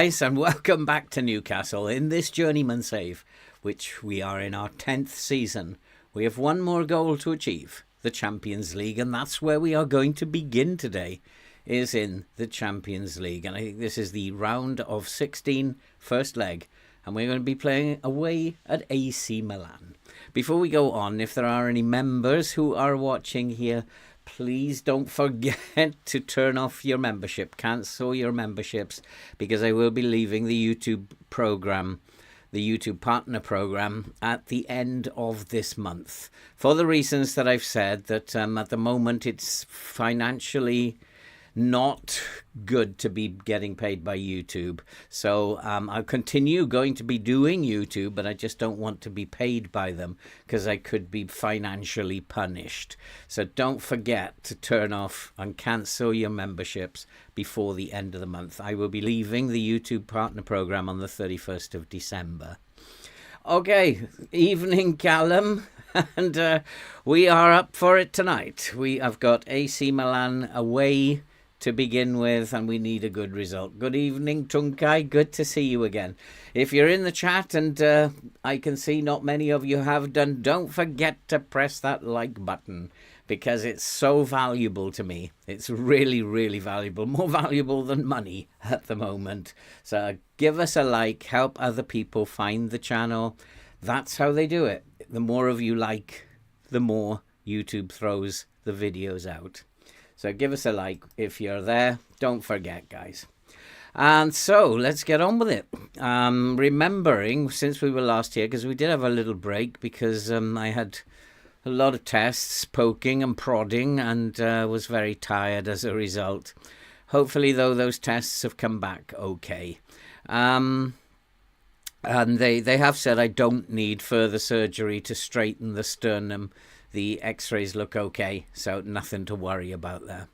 guys, and welcome back to Newcastle. In this Journeyman save, which we are in our 10th season, we have one more goal to achieve, the Champions League, and that's where we are going to begin today, is in the Champions League. And I think this is the round of 16, first leg, and we're going to be playing away at AC Milan. Before we go on, if there are any members who are watching here, please don't forget to turn off your membership, cancel your memberships, because I will be leaving the YouTube program, the YouTube partner program, at the end of this month. For the reasons that I've said, that at the moment it's financially not good to be getting paid by YouTube. So I'll continue going to be doing YouTube, but I just don't want to be paid by them because I could be financially punished. So don't forget to turn off and cancel your memberships before the end of the month. I will be leaving the YouTube partner program on the 31st of December. Okay, evening Callum, and we are up for it tonight. We have got AC Milan away to begin with, and we need a good result. Good evening, Tunkai. Good to see you again. If you're in the chat, and I can see not many of you have done, don't forget to press that like button, because it's so valuable to me. It's really, really valuable. More valuable than money at the moment. So give us a like, help other people find the channel. That's how they do it. The more of you like, the more YouTube throws the videos out. So give us a like if you're there. Don't forget, guys. And so let's get on with it. Remembering since we were last here, because we did have a little break because I had a lot of tests, poking and prodding, and was very tired as a result. Hopefully, though, those tests have come back okay. And they have said I don't need further surgery to straighten the sternum. The x-rays look okay, so nothing to worry about there.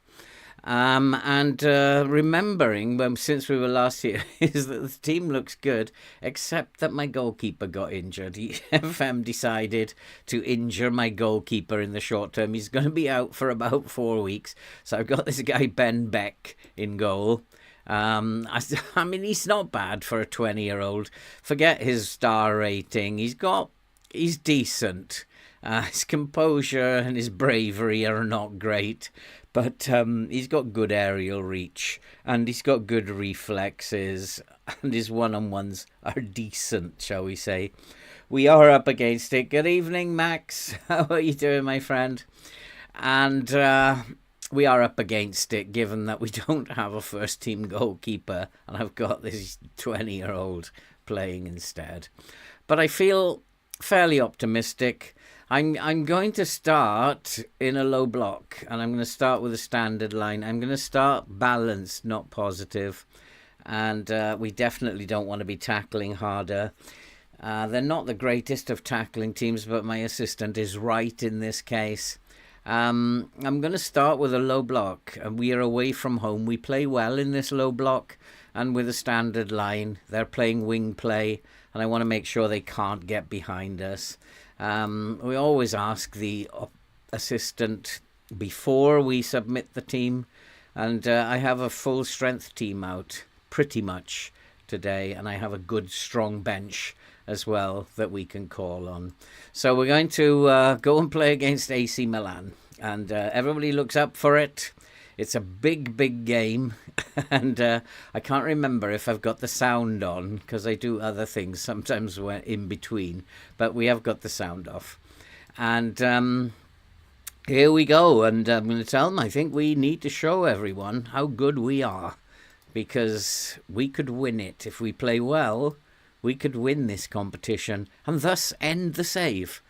And remembering, since we were last here, is that the team looks good, except that my goalkeeper got injured. FM decided to injure my goalkeeper in the short term. He's going to be out for about 4 weeks. So I've got this guy, Ben Beck, in goal. I mean, he's not bad for a 20-year-old. Forget his star rating. He's decent. His composure and his bravery are not great, but he's got good aerial reach and he's got good reflexes, and his one-on-ones are decent, shall we say. We are up against it. Good evening, Max. How are you doing, my friend? And we are up against it, given that we don't have a first-team goalkeeper, and I've got this 20-year-old playing instead. But I feel fairly optimistic. I'm going to start in a low block, and I'm going to start with a standard line. I'm going to start balanced, not positive, and we definitely don't want to be tackling harder. They're not the greatest of tackling teams, but my assistant is right in this case. I'm going to start with a low block, and we are away from home. We play well in this low block, and with a standard line. They're playing wing play, and I want to make sure they can't get behind us. We always ask the assistant before we submit the team, and I have a full strength team out pretty much today, and I have a good strong bench as well that we can call on. So we're going to go and play against AC Milan, and everybody looks up for it. It's a big game, and I can't remember if I've got the sound on, because I do other things sometimes when in between, but we have got the sound off. And here we go, and I'm going to tell them I think we need to show everyone how good we are, because we could win it. If we play well, we could win this competition, and thus end the save.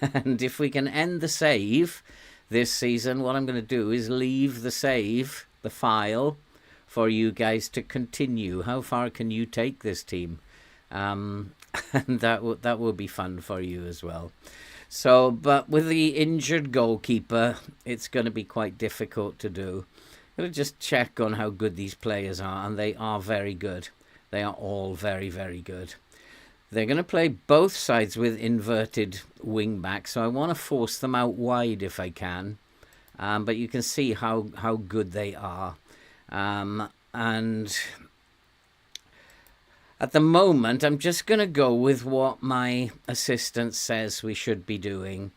And if we can end the save this season, what I'm going to do is leave the save, the file, for you guys to continue. How far can you take this team? And that will be fun for you as well. So, but with the injured goalkeeper, it's going to be quite difficult to do. I'm going to just check on how good these players are, and they are very good. They are all very, very good. They're going to play both sides with inverted wing backs, so I want to force them out wide if I can. But you can see how good they are. And At the moment, I'm just going to go with what my assistant says we should be doing.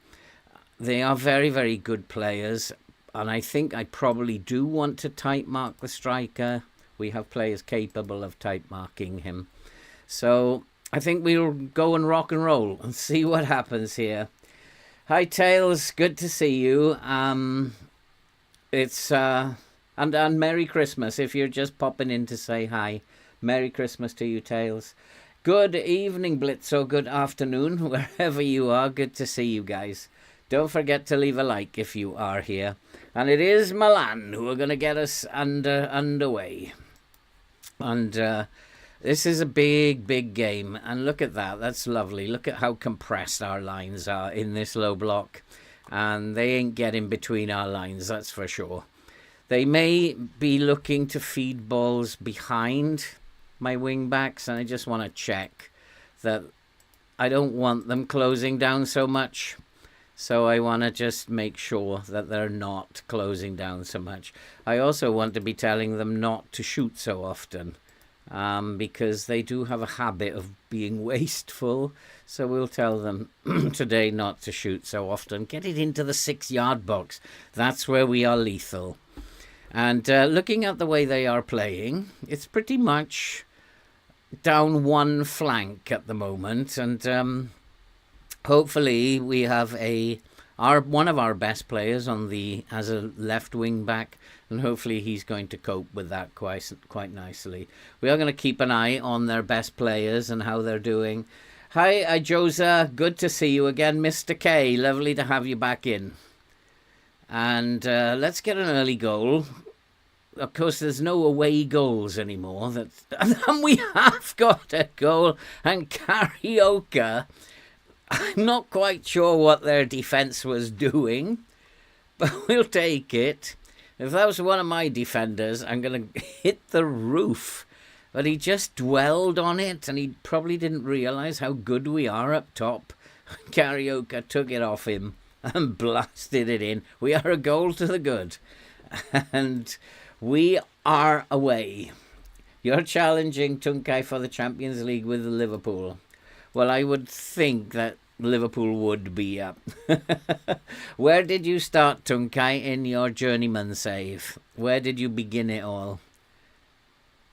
They are very, very good players, and I think I probably do want to type mark the striker. We have players capable of type marking him. So I think we'll go and rock and roll and see what happens here. Hi, Tails. Good to see you. It's and Merry Christmas if you're just popping in to say hi. Merry Christmas to you, Tails. Good evening, Blitzo. Good afternoon, wherever you are. Good to see you guys. Don't forget to leave a like if you are here. And it is Milan who are going to get us underway. And this is a big, big game. And look at that. That's lovely. Look at how compressed our lines are in this low block. And they ain't getting between our lines, that's for sure. They may be looking to feed balls behind my wing backs, and I just want to check that I don't want them closing down so much. So I want to just make sure that they're not closing down so much. I also want to be telling them not to shoot so often, because they do have a habit of being wasteful. So we'll tell them today not to shoot so often. Get it into the 6-yard box. That's where we are lethal. And looking at the way they are playing, it's pretty much down one flank at the moment. And hopefully we have one of our best players as a left wing back. And hopefully he's going to cope with that quite nicely. We are going to keep an eye on their best players and how they're doing. Hi, Josa. Good to see you again, Mr. K. Lovely to have you back in. And let's get an early goal. Of course, there's no away goals anymore. And we have got a goal. And Karaoke, I'm not quite sure what their defence was doing, but we'll take it. If that was one of my defenders, I'm going to hit the roof. But he just dwelled on it, and he probably didn't realise how good we are up top. Karaoke took it off him and blasted it in. We are a goal to the good. And we are away. You're challenging Tunkai for the Champions League with Liverpool. Well, I would think that Liverpool would be up. Where did you start, Tunkai, in your journeyman save? Where did you begin it all?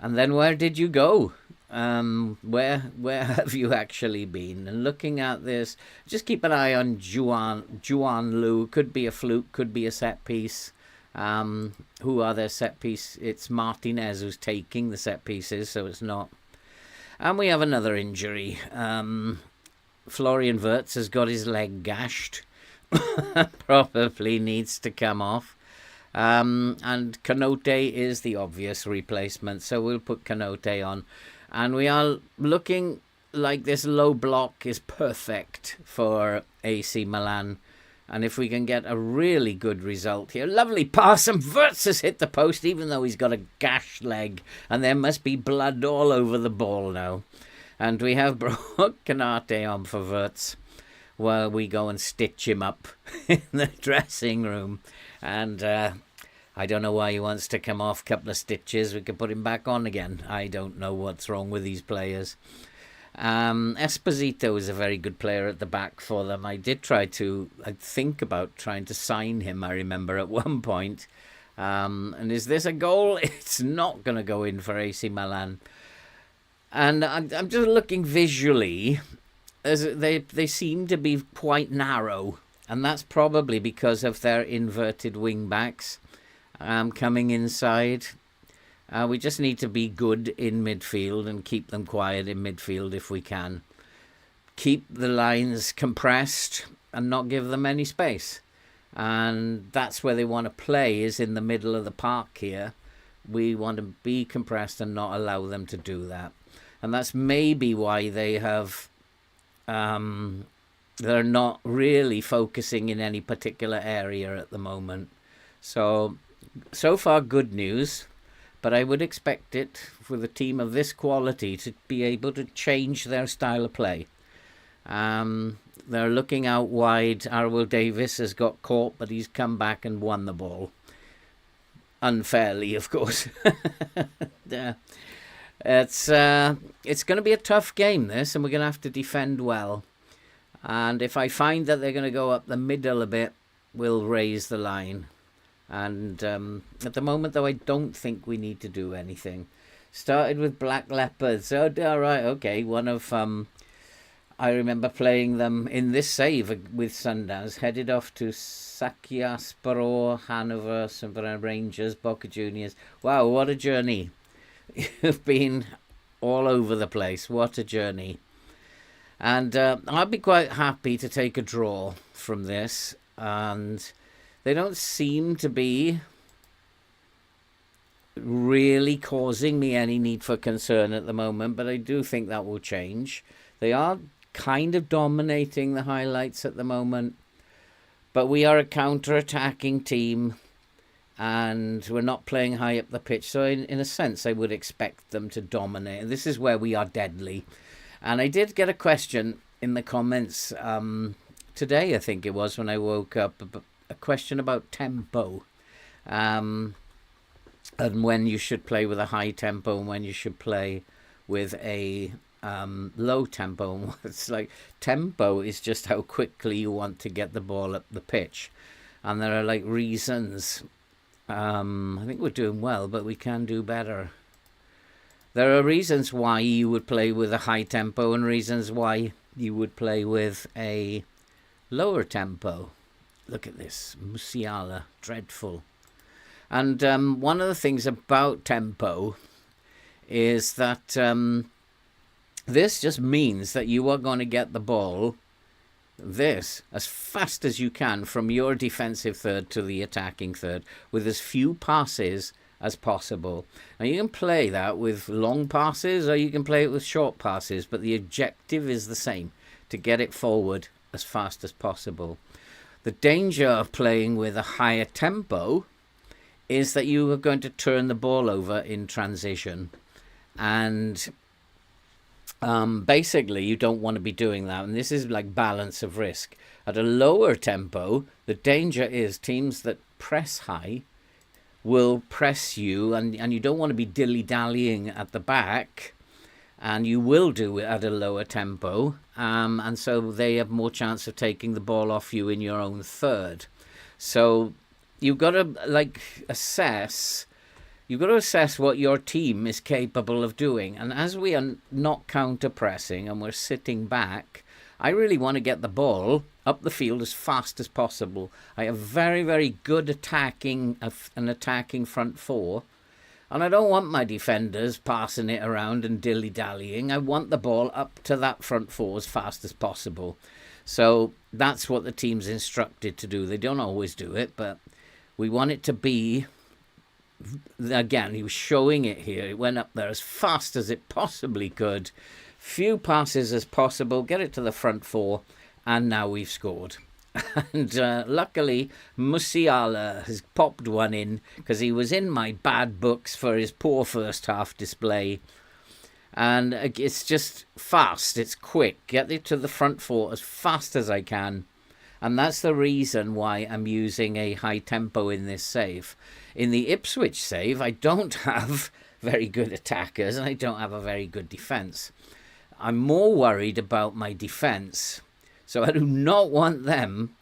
And then where did you go? Where have you actually been? And looking at this, just keep an eye on Juan Lu. Could be a fluke, could be a set piece. Who are their set piece? It's Martinez who's taking the set pieces, so it's not. And we have another injury. Florian Wirtz has got his leg gashed. Probably needs to come off. And Kanote is the obvious replacement, so we'll put Kanote on. And we are looking like this low block is perfect for AC Milan. And if we can get a really good result here. Lovely pass, and Wirtz has hit the post, even though he's got a gashed leg. And there must be blood all over the ball now. And we have brought Kanate on for Wirtz while we go and stitch him up in the dressing room. And I don't know why he wants to come off a couple of stitches. We could put him back on again. I don't know what's wrong with these players. Esposito is a very good player at the back for them. I think about trying to sign him, I remember, at one point. And is this a goal? It's not going to go in for AC Milan. And I'm just looking visually. They seem to be quite narrow. And that's probably because of their inverted wing backs coming inside. We just need to be good in midfield and keep them quiet in midfield if we can. Keep the lines compressed and not give them any space. And that's where they want to play, is in the middle of the park here. We want to be compressed and not allow them to do that. And that's maybe why they have... they're not really focusing in any particular area at the moment. So far, good news. But I would expect it with a team of this quality to be able to change their style of play. They're looking out wide. Arwell Davis has got caught, but he's come back and won the ball. Unfairly, of course. It's going to be a tough game, this, and we're going to have to defend well. And if I find that they're going to go up the middle a bit, we'll raise the line. And at the moment, though, I don't think we need to do anything. Started with Black Leopards. Oh, all right, okay. One of I remember playing them in this save with Sundowns. Headed off to Sakiasparo, Hanover, Sunderland Rangers, Boca Juniors. Wow, what a journey! You've been all over the place. What a journey! And I'd be quite happy to take a draw from this. And they don't seem to be really causing me any need for concern at the moment, but I do think that will change. They are kind of dominating the highlights at the moment, but we are a counter-attacking team and we're not playing high up the pitch. So in a sense, I would expect them to dominate. This is where we are deadly. And I did get a question in the comments today, I think it was, when I woke up, a question about tempo. And when you should play with a high tempo and when you should play with a low tempo. It's like tempo is just how quickly you want to get the ball up the pitch. And there are like reasons. I think we're doing well, but we can do better. There are reasons why you would play with a high tempo and reasons why you would play with a lower tempo. Look at this. Musiala. Dreadful. And one of the things about tempo is that this just means that you are going to get the ball as fast as you can from your defensive third to the attacking third with as few passes as possible. Now you can play that with long passes or you can play it with short passes, but the objective is the same, to get it forward as fast as possible. The danger of playing with a higher tempo is that you are going to turn the ball over in transition. And basically, you don't want to be doing that. And this is like balance of risk. At a lower tempo, the danger is teams that press high will press you. And you don't want to be dilly-dallying at the back. And you will do it at a lower tempo. And so they have more chance of taking the ball off you in your own third. So you've got to assess what your team is capable of doing. And as we are not counter-pressing and we're sitting back, I really want to get the ball up the field as fast as possible. I have very, very good attacking front four. And I don't want my defenders passing it around and dilly-dallying. I want the ball up to that front four as fast as possible. So that's what the team's instructed to do. They don't always do it, but we want it to be... Again, he was showing it here. It went up there as fast as it possibly could. Few passes as possible. Get it to the front four. And now we've scored. And luckily, Musiala has popped one in because he was in my bad books for his poor first half display. And it's just fast. It's quick. Get it to the front four as fast as I can. And that's the reason why I'm using a high tempo in this save. In the Ipswich save, I don't have very good attackers and I don't have a very good defence. I'm more worried about my defence. So I do not want them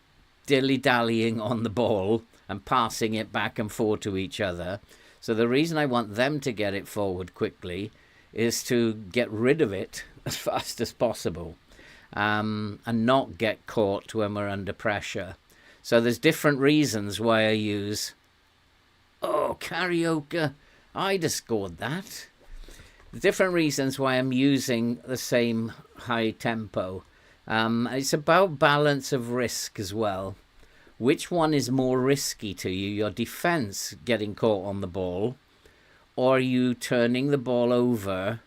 dilly-dallying on the ball and passing it back and forth to each other. So the reason I want them to get it forward quickly is to get rid of it as fast as possible. And not get caught when we're under pressure. So there's different reasons why I use... Oh, Karaoke. I'd have scored that. Different reasons why I'm using the same high tempo. It's about balance of risk as well. Which one is more risky to you? Your defence getting caught on the ball, or you turning the ball over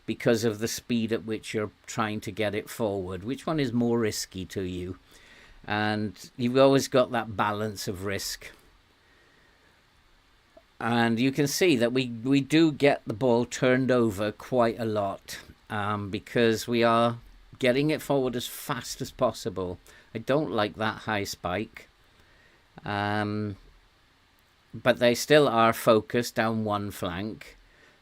because of the speed at which you're trying to get it forward? Which one is more risky to you? And you've always got that balance of risk. And you can see that we do get the ball turned over quite a lot because we are getting it forward as fast as possible. I don't like that high spike. But they still are focused down one flank.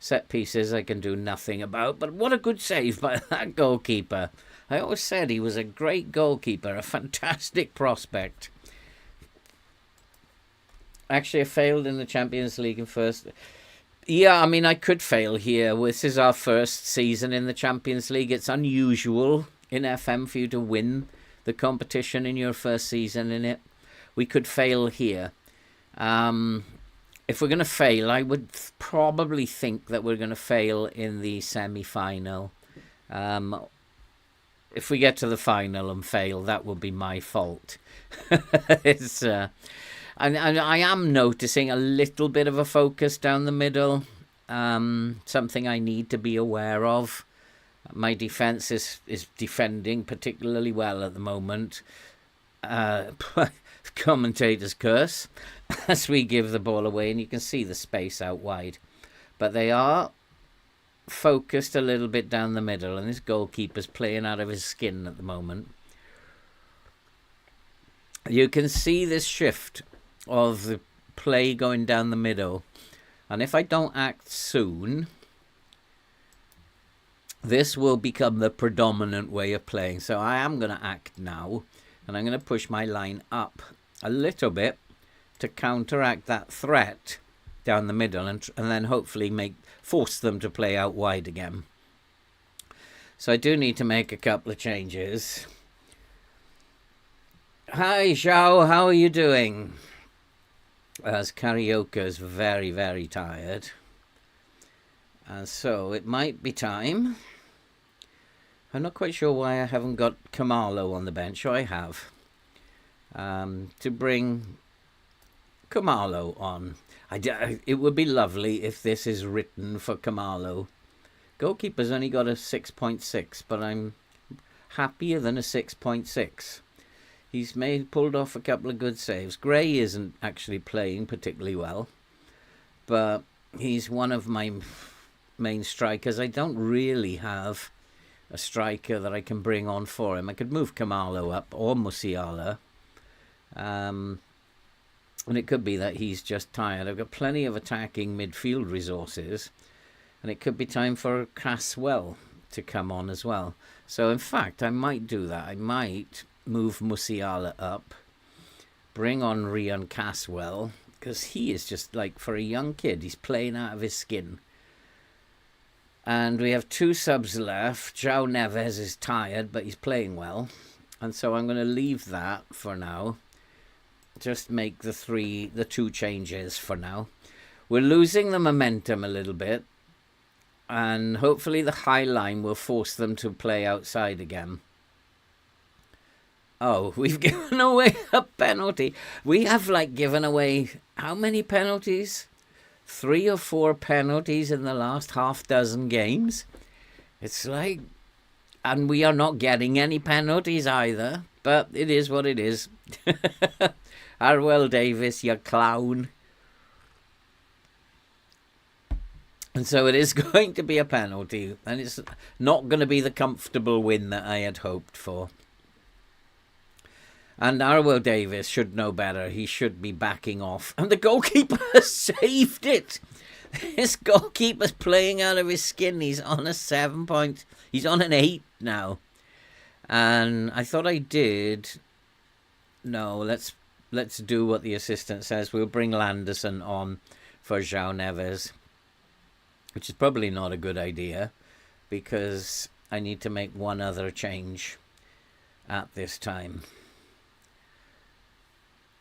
Set pieces I can do nothing about, but what a good save by that goalkeeper. I always said he was a great goalkeeper, a fantastic prospect. Actually, I failed in the Champions League in first. Yeah, I mean, I could fail here. This is our first season in the Champions League. It's unusual in FM for you to win the competition in your first season in it. We could fail here. If we're going to fail, I would probably think that we're going to fail in the semi-final. If we get to the final and fail, that will be my fault. It's... And I am noticing a little bit of a focus down the middle, something I need to be aware of. My defence is defending particularly well at the moment. Commentator's curse as we give the ball away, and you can see the space out wide. But they are focused a little bit down the middle, and this goalkeeper's playing out of his skin at the moment. You can see this shift of the play going down the middle, and if I don't act soon, this will become the predominant way of playing. So I am going to act now, and I'm going to push my line up a little bit to counteract that threat down the middle, and then hopefully force them to play out wide again. So I do need to make a couple of changes. Hi Zhao, how are you doing? As Karaoke is very, very tired. And so it might be time. I'm not quite sure why I haven't got Kamalo on the bench. I have. To bring Kamalo on. It would be lovely if this is written for Kamalo. Goalkeeper's only got a 6.6, but I'm happier than a 6.6. He's pulled off a couple of good saves. Gray isn't actually playing particularly well, but he's one of my main strikers. I don't really have a striker that I can bring on for him. I could move Kamalo up or Musiala, and it could be that he's just tired. I've got plenty of attacking midfield resources, and it could be time for Caswell to come on as well. So in fact, I might do that. I might move Musiala up, bring on Rian Caswell, because he is just like, for a young kid, he's playing out of his skin. And we have 2 subs left. João Neves is tired, but he's playing well. And so I'm going to leave that for now. Just make the 2 changes for now. We're losing the momentum a little bit, and hopefully the high line will force them to play outside again. Oh, we've given away a penalty. We have given away how many penalties? 3 or 4 penalties in the last half dozen games. It's and we are not getting any penalties either, but it is what it is. Arwell Davis, you clown. And so it is going to be a penalty, and it's not going to be the comfortable win that I had hoped for. And Arwell Davis should know better. He should be backing off. And the goalkeeper has saved it. This goalkeeper's playing out of his skin. He's on a 7 point. He's on an 8 now. And I thought I did. No, let's do what the assistant says. We'll bring Landerson on for João Neves, which is probably not a good idea, because I need to make one other change at this time.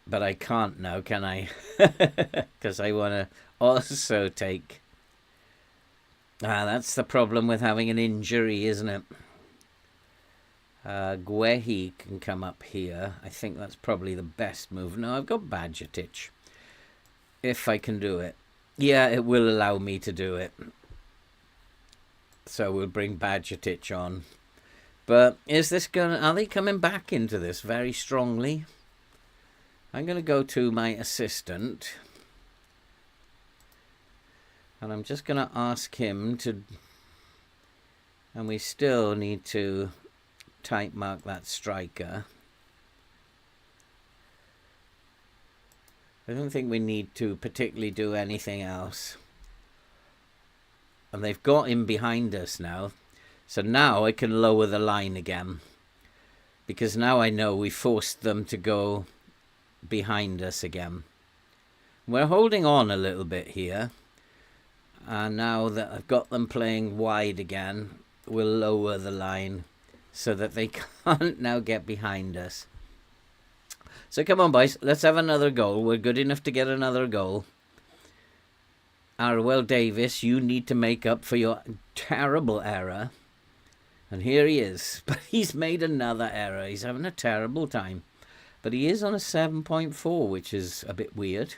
But I can't now, can I? Because I want to also take... that's the problem with having an injury, isn't it? Guehi can come up here. I think that's probably the best move. No, I've got Badgetic. If I can do it. Yeah, it will allow me to do it. So we'll bring Badgetic on. But is this gonna... Are they coming back into this very strongly? I'm going to go to my assistant, and I'm just going to ask him to, and we still need to type mark that striker. I don't think we need to particularly do anything else. and they've got him behind us now. So now I can lower the line again, because now I know we forced them to go behind us again. We're holding on a little bit here, and now that I've got them playing wide again, we'll lower the line so that they can't now get behind us. So come on, boys, let's have another goal. We're good enough to get another goal. Arwell Davis, you need to make up for your terrible error. And here he is. But he's made another error. He's having a terrible time. But he is on a 7.4, which is a bit weird.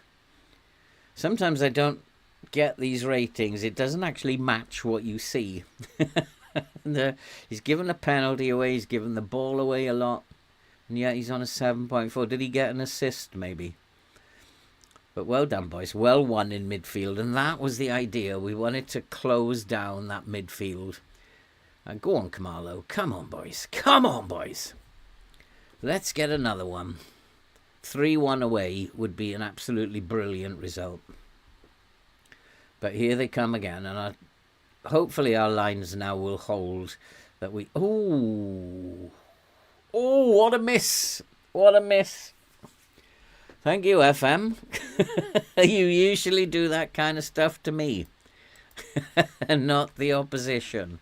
Sometimes I don't get these ratings. It doesn't actually match what you see. He's given a penalty away. He's given the ball away a lot. And yet he's on a 7.4. Did he get an assist, maybe? But well done, boys. Well won in midfield. And that was the idea. We wanted to close down that midfield. Go on, Kamalo. Come on, boys. Come on, boys. Let's get another one. 3-1 away would be an absolutely brilliant result. But here they come again. And hopefully our lines now will hold. That we... Oh, what a miss. What a miss. Thank you, FM. You usually do that kind of stuff to me. And not the opposition.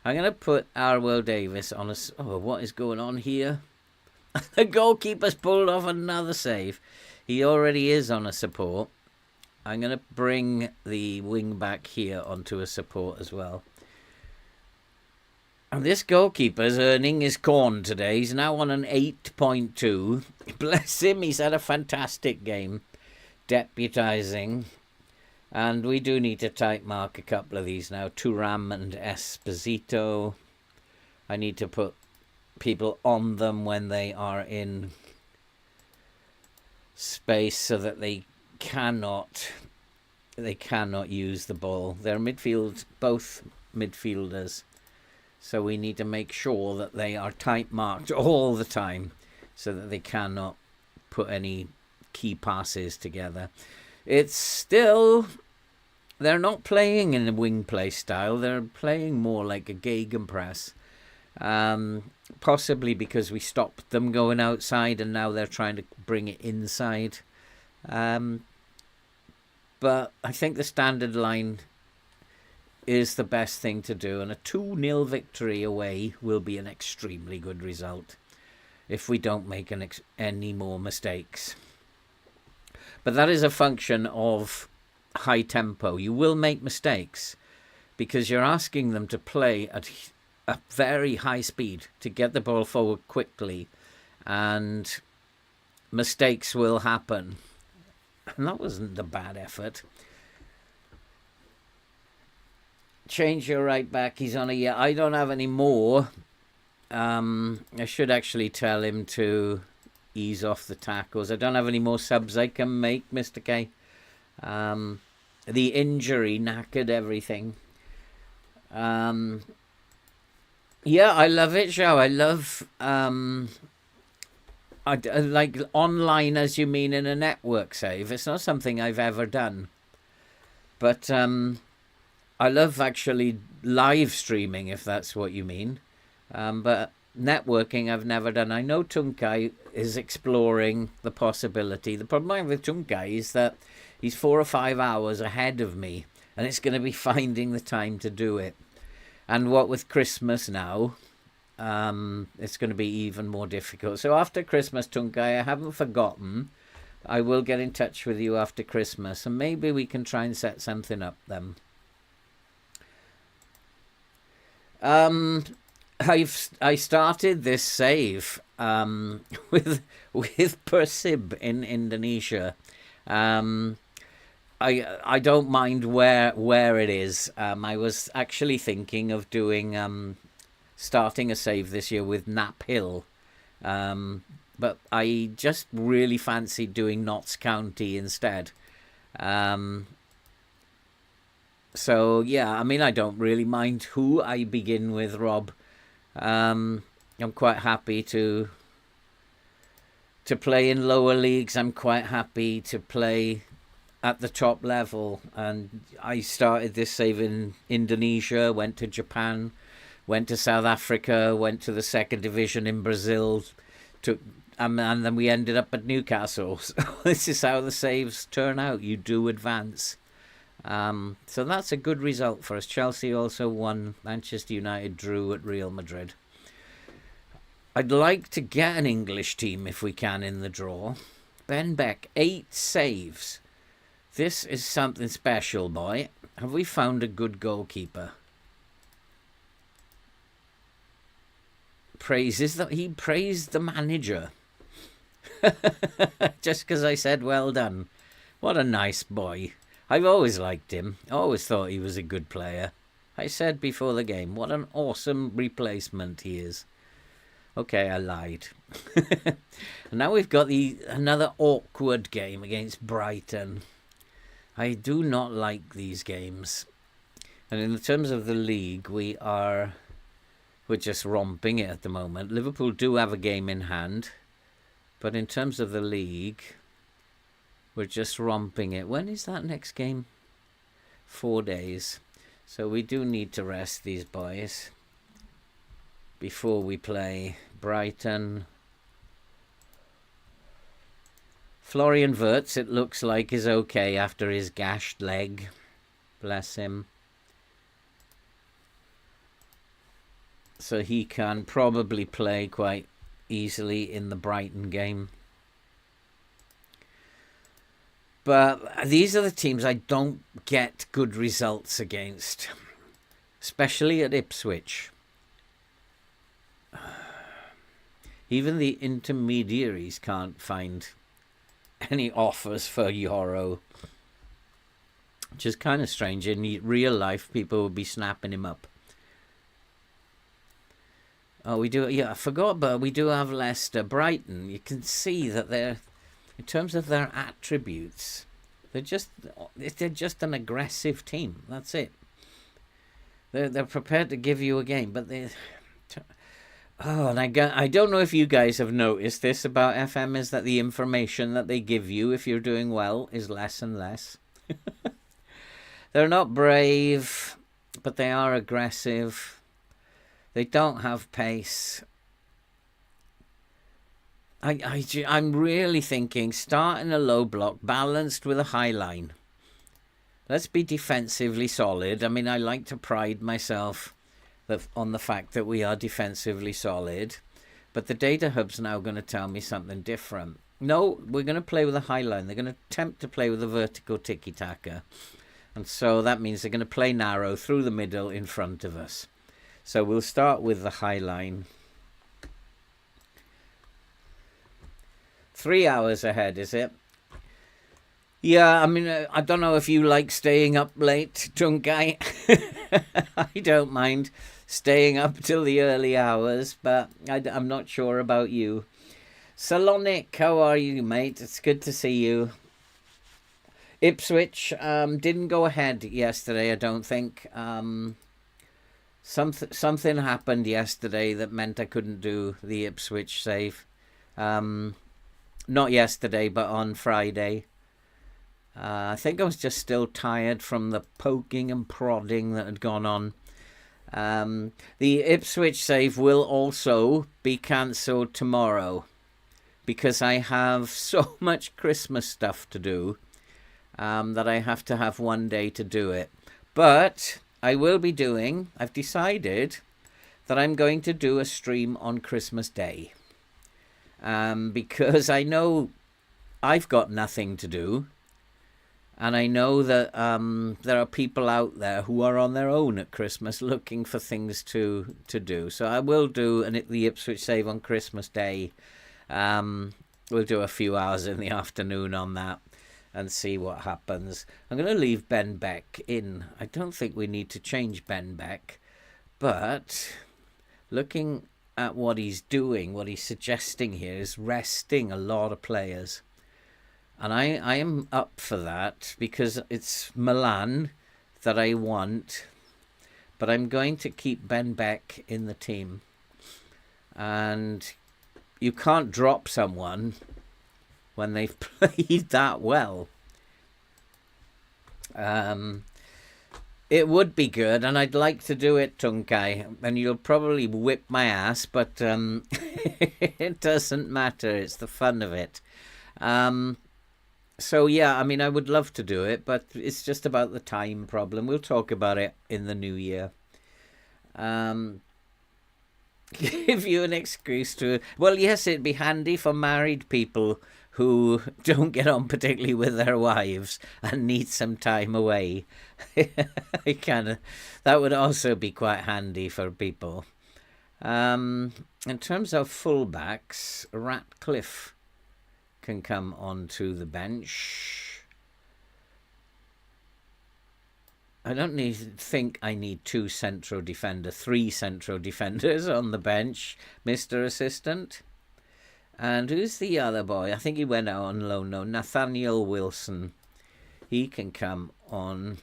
I'm going to put Arwell Davis on a... Oh, what is going on here? The goalkeeper's pulled off another save. He already is on a support. I'm going to bring the wing back here onto a support as well. And this goalkeeper's earning his corn today. He's now on an 8.2. Bless him, he's had a fantastic game. Deputising. And we do need to tight mark a couple of these now. Thuram and Esposito. I need to put people on them when they are in space so that they cannot use the ball. They're both midfielders. So we need to make sure that they are tight marked all the time so that they cannot put any key passes together. It's still... They're not playing in a wing play style. They're playing more like a gegenpress. Possibly because we stopped them going outside and now they're trying to bring it inside. But I think the standard line is the best thing to do. And a 2-0 victory away will be an extremely good result if we don't make any more mistakes. But that is a function of high tempo. You will make mistakes because you're asking them to play at a very high speed to get the ball forward quickly, and mistakes will happen. And that wasn't a bad effort. Change your right back. He's on a... Yeah, I don't have any more. I should actually tell him to ease off the tackles. I don't have any more subs I can make, Mr. K. The injury knackered everything. Yeah, I love it, Joe. I love... like online, as you mean, in a network save. It's not something I've ever done. But I love actually live streaming, if that's what you mean. But networking I've never done. I know Tunkai is exploring the possibility. The problem with Tunkai is that he's 4 or 5 hours ahead of me, and it's going to be finding the time to do it. And what with Christmas now, it's going to be even more difficult. So after Christmas, Tunkai, I haven't forgotten. I will get in touch with you after Christmas, and maybe we can try and set something up then. I started this save with Persib in Indonesia. I don't mind where it is. I was actually thinking of doing starting a save this year with Nap Hill, but I just really fancied doing Notts County instead. So yeah, I mean, I don't really mind who I begin with, Rob. I'm quite happy to play in lower leagues. I'm quite happy to play at the top level. And I started this save in Indonesia, went to Japan, went to South Africa, went to the second division in Brazil, and then we ended up at Newcastle. So this is how the saves turn out. You do advance. So that's a good result for us. Chelsea also won. Manchester United drew at Real Madrid. I'd like to get an English team if we can in the draw. Ben Beck, 8 saves. This is something special, boy. Have we found a good goalkeeper? He praised the manager. Just because I said well done. What a nice boy. I've always liked him. Always thought he was a good player. I said before the game, what an awesome replacement he is. Okay, I lied. And now we've got another awkward game against Brighton. I do not like these games. And in terms of the league, we're just romping it at the moment. Liverpool do have a game in hand. But in terms of the league, we're just romping it. When is that next game? 4 days. So we do need to rest these boys before we play Brighton. Florian Wirtz, it looks like, is okay after his gashed leg. Bless him. So he can probably play quite easily in the Brighton game. But these are the teams I don't get good results against, especially at Ipswich. Even the intermediaries can't find any offers for Euro, which is kind of strange. In real life, people would be snapping him up. Oh, we do. Yeah, I forgot, but we do have Leicester. Brighton, you can see that they're, in terms of their attributes, they're just an aggressive team. That's it. They're prepared to give you a game, but they. Oh, and I don't know if you guys have noticed this about FM, is that the information that they give you if you're doing well is less and less. They're not brave, but they are aggressive. They don't have pace. I'm really thinking start in a low block, balanced with a high line. Let's be defensively solid. I mean, I like to pride myself on the fact that we are defensively solid. But the data hub's now going to tell me something different. No, we're going to play with a high line. They're going to attempt to play with a vertical tiki-taka. And so that means they're going to play narrow through the middle in front of us. So we'll start with the high line. 3 hours ahead, is it? Yeah, I mean, I don't know if you like staying up late, Tunkai. I don't mind staying up till the early hours, but I'm not sure about you. Salonic, how are you, mate? It's good to see you. Ipswich didn't go ahead yesterday, I don't think. Something happened yesterday that meant I couldn't do the Ipswich save. Not yesterday, but on Friday. I think I was just still tired from the poking and prodding that had gone on. The Ipswich save will also be cancelled tomorrow because I have so much Christmas stuff to do that I have to have one day to do it. But I've decided that I'm going to do a stream on Christmas Day. Because I know I've got nothing to do. And I know that there are people out there who are on their own at Christmas looking for things to do. So I will do the Ipswich save on Christmas Day. We'll do a few hours in the afternoon on that and see what happens. I'm going to leave Ben Beck in. I don't think we need to change Ben Beck. But looking at what he's doing, what he's suggesting here is resting a lot of players. And I am up for that because it's Milan that I want. But I'm going to keep Ben Beck in the team. And you can't drop someone when they've played that well. It would be good, and I'd like to do it, Tunkai, and you'll probably whip my ass, but it doesn't matter. It's the fun of it. Um, so, yeah, I mean, I would love to do it, but it's just about the time problem. We'll talk about it in the new year. Um, give you an excuse to. Well, yes, it'd be handy for married people who don't get on particularly with their wives and need some time away. That would also be quite handy for people. In terms of fullbacks, Ratcliffe can come onto the bench. I don't think I need three central defenders on the bench, Mr. Assistant. And who's the other boy? I think he went out on loan. No, Nathaniel Wilson. He can come on.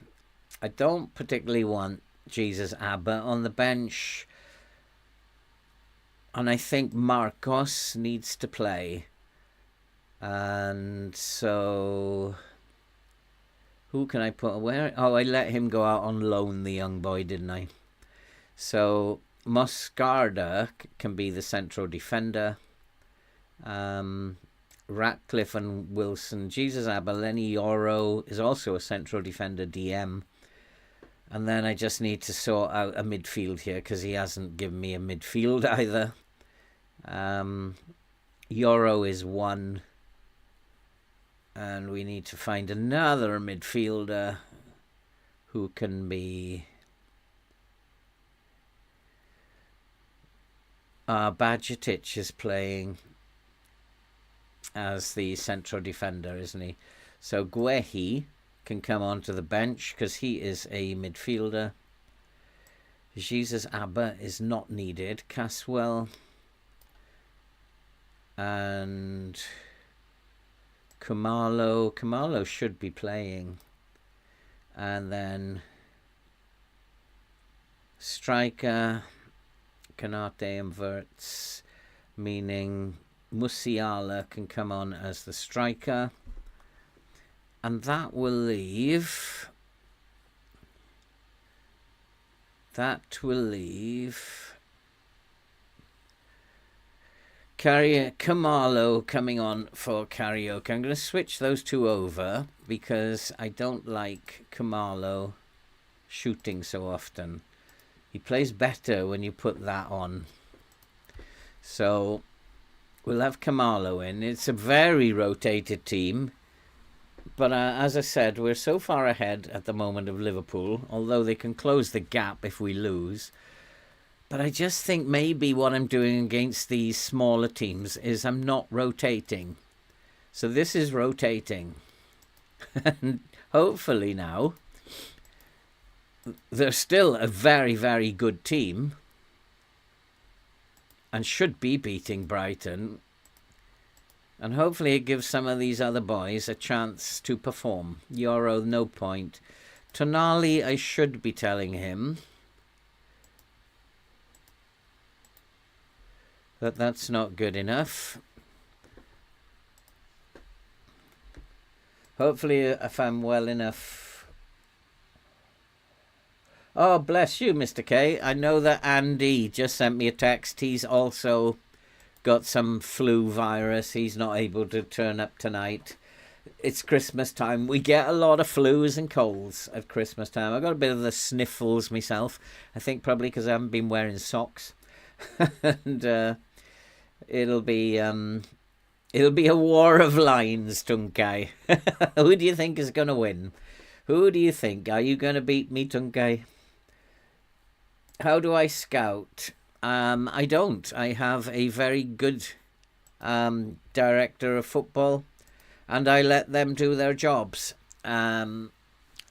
I don't particularly want Jesus Abba on the bench. And I think Marcos needs to play. And so, who can I put? Where? Oh, I let him go out on loan, the young boy, didn't I? So, Moscarda can be the central defender. Ratcliffe and Wilson. Jesus Abba, Lenny Yoro is also a central defender, DM. And then I just need to sort out a midfield here because he hasn't given me a midfield either. Yoro is one. And we need to find another midfielder who can be... Bajetic is playing as the central defender, isn't he? So Guehi can come onto the bench because he is a midfielder. Jesus Abba is not needed. Caswell and Kumalo should be playing. And then striker, Kanate and Verts, meaning Musiala can come on as the striker. And that will leave... Kamalo coming on for Karaoke. I'm going to switch those two over because I don't like Kamalo shooting so often. He plays better when you put that on. So we'll have Kamalo in. It's a very rotated team. But as I said, we're so far ahead at the moment of Liverpool, although they can close the gap if we lose. But I just think maybe what I'm doing against these smaller teams is I'm not rotating. So this is rotating. And hopefully now, they're still a very, very good team and should be beating Brighton. And hopefully it gives some of these other boys a chance to perform. Yoro, no point. Tonali, I should be telling him that that's not good enough. Hopefully if I'm well enough. Oh, bless you, Mr. K. I know that Andy just sent me a text. He's also got some flu virus. He's not able to turn up tonight. It's Christmas time. We get a lot of flus and colds at Christmas time. I got a bit of the sniffles myself. I think probably because I haven't been wearing socks. And it'll be a war of lines, Tunkai. Who do you think is going to win? Who do you think? Are you going to beat me, Tunkai? How do I scout? I don't. I have a very good director of football, and I let them do their jobs. And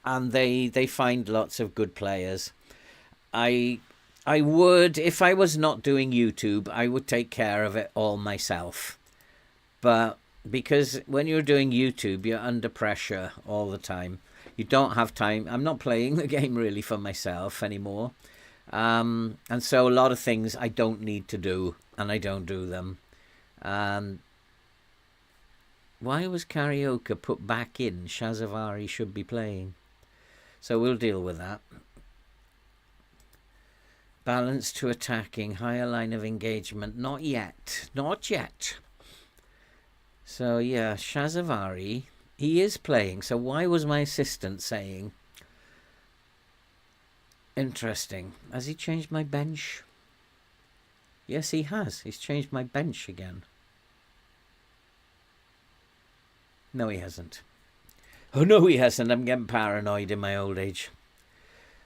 they find lots of good players. I would, if I was not doing YouTube, I would take care of it all myself. But because when you're doing YouTube, you're under pressure all the time. You don't have time. I'm not playing the game really for myself anymore. And so a lot of things I don't need to do, and I don't do them. Why was Karaoke put back in? Shazavari should be playing. So we'll deal with that. Balance to attacking, higher line of engagement. Not yet. Not yet. So, yeah, Shazavari, he is playing. So why was my assistant saying? Interesting. Has he changed my bench? Yes, he has. He's changed my bench again. No, he hasn't. Oh, no, he hasn't. I'm getting paranoid in my old age.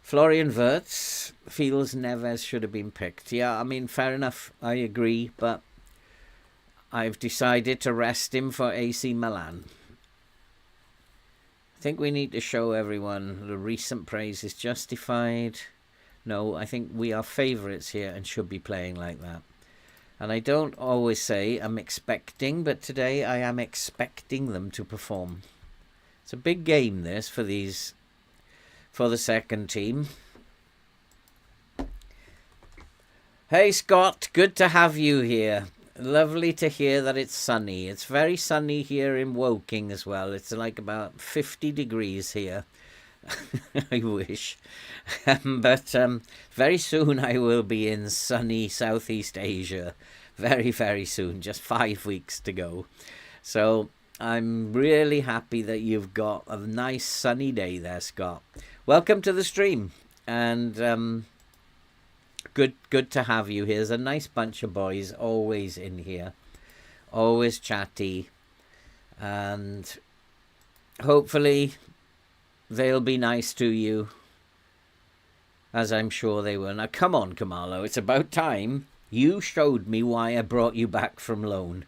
Florian Wirtz feels Neves should have been picked. Yeah, I mean, fair enough. I agree, but I've decided to rest him for AC Milan. I think we need to show everyone the recent praise is justified. No, I think we are favourites here and should be playing like that. And I don't always say I'm expecting, but today I am expecting them to perform. It's a big game, this, for the second team. Hey, Scott, good to have you here. Lovely to hear that it's sunny. It's very sunny here in Woking as well. It's like about 50 degrees here. I wish. But very soon I will be in sunny Southeast Asia. Very, very soon. Just 5 weeks to go. So I'm really happy that you've got a nice sunny day there, Scott. Welcome to the stream. And good to have you here. There's a nice bunch of boys always in here. Always chatty. And hopefully they'll be nice to you, as I'm sure they will. Now, come on, Kamalo. It's about time you showed me why I brought you back from loan.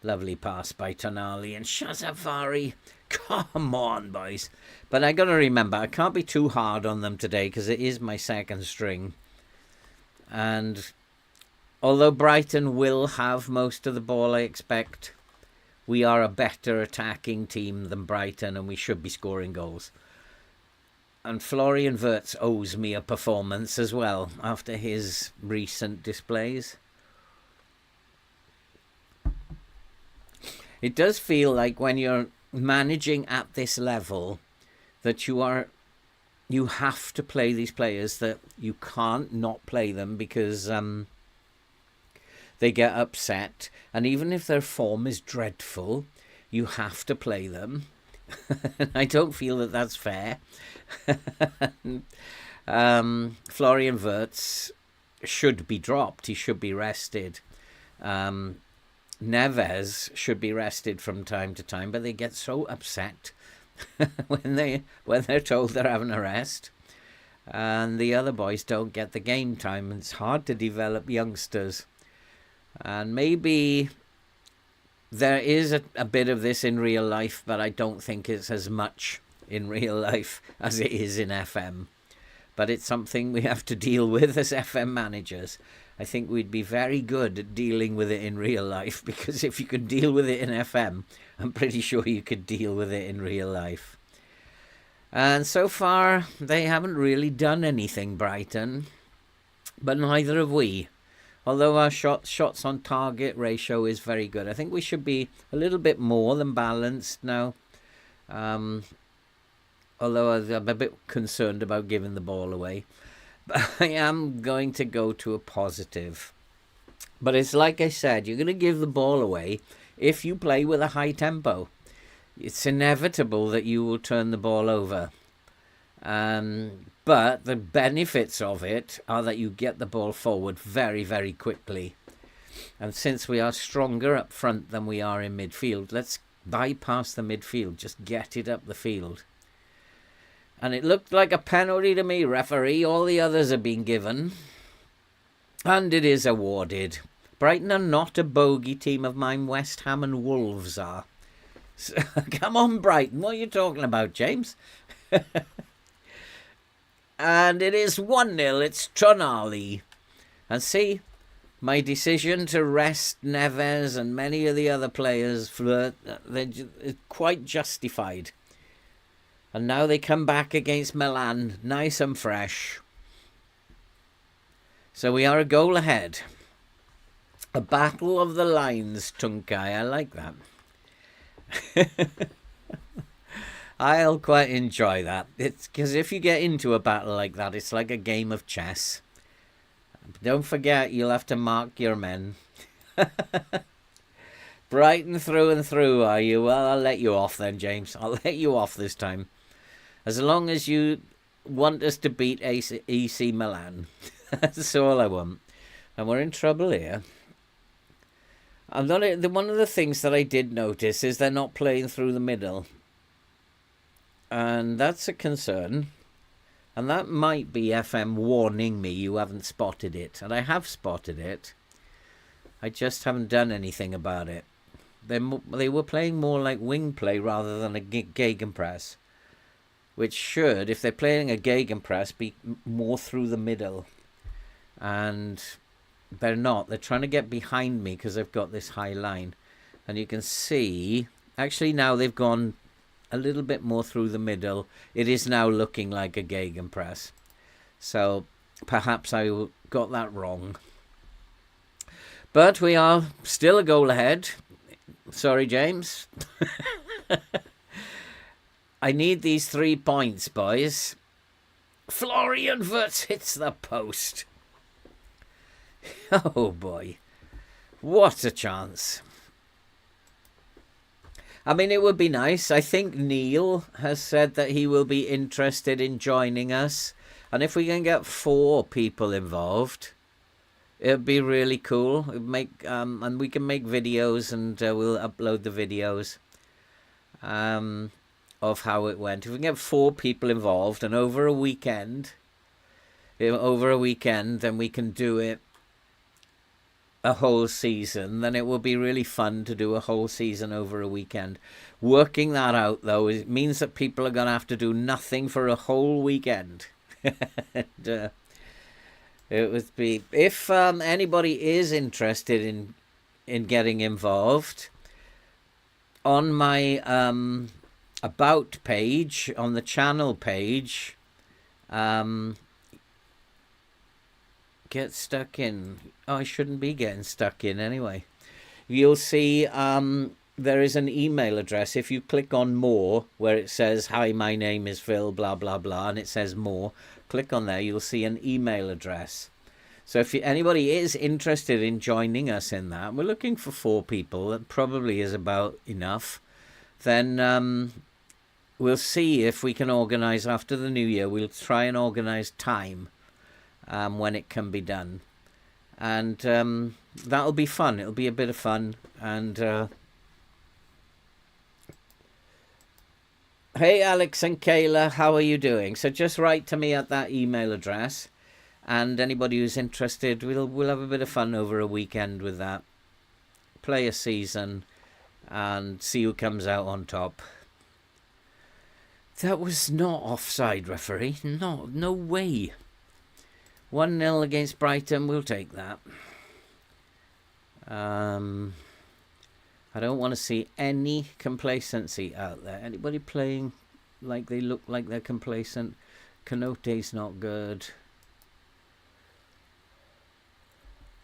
Lovely pass by Tonali and Shazavari. Come on, boys. But I got to remember, I can't be too hard on them today because it is my second string. And although Brighton will have most of the ball, I expect, we are a better attacking team than Brighton and we should be scoring goals. And Florian Wirtz owes me a performance as well after his recent displays. It does feel like when you're managing at this level that you have to play these players, that you can't not play them because they get upset, and even if their form is dreadful, you have to play them. I don't feel that that's fair. Florian Wirtz should be dropped. He should be rested. Neves should be rested from time to time, but they get so upset when they're told they're having a rest, and the other boys don't get the game time. It's hard to develop youngsters. And maybe there is a bit of this in real life, but I don't think it's as much in real life as it is in FM. But it's something we have to deal with as FM managers. I think we'd be very good at dealing with it in real life, because if you could deal with it in FM, I'm pretty sure you could deal with it in real life. And so far, they haven't really done anything, Brighton. But neither have we. Although our shots on target ratio is very good. I think we should be a little bit more than balanced now. Although I'm a bit concerned about giving the ball away. But I am going to go to a positive. But it's like I said, you're going to give the ball away if you play with a high tempo. It's inevitable that you will turn the ball over. But the benefits of it are that you get the ball forward very, very quickly. And since we are stronger up front than we are in midfield, let's bypass the midfield. Just get it up the field. And it looked like a penalty to me, referee. All the others have been given. And it is awarded. Brighton are not a bogey team of mine. West Ham and Wolves are. So, come on, Brighton. What are you talking about, James? And it is 1-0. It's Tonali. And see, my decision to rest Neves and many of the other players, they're quite justified. And now they come back against Milan, nice and fresh. So we are a goal ahead. A battle of the lines, Tunkai. I like that. I'll quite enjoy that. It's because if you get into a battle like that, it's like a game of chess. Don't forget, you'll have to mark your men. Brighton through and through, are you? Well, I'll let you off then, James. I'll let you off this time. As long as you want us to beat AC Milan. That's all I want. And we're in trouble here. One of the things that I did notice is they're not playing through the middle. And that's a concern. And that might be FM warning me you haven't spotted it. And I have spotted it. I just haven't done anything about it. They were playing more like wing play rather than a gegenpress. Which should, if they're playing a gegenpress, be more through the middle. And they're not. They're trying to get behind me because they've got this high line. And you can see, actually now they've gone a little bit more through the middle. It is now looking like a gegenpress. So perhaps I got that wrong. But we are still a goal ahead. Sorry, James. I need these 3 points, boys. Florian Wirtz hits the post. Oh, boy. What a chance. I mean, it would be nice. I think Neil has said that he will be interested in joining us. And if we can get 4 people involved, it'd be really cool. It'd make and we can make videos, and we'll upload the videos of how it went. If we can get 4 people involved and over a weekend, then we can do it a whole season. Then it will be really fun to do a whole season over a weekend. Working that out, though, it means that people are going to have to do nothing for a whole weekend. And, it would be, if anybody is interested in getting involved, on my about page, on the channel page, get stuck in. Oh, I shouldn't be getting stuck in anyway. You'll see there is an email address. If you click on more, where it says, hi, my name is Phil, blah, blah, blah, and it says more, click on there, you'll see an email address. So if anybody is interested in joining us in that, we're looking for 4 people, that probably is about enough, then we'll see if we can organise after the new year. We'll try and organise time when it can be done. And that'll be fun. It'll be a bit of fun. And hey, Alex and Kayla, how are you doing? So just write to me at that email address. And anybody who's interested, we'll have a bit of fun over a weekend with that. Play a season and see who comes out on top. That was not offside, referee. No way. 1-0 against Brighton, we'll take that. I don't want to see any complacency out there. Anybody playing like they look like they're complacent? Canote's not good.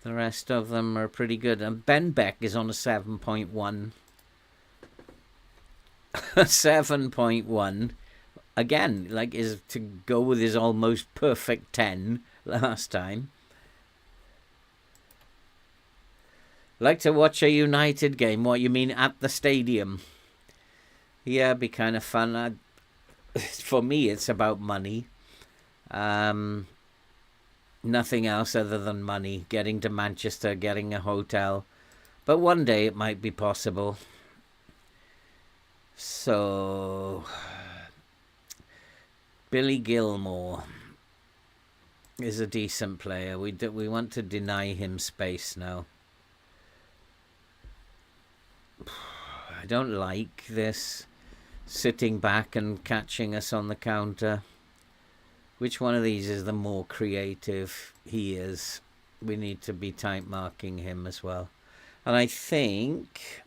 The rest of them are pretty good. And Ben Beck is on a 7.1. 7.1. Again, like, is to go with his almost perfect 10 last time. Like to watch a United game. What, you mean at the stadium? Yeah, it'd be kind of fun. For me, it's about money. Nothing else other than money. Getting to Manchester, getting a hotel. But one day it might be possible. So, Billy Gilmore is a decent player. We want to deny him space now. I don't like this sitting back and catching us on the counter. Which one of these is the more creative? He is. We need to be tight marking him as well. And I think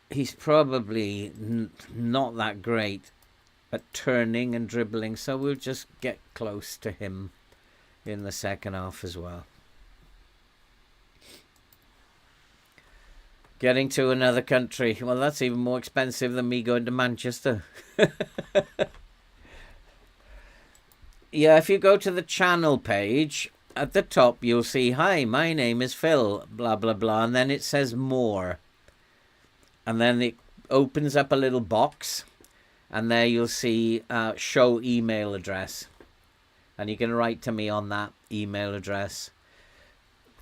he's probably not that great at turning and dribbling, so we'll just get close to him in the second half as well. Getting to another country. Well, that's even more expensive than me going to Manchester. Yeah, if you go to the channel page, at the top you'll see, hi, my name is Phil, blah, blah, blah. And then it says more. And then it opens up a little box. And there you'll see show email address. And you can write to me on that email address.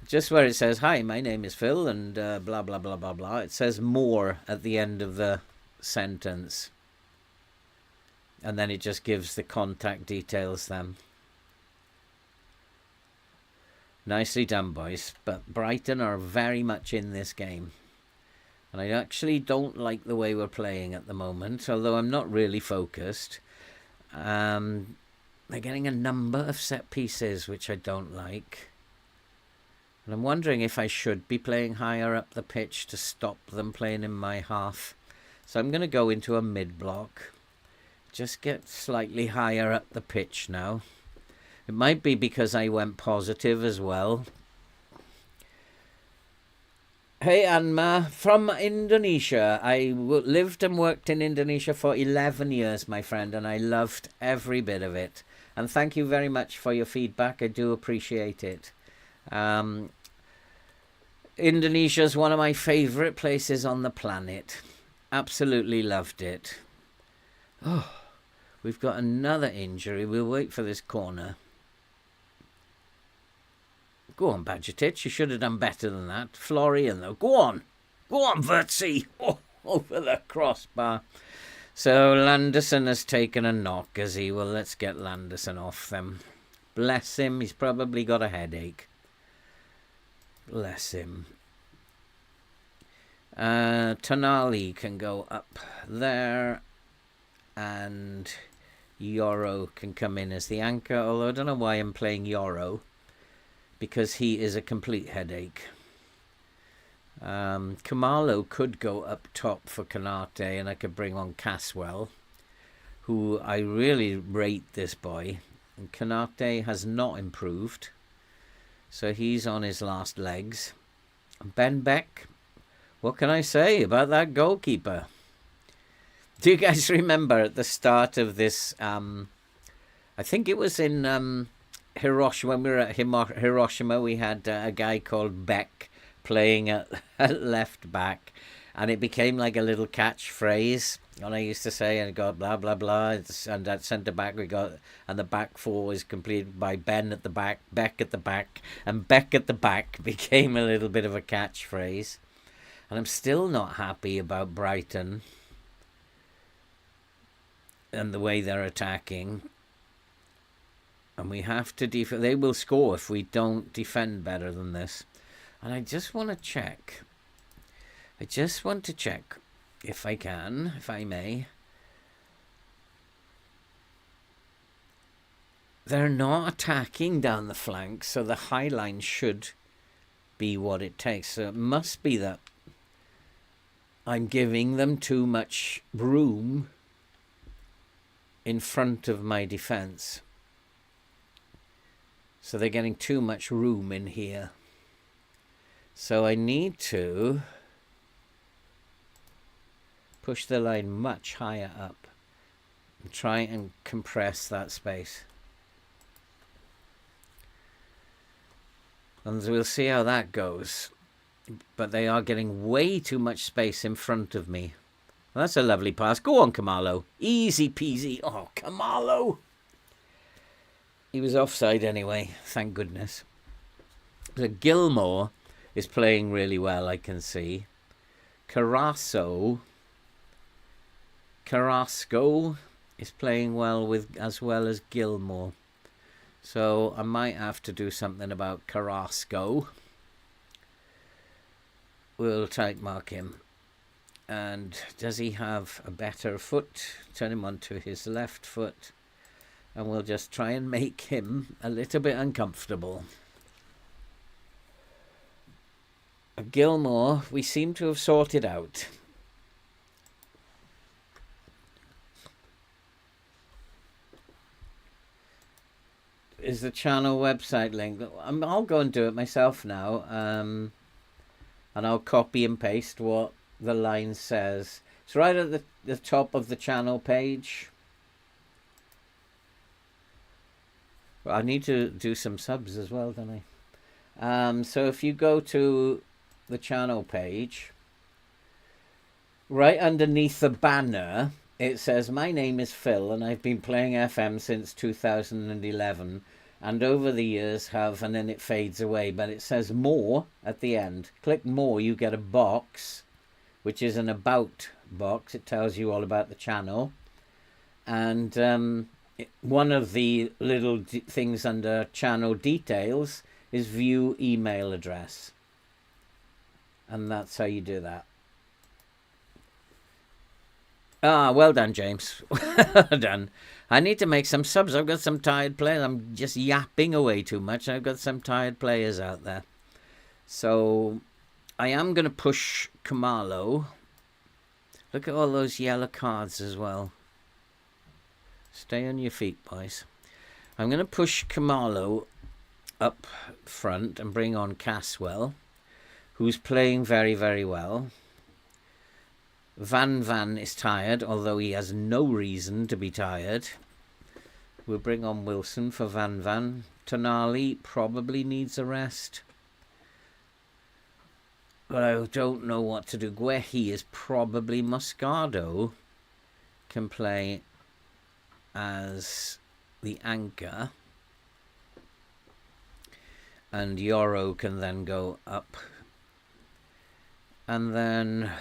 Just where it says, hi, my name is Phil, and blah, blah, blah, blah, blah. It says more at the end of the sentence. And then it just gives the contact details then. Nicely done, boys. But Brighton are very much in this game. And I actually don't like the way we're playing at the moment, although I'm not really focused. They're getting a number of set pieces, which I don't like. And I'm wondering if I should be playing higher up the pitch to stop them playing in my half. So I'm going to go into a mid-block. Just get slightly higher up the pitch now. It might be because I went positive as well. Hey, Anma, from Indonesia. I lived and worked in Indonesia for 11 years, my friend, and I loved every bit of it. And thank you very much for your feedback. I do appreciate it. Indonesia is one of my favourite places on the planet. Absolutely loved it. Oh, we've got another injury. We'll wait for this corner. Go on, Badgertitch. You should have done better than that. Florian, though. Go on. Go on, Vertsy. Oh, over the crossbar. So Landerson has taken a knock, has he? Well, let's get Landerson off them. Bless him. He's probably got a headache. Bless him. Tonali can go up there. And Yoro can come in as the anchor. Although I don't know why I'm playing Yoro. Because he is a complete headache. Kamalo could go up top for Canate, and I could bring on Caswell, who I really rate this boy. And Canate has not improved, so he's on his last legs. Ben Beck, what can I say about that goalkeeper? Do you guys remember at the start of this, I think it was in Hiroshima, when we were at Hiroshima, we had a guy called Beck playing at left back, and it became like a little catchphrase. And I used to say, and got blah blah blah, and at centre back we got, and the back four is completed by Ben at the back, Beck at the back, and Beck at the back became a little bit of a catchphrase. And I'm still not happy about Brighton and the way they're attacking. And we have to defend. They will score if we don't defend better than this. And I just want to check. I just want to check, if I can, if I may. They're not attacking down the flanks, so the high line should be what it takes. So it must be that I'm giving them too much room in front of my defence. So they're getting too much room in here. So I need to push the line much higher up and try and compress that space. And we'll see how that goes. But they are getting way too much space in front of me. Well, that's a lovely pass. Go on, Kamalo. Easy peasy. Oh, Kamalo. He was offside anyway, thank goodness. So Gilmore is playing really well, I can see. Carrasco is playing well as well as Gilmore. So I might have to do something about Carrasco. We'll type mark him. And does he have a better foot? Turn him onto his left foot. And we'll just try and make him a little bit uncomfortable. Gilmore, we seem to have sorted out. Is the channel website link? I'll go and do it myself now. and I'll copy and paste what the line says. It's right at the top of the channel page. I need to do some subs as well, don't I? So if you go to the channel page, right underneath the banner, it says, "My name is Phil and I've been playing FM since 2011 and over the years have," and then it fades away, but it says more at the end. Click more, you get a box, which is an about box. It tells you all about the channel. And one of the little things under channel details is view email address. And that's how you do that. Ah, well done, James. Well done. I need to make some subs. I've got some tired players. I'm just yapping away too much. I've got some tired players out there. So I am going to push Kamalo. Look at all those yellow cards as well. Stay on your feet, boys. I'm going to push Kamalo up front and bring on Caswell, who's playing very, very well. Van is tired, although he has no reason to be tired. We'll bring on Wilson for Van. Tonali probably needs a rest. But I don't know what to do. Guehi is probably Moscardo. Can play as the anchor. And Yoro can then go up. And then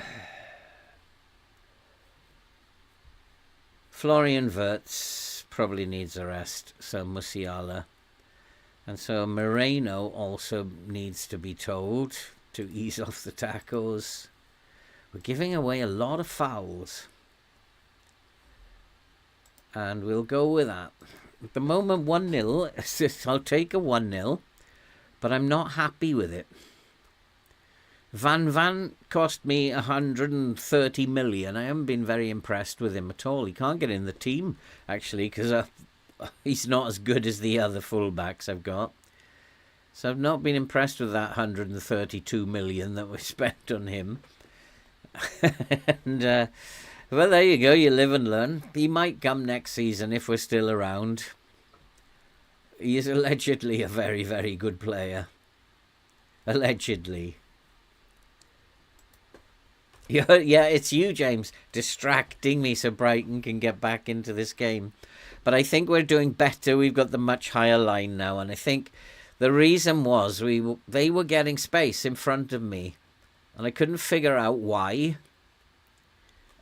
Florian Wirtz probably needs a rest, so Musiala. And so Moreno also needs to be told to ease off the tackles. We're giving away a lot of fouls. And we'll go with that. At the moment, 1-0. I'll take a 1-0, but I'm not happy with it. Van cost me 130 million. I haven't been very impressed with him at all. He can't get in the team, actually, because he's not as good as the other fullbacks I've got. So I've not been impressed with that 132 million that we spent on him. And, well, there you go. You live and learn. He might come next season if we're still around. He is allegedly a very, very good player. Allegedly. Yeah, it's you, James, distracting me so Brighton can get back into this game. But I think we're doing better. We've got the much higher line now. And I think the reason was they were getting space in front of me. And I couldn't figure out why.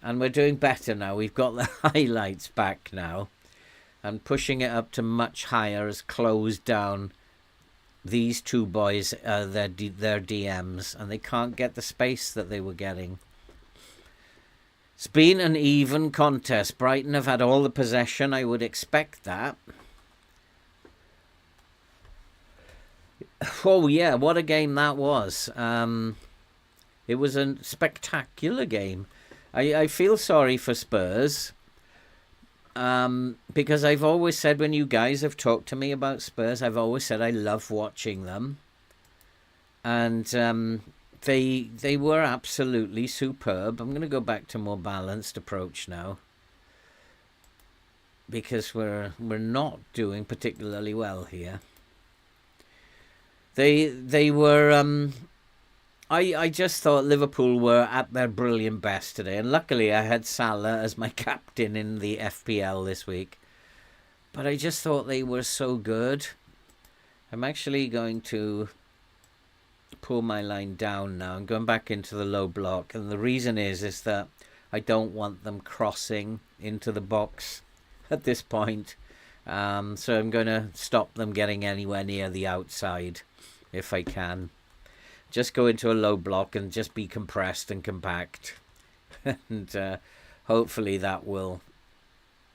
And we're doing better now. We've got the highlights back now. And pushing it up to much higher has closed down these two boys, their DMs. And they can't get the space that they were getting. It's been an even contest. Brighton have had all the possession. I would expect that. Oh, yeah, what a game that was. It was a spectacular game. I feel sorry for Spurs. Because I've always said, when you guys have talked to me about Spurs, I've always said I love watching them. And they were absolutely superb. I'm going to go back to more balanced approach now, because we're not doing particularly well here. They were I just thought Liverpool were at their brilliant best today, and luckily I had Salah as my captain in the FPL this week. But I just thought they were so good. I'm actually going to pull my line down now. I'm going back into the low block, and the reason is that I don't want them crossing into the box at this point. So I'm going to stop them getting anywhere near the outside if I can. Just go into a low block and just be compressed and compact. And hopefully that will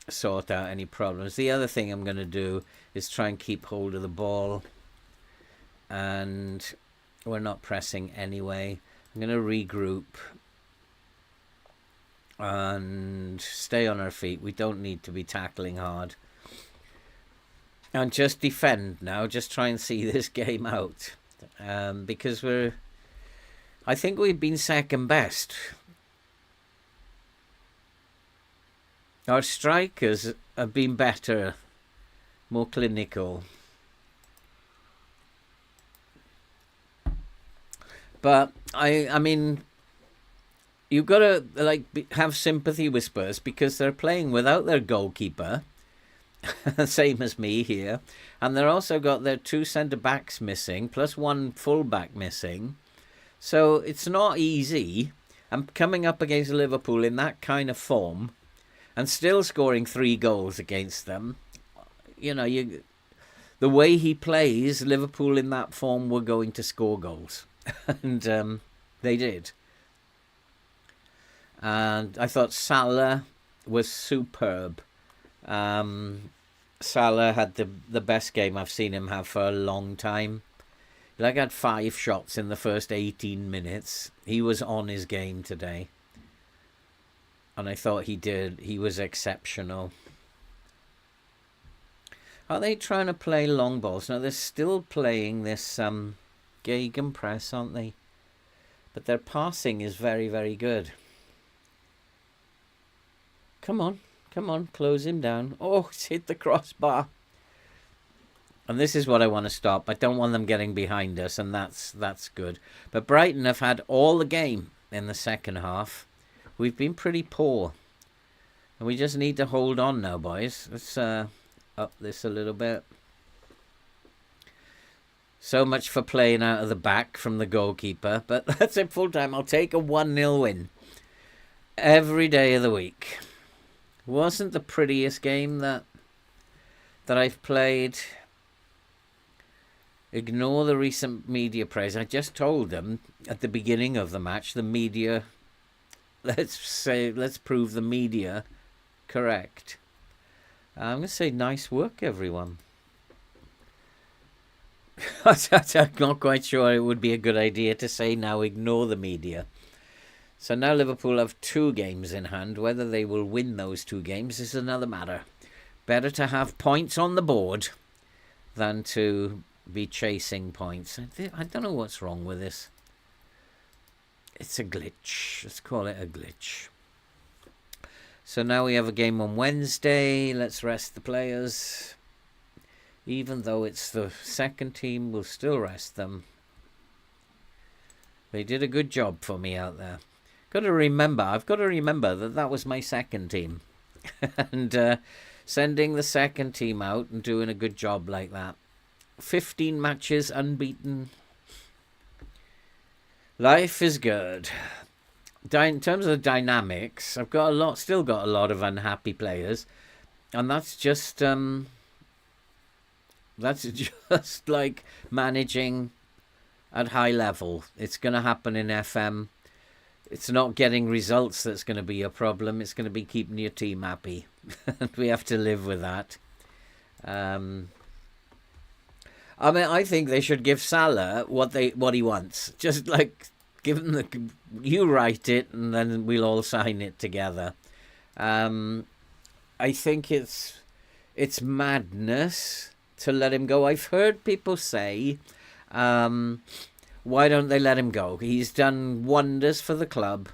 sort out any problems. The other thing I'm going to do is try and keep hold of the ball. And we're not pressing anyway. I'm going to regroup and stay on our feet. We don't need to be tackling hard. And just defend now. Just try and see this game out. Because we're I think we've been second best. Our strikers have been better, more clinical. But I mean, you've got to have sympathy with Spurs because they're playing without their goalkeeper, same as me here, and they're also got their 2 centre backs missing plus 1 full back missing. So it's not easy. And coming up against Liverpool in that kind of form, and still scoring 3 goals against them, the way he plays, Liverpool in that form were going to score goals. And they did. And I thought Salah was superb. Salah had the best game I've seen him have for a long time. He had 5 shots in the first 18 minutes. He was on his game today. And I thought he was exceptional. Are they trying to play long balls? No, they're still playing this gegenpress, aren't they? But their passing is very, very good. Come on, close him down. Oh, it's hit the crossbar. And this is what I want to stop. I don't want them getting behind us, and that's good. But Brighton have had all the game in the second half. We've been pretty poor. And we just need to hold on now, boys. Let's up this a little bit. So much for playing out of the back from the goalkeeper. But that's it, full time. I'll take a 1-0 win. Every day of the week. Wasn't the prettiest game that I've played. Ignore the recent media praise. I just told them at the beginning of the match, the media, let's prove the media correct. I'm going to say nice work, everyone. I'm not quite sure it would be a good idea to say now ignore the media. So now Liverpool have 2 games in hand. Whether they will win those 2 games is another matter. Better to have points on the board than to be chasing points. I don't know what's wrong with this. It's a glitch. Let's call it a glitch. So now we have a game on Wednesday. Let's rest the players. Even though it's the second team, we'll still rest them. They did a good job for me out there. I've got to remember that was my second team. And sending the second team out and doing a good job like that. 15 matches unbeaten. Life is good. In terms of the dynamics, I've got still got a lot of unhappy players, and that's just like managing at high level. It's going to happen in FM. It's not getting results that's going to be a problem. It's going to be keeping your team happy. And we have to live with that. I think they should give Salah what he wants. Just like give him you write it and then we'll all sign it together. I think it's madness to let him go. I've heard people say, why don't they let him go? He's done wonders for the club,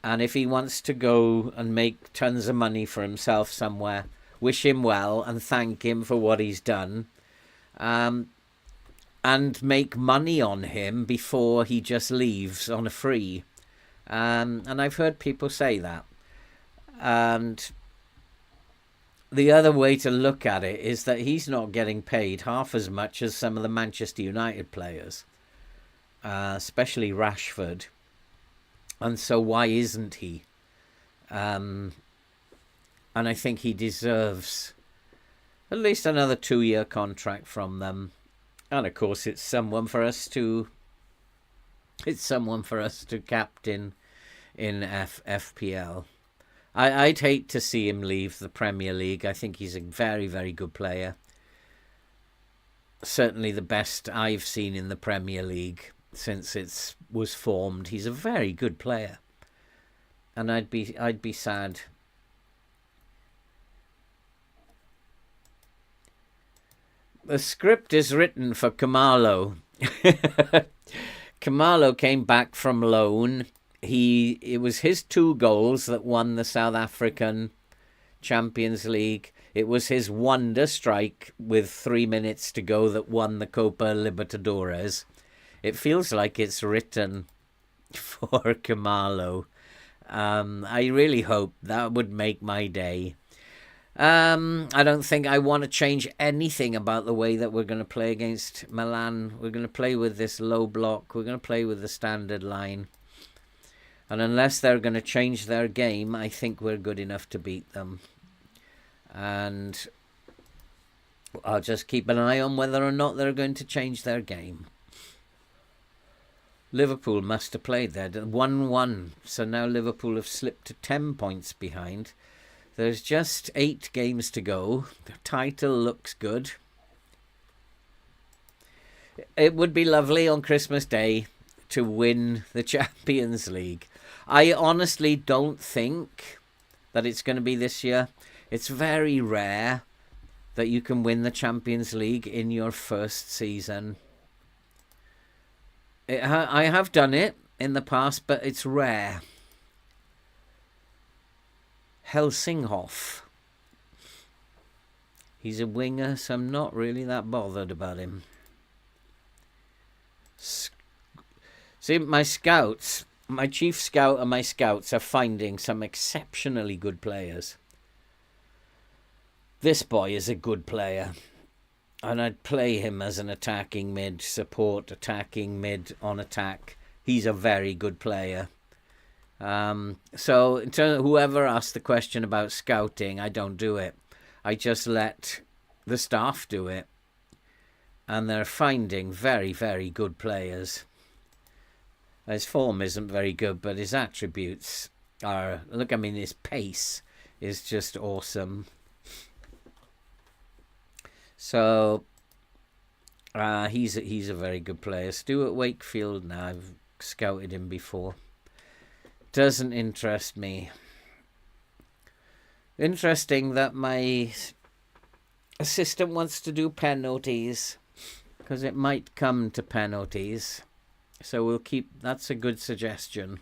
and if he wants to go and make tons of money for himself somewhere, wish him well and thank him for what he's done, and make money on him before he just leaves on a free. And I've heard people say that. And the other way to look at it is that he's not getting paid half as much as some of the Manchester United players, especially Rashford. And so why isn't he? And I think he deserves at least another 2-year contract from them. And of course, it's someone for us to captain in FPL. I'd hate to see him leave the Premier League. I think he's a very, very good player. Certainly the best I've seen in the Premier League since it was formed. He's a very good player. And I'd be sad. The script is written for Kamalo. Khumalo came back from loan. It was his 2 goals that won the South African Champions League. It was his wonder strike with 3 minutes to go that won the Copa Libertadores. It feels like it's written for Khumalo. I really hope that would make my day. I don't think I want to change anything about the way that we're going to play against Milan. We're going to play with this low block. We're going to play with the standard line. And unless they're going to change their game, I think we're good enough to beat them. And I'll just keep an eye on whether or not they're going to change their game. Liverpool must have played there. 1-1. So now Liverpool have slipped to 10 points behind. There's just 8 games to go. The title looks good. It would be lovely on Christmas Day to win the Champions League. I honestly don't think that it's going to be this year. It's very rare that you can win the Champions League in your first season. I have done it in the past, but it's rare. Helsinghoff. He's a winger, so I'm not really that bothered about him. See, my scouts, my chief scout and my scouts are finding some exceptionally good players. This boy is a good player. And I'd play him as an attacking mid, support attacking mid on attack. He's a very good player. So in terms of whoever asked the question about scouting, I don't do it. I just let the staff do it. And they're finding very, very good players. His form isn't very good, but his attributes are... Look, I mean, his pace is just awesome. So he's a very good player. Stuart Wakefield, now I've scouted him before. Doesn't interest me. Interesting that my assistant wants to do penalties, because it might come to penalties. So we'll keep... That's a good suggestion,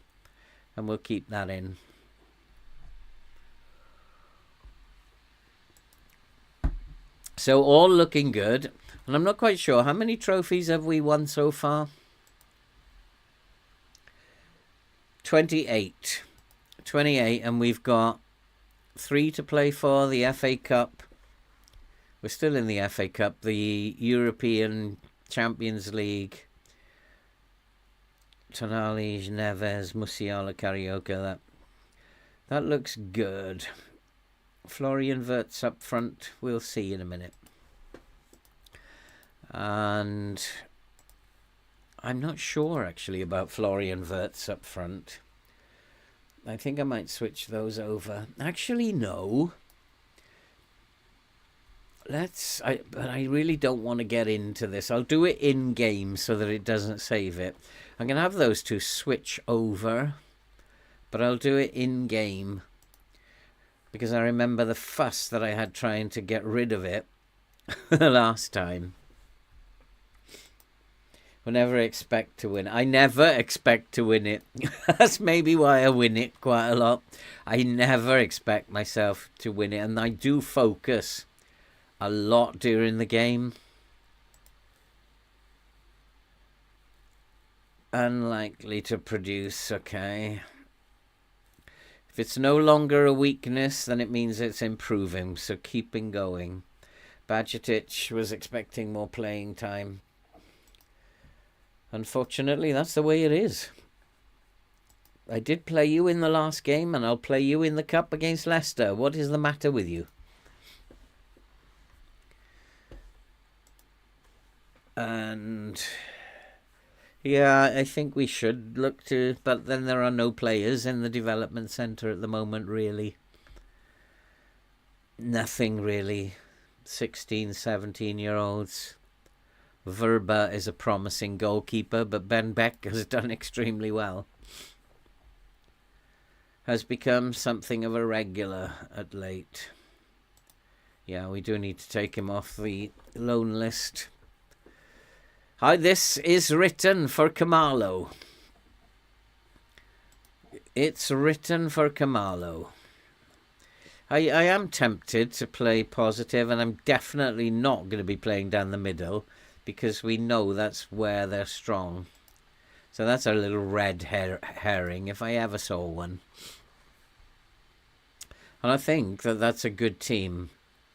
and we'll keep that in. So all looking good. And I'm not quite sure. How many trophies have we won so far? 28. 28. And we've got 3 to play for. The FA Cup. We're still in the FA Cup. The European Champions League. Tonali, Neves, Musiala, Carioca. That looks good. Florian Wirtz up front, we'll see in a minute. And I'm not sure actually about Florian Wirtz up front. I think I might switch those over. Actually, no. But I really don't want to get into this. I'll do it in game so that it doesn't save it. I'm going to have those 2 switch over, but I'll do it in game. Because I remember the fuss that I had trying to get rid of it the last time. I never expect to win. I never expect to win it. That's maybe why I win it quite a lot. I never expect myself to win it. And I do focus a lot during the game. Unlikely to produce, okay. If it's no longer a weakness, then it means it's improving. So keeping going. Bajcetic was expecting more playing time. Unfortunately, that's the way it is. I did play you in the last game, and I'll play you in the cup against Leicester. What is the matter with you? And... yeah, I think we should look to... But then there are no players in the development centre at the moment, really. Nothing, really. 16, 17-year-olds. Verba is a promising goalkeeper, but Ben Beck has done extremely well. Has become something of a regular at late. Yeah, we do need to take him off the loan list. Hi, this is written for Kamalo. It's written for Kamalo. I am tempted to play positive, and I'm definitely not going to be playing down the middle because we know that's where they're strong. So that's our little red herring, if I ever saw one. And I think that that's a good team,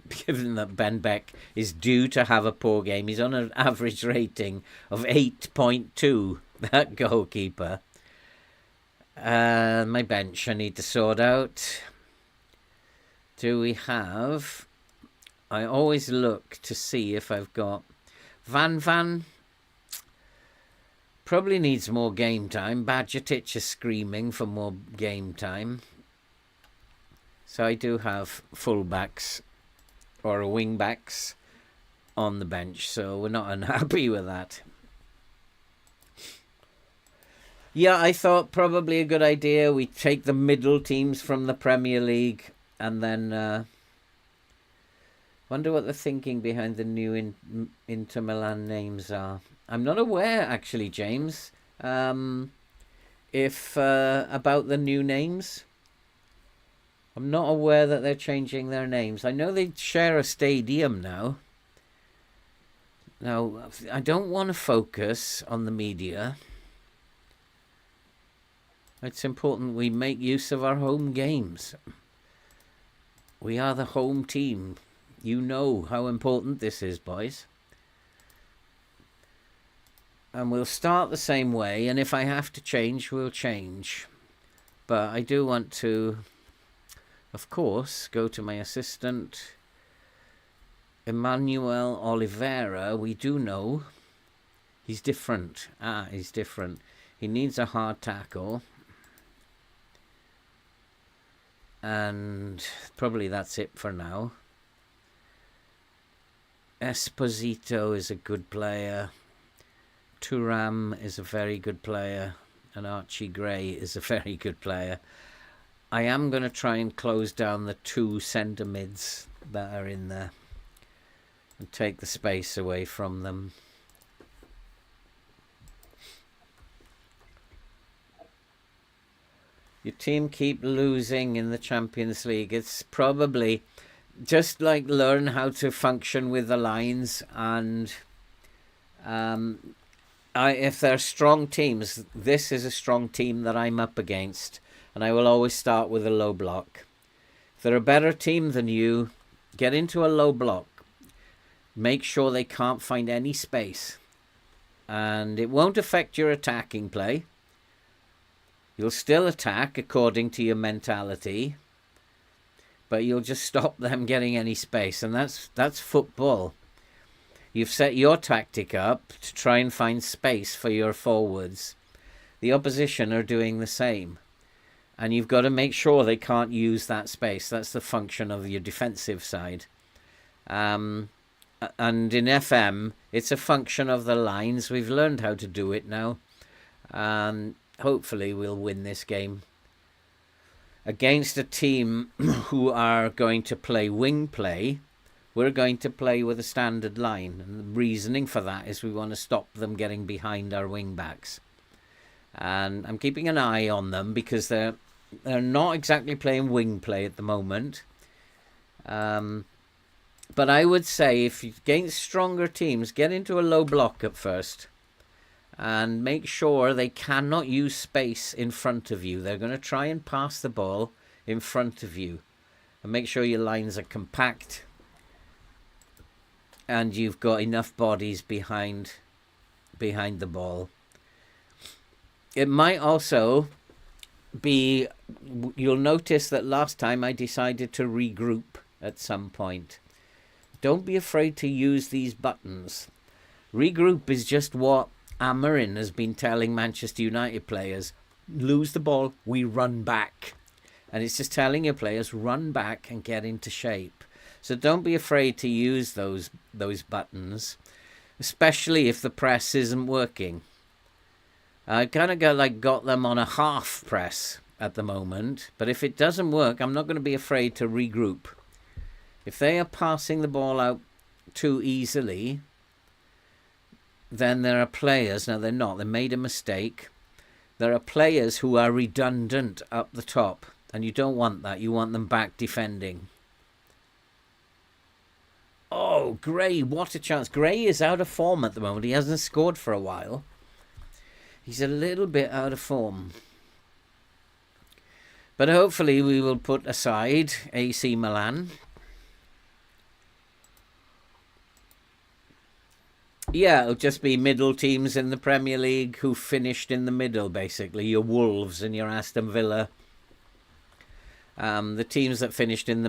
given that Ben Beck is due to have a poor game. He's on an average rating of 8.2, that goalkeeper. My bench I need to sort out. Do we have... I always look to see if I've got... Van probably needs more game time. Badgertich is screaming for more game time. So I do have fullbacks or wing-backs on the bench, so we're not unhappy with that. Yeah, I thought probably a good idea. We take the middle teams from the Premier League and then wonder what the thinking behind the new Inter Milan names are. I'm not aware, actually, James, if about the new names. I'm not aware that they're changing their names. I know they share a stadium now. Now, I don't want to focus on the media. It's important we make use of our home games. We are the home team. You know how important this is, boys. And we'll start the same way, and if I have to change, we'll change. But I do want to, of course, go to my assistant, Emmanuel Oliveira. We do know he's different. He's different. He needs a hard tackle. And probably that's it for now. Esposito is a good player. Thuram is a very good player. And Archie Gray is a very good player. I am going to try and close down the two centre mids that are in there and take the space away from them. Your team keep losing in the Champions League. It's probably just like learn how to function with the lines, and if they're strong teams, this is a strong team that I'm up against, and I will always start with a low block. If they're a better team than you, get into a low block. Make sure they can't find any space, and it won't affect your attacking play. You'll still attack according to your mentality, but you'll just stop them getting any space, and that's football. You've set your tactic up to try and find space for your forwards. The opposition are doing the same, and you've got to make sure they can't use that space. That's the function of your defensive side. And in FM, it's a function of the lines. We've learned how to do it now. Hopefully we'll win this game against a team who are going to play wing play. We're going to play with a standard line, and the reasoning for that is we want to stop them getting behind our wing backs. And I'm keeping an eye on them because they're not exactly playing wing play at the moment. But I would say if you against stronger teams, get into a low block at first. And make sure they cannot use space in front of you. They're going to try and pass the ball in front of you. And make sure your lines are compact. And you've got enough bodies behind the ball. It might also be... You'll notice that last time I decided to regroup at some point. Don't be afraid to use these buttons. Regroup is just what Amarin has been telling Manchester United players. Lose the ball, we run back. And it's just telling your players, run back and get into shape. So don't be afraid to use those buttons, especially if the press isn't working. I kind of got them on a half press at the moment, but if it doesn't work, I'm not going to be afraid to regroup. If they are passing the ball out too easily, then there are players, now they're not, they made a mistake. There are players who are redundant up the top, and you don't want that. You want them back defending. Oh, Gray, what a chance. Gray is out of form at the moment. He hasn't scored for a while. He's a little bit out of form. But hopefully we will put aside AC Milan. Yeah, it'll just be middle teams in the Premier League who finished in the middle, basically. Your Wolves and your Aston Villa. The teams that finished in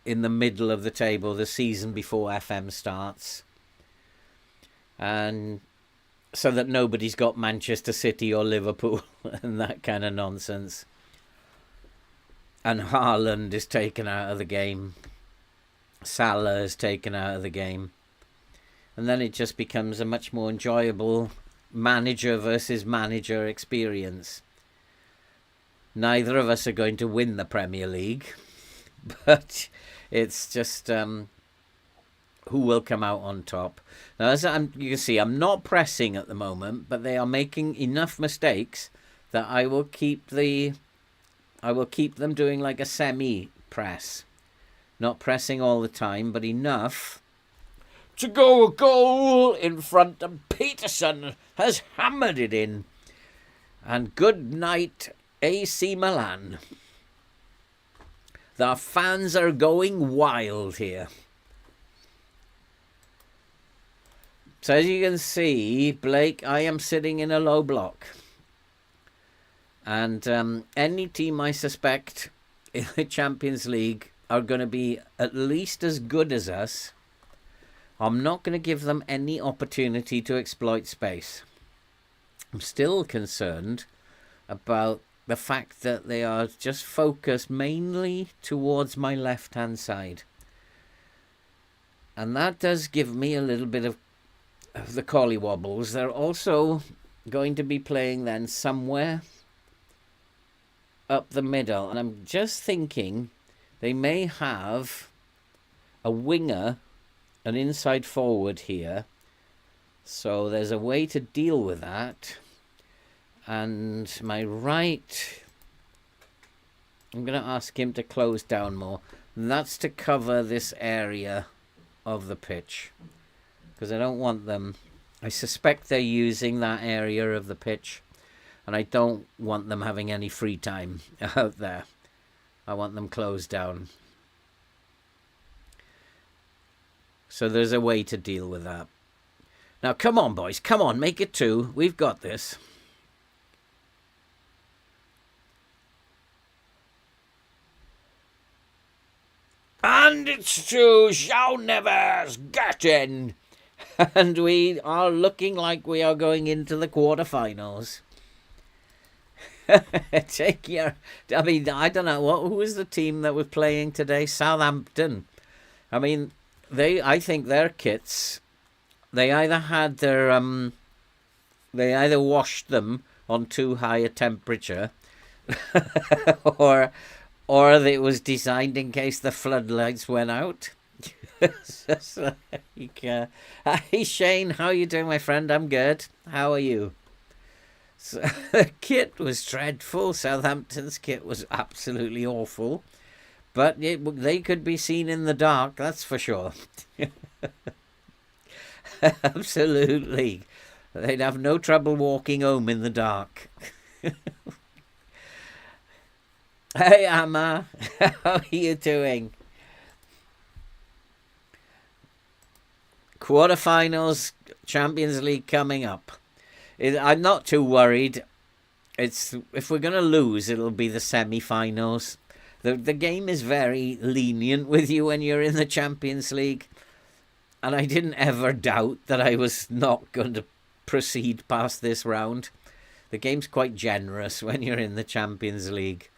the middle of the table the season before FM starts. And so that nobody's got Manchester City or Liverpool and that kind of nonsense. And Haaland is taken out of the game. Salah is taken out of the game. And then it just becomes a much more enjoyable manager versus manager experience. Neither of us are going to win the Premier League, but it's just who will come out on top. Now, as you can see, I'm not pressing at the moment, but they are making enough mistakes that I will keep them doing like a semi-press. Not pressing all the time, but enough to go a goal in front, and Peterson has hammered it in. And good night, AC Milan. The fans are going wild here. So as you can see, Blake, I am sitting in a low block. And any team I suspect in the Champions League are going to be at least as good as us. I'm not going to give them any opportunity to exploit space. I'm still concerned about the fact that they are just focused mainly towards my left-hand side. And that does give me a little bit of the collywobbles. They're also going to be playing then somewhere up the middle. And I'm just thinking they may have a winger, an inside forward here. So there's a way to deal with that. And my right, I'm going to ask him to close down more. And that's to cover this area of the pitch. Because I don't want them, I suspect they're using that area of the pitch. And I don't want them having any free time out there. I want them closed down. So there's a way to deal with that. Now, come on, boys. Come on, make it 2. We've got this. And it's to João Neves. Get in. And we are looking like we are going into the quarterfinals. Take your... I mean, I don't know. Who was the team that was playing today? Southampton. I mean... I think their kits, they either had their, they either washed them on too high a temperature, or it was designed in case the floodlights went out. Just like, hey Shane, how are you doing, my friend? I'm good. How are you? So, the kit was dreadful. Southampton's kit was absolutely awful. But they could be seen in the dark, that's for sure. Absolutely. They'd have no trouble walking home in the dark. Hey, Amma. How are you doing? Quarterfinals, Champions League coming up. I'm not too worried. If we're going to lose, it'll be the semi-finals. The game is very lenient with you when you're in the Champions League. And I didn't ever doubt that I was not going to proceed past this round. The game's quite generous when you're in the Champions League.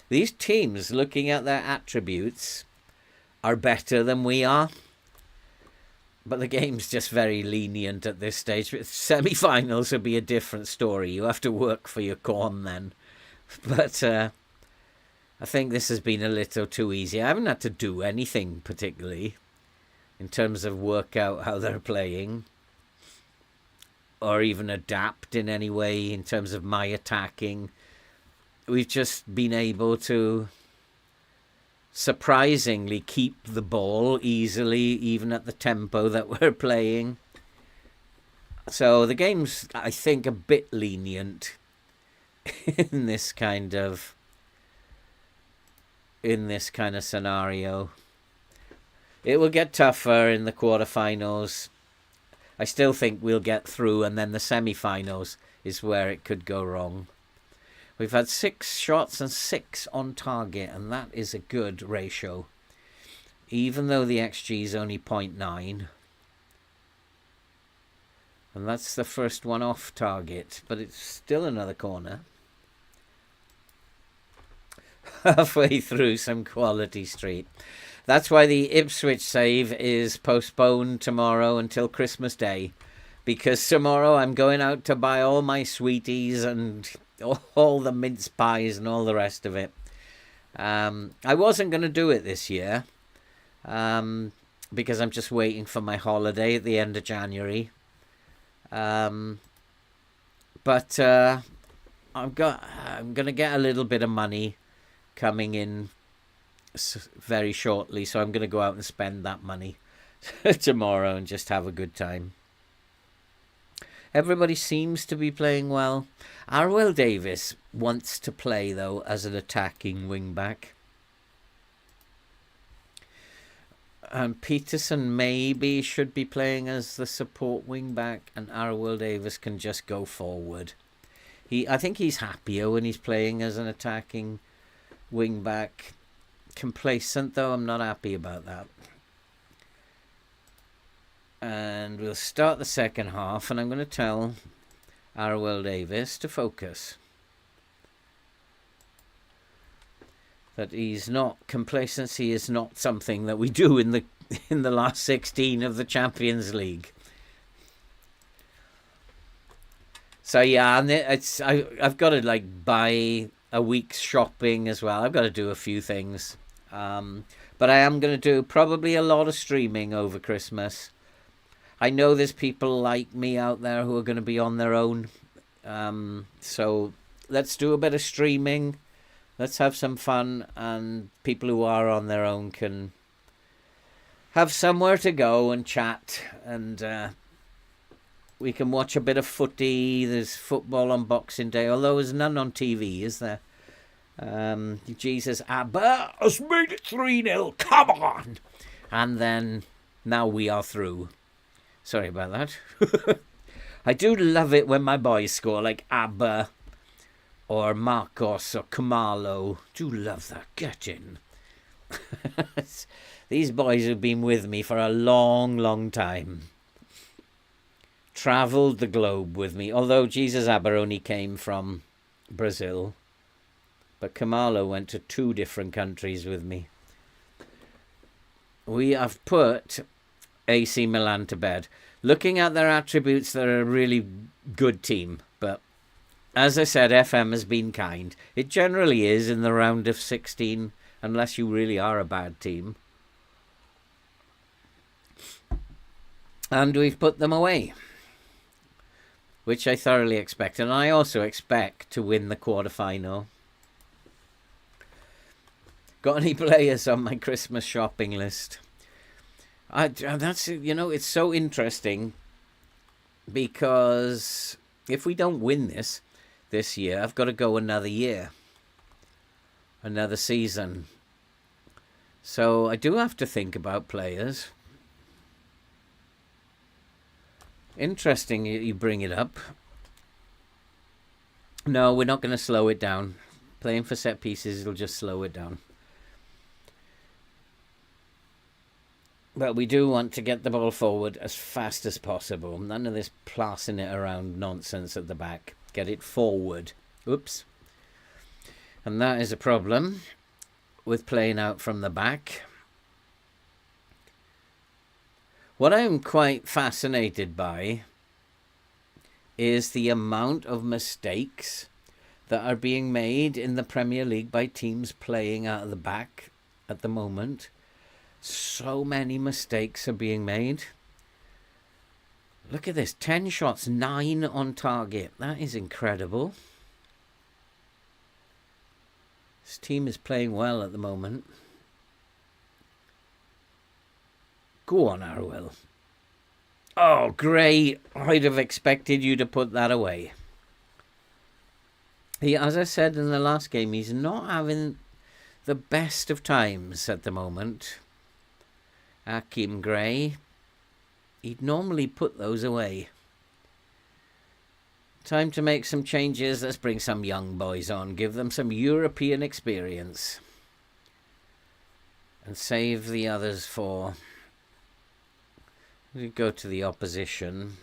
These teams, looking at their attributes, are better than we are. But the game's just very lenient at this stage. Semi-finals will be a different story. You have to work for your corn then. But... I think this has been a little too easy. I haven't had to do anything particularly in terms of work out how they're playing. or even adapt in any way in terms of my attacking. We've just been able to surprisingly keep the ball easily, even at the tempo that we're playing. So the game's, I think, a bit lenient in this kind of scenario. It will get tougher in the quarterfinals. I still think we'll get through, and then the semi-finals is where it could go wrong. We've had 6 shots and 6 on target, and that is a good ratio. Even though the XG is only 0.9. And that's the first one off target, but it's still another corner. Halfway through some quality street. That's why the Ipswich save is postponed tomorrow until Christmas Day. Because tomorrow I'm going out to buy all my sweeties and all the mince pies and all the rest of it. I wasn't going to do it this year. Because I'm just waiting for my holiday at the end of January. But I'm going to get a little bit of money coming in very shortly, so I'm going to go out and spend that money tomorrow and just have a good time. Everybody seems to be playing well. Arwell Davis wants to play, though, as an attacking wing-back. And Peterson maybe should be playing as the support wing-back, and Arwell Davis can just go forward. I think he's happier when he's playing as an attacking wing-back. Complacent, though, I'm not happy about that. And we'll start the second half, and I'm going to tell Arwell Davis to focus. That complacency is not something that we do in the last 16 of the Champions League. So yeah, and I've got to buy a week's shopping as well. I've got to do a few things. But I am going to do probably a lot of streaming over Christmas. I know there's people like me out there who are going to be on their own. So let's do a bit of streaming. Let's have some fun. And people who are on their own can have somewhere to go and chat. And we can watch a bit of footy. There's football on Boxing Day. Although there's none on TV, is there? Jesus, Abba has made it 3-0. Come on! And then now we are through. Sorry about that. I do love it when my boys score, like Abba or Marcos or Kamalo. Do love that. Get in. These boys have been with me for a long, long time. Travelled the globe with me. Although Jesus Abba only came from Brazil. But Kamalo went to 2 different countries with me. We have put AC Milan to bed. Looking at their attributes, they're a really good team. But as I said, FM has been kind. It generally is in the round of 16, unless you really are a bad team. And we've put them away, which I thoroughly expect. And I also expect to win the quarterfinal. Got any players on my Christmas shopping list? That's, it's so interesting because if we don't win this year, I've got to go another year, another season. So I do have to think about players. Interesting you bring it up. No, we're not going to slow it down. Playing for set pieces will just slow it down. But we do want to get the ball forward as fast as possible. None of this passing it around nonsense at the back. Get it forward. Oops. And that is a problem with playing out from the back. What I'm quite fascinated by is the amount of mistakes that are being made in the Premier League by teams playing out of the back at the moment. So many mistakes are being made. Look at this, 10 shots, 9 on target. That is incredible. This team is playing well at the moment. Go on, Arwell. Oh, Gray, I'd have expected you to put that away. As I said in the last game, he's not having the best of times at the moment. Akim Gray. He'd normally put those away. Time to make some changes. Let's bring some young boys on. Give them some European experience. And save the others for... We go to the opposition.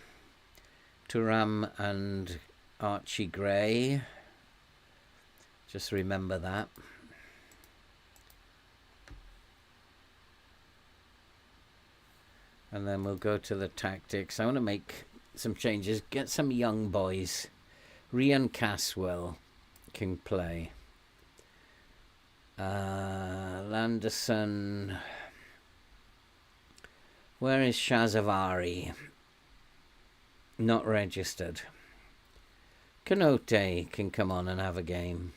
Turam and Archie Gray. Just remember that. And then we'll go to the tactics. I want to make some changes. Get some young boys. Rian Caswell can play. Landerson. Where is Shazavari? Not registered. Kanote can come on and have a game.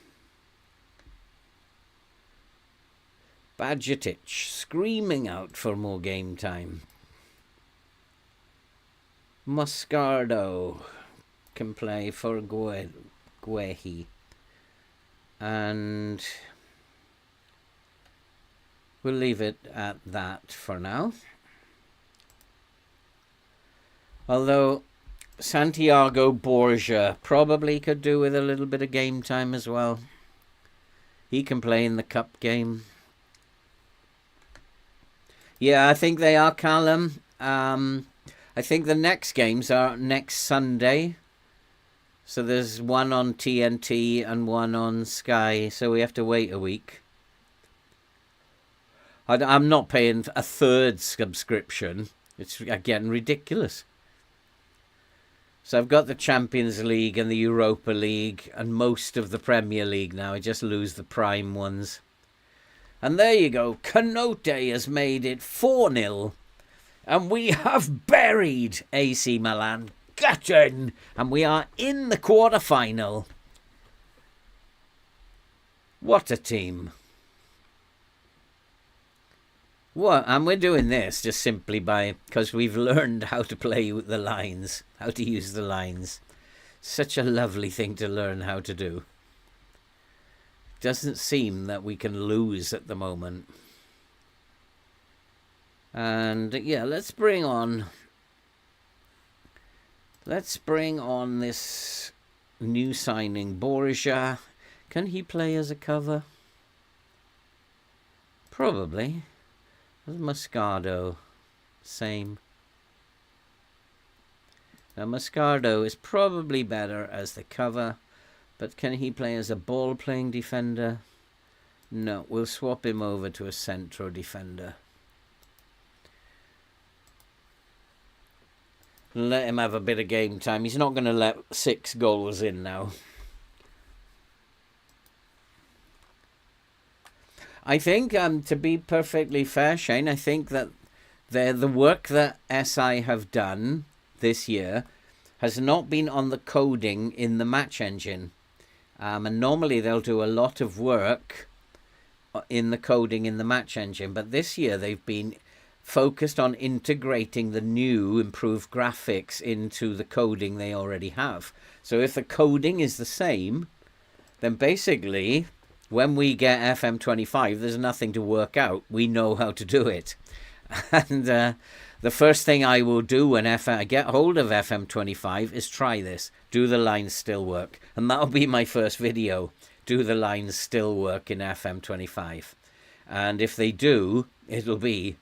Badgetic screaming out for more game time. Moscardo can play for Guehi. And we'll leave it at that for now. Although Santiago Borgia probably could do with a little bit of game time as well. He can play in the cup game. Yeah, I think they are, Callum. I think the next games are next Sunday. So there's one on TNT and one on Sky. So we have to wait a week. I'm not paying a third subscription. It's getting ridiculous. So I've got the Champions League and the Europa League and most of the Premier League now. I just lose the prime ones. And there you go. Kanote has made it 4-0. And we have buried AC Milan. Gutting! And we are in the quarter-final. What a team. What? And we're doing this just simply because we've learned how to play with the lines, how to use the lines. Such a lovely thing to learn how to do. Doesn't seem that we can lose at the moment. And yeah, let's bring on this new signing, Borja. Can he play as a cover? Probably. Moscardo, same. Now Moscardo is probably better as the cover, but can he play as a ball-playing defender? No, we'll swap him over to a central defender. Let him have a bit of game time. He's not going to let 6 goals in now. I think, to be perfectly fair, Shane, I think that the work that SI have done this year has not been on the coding in the match engine. And normally they'll do a lot of work in the coding in the match engine. But this year they've been focused on integrating the new improved graphics into the coding they already have. So if the coding is the same, then basically when we get FM25, there's nothing to work out. We know how to do it. And the first thing I will do when I get hold of FM25 is try this. Do the lines still work? And that'll be my first video. Do the lines still work in FM25? And if they do, it'll be,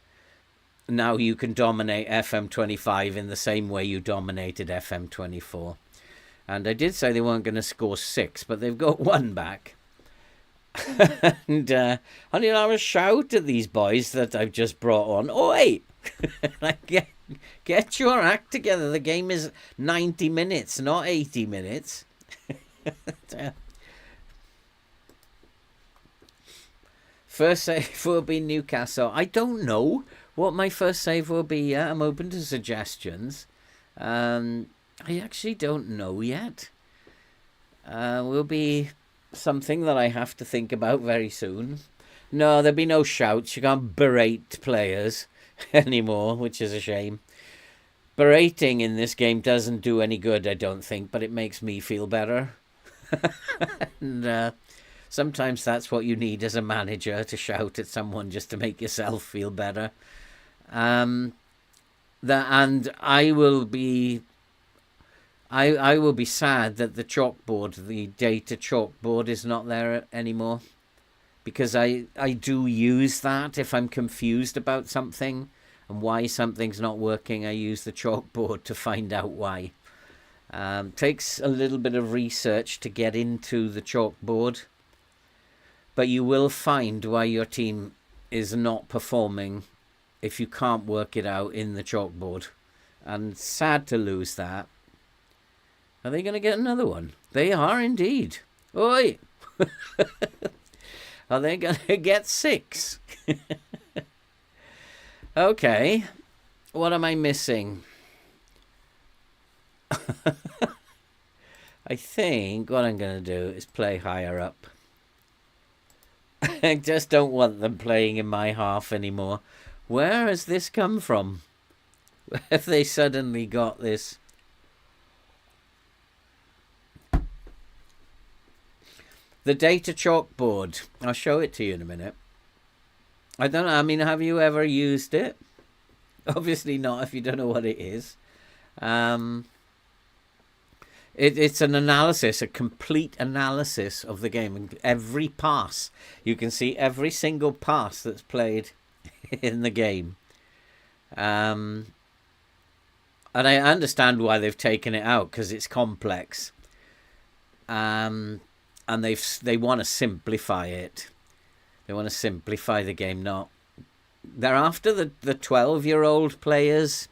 now you can dominate FM25 in the same way you dominated FM24. And I did say they weren't going to score 6, but they've got 1 back. And I was shout at these boys that I've just brought on. Oi! Get your act together. The game is 90 minutes, not 80 minutes. First save will be Newcastle. I don't know what my first save will be yet. I'm open to suggestions. I actually don't know yet. Will be something that I have to think about very soon. No, there'll be no shouts. You can't berate players anymore, which is a shame. Berating in this game doesn't do any good, I don't think, but it makes me feel better. And sometimes that's what you need as a manager, to shout at someone just to make yourself feel better. And I will be sad that the chalkboard, the data chalkboard, is not there anymore, because I do use that if I'm confused about something and why something's not working. I use the chalkboard to find out why. Takes a little bit of research to get into the chalkboard, but you will find why your team is not performing if you can't work it out in the chalkboard. And sad to lose that. Are they going to get another one? They are indeed. Oi! Are they going to get 6? Okay. What am I missing? I think what I'm going to do is play higher up. I just don't want them playing in my half anymore. Where has this come from? Where have they suddenly got this? The data chalkboard. I'll show it to you in a minute. I don't know. I mean, have you ever used it? Obviously not if you don't know what it is. It's an analysis, a complete analysis of the game. Every pass. You can see every single pass that's played in the game. And I understand why they've taken it out, because it's complex. And they want to simplify it. They want to simplify the game. They're after the 12-year-old players,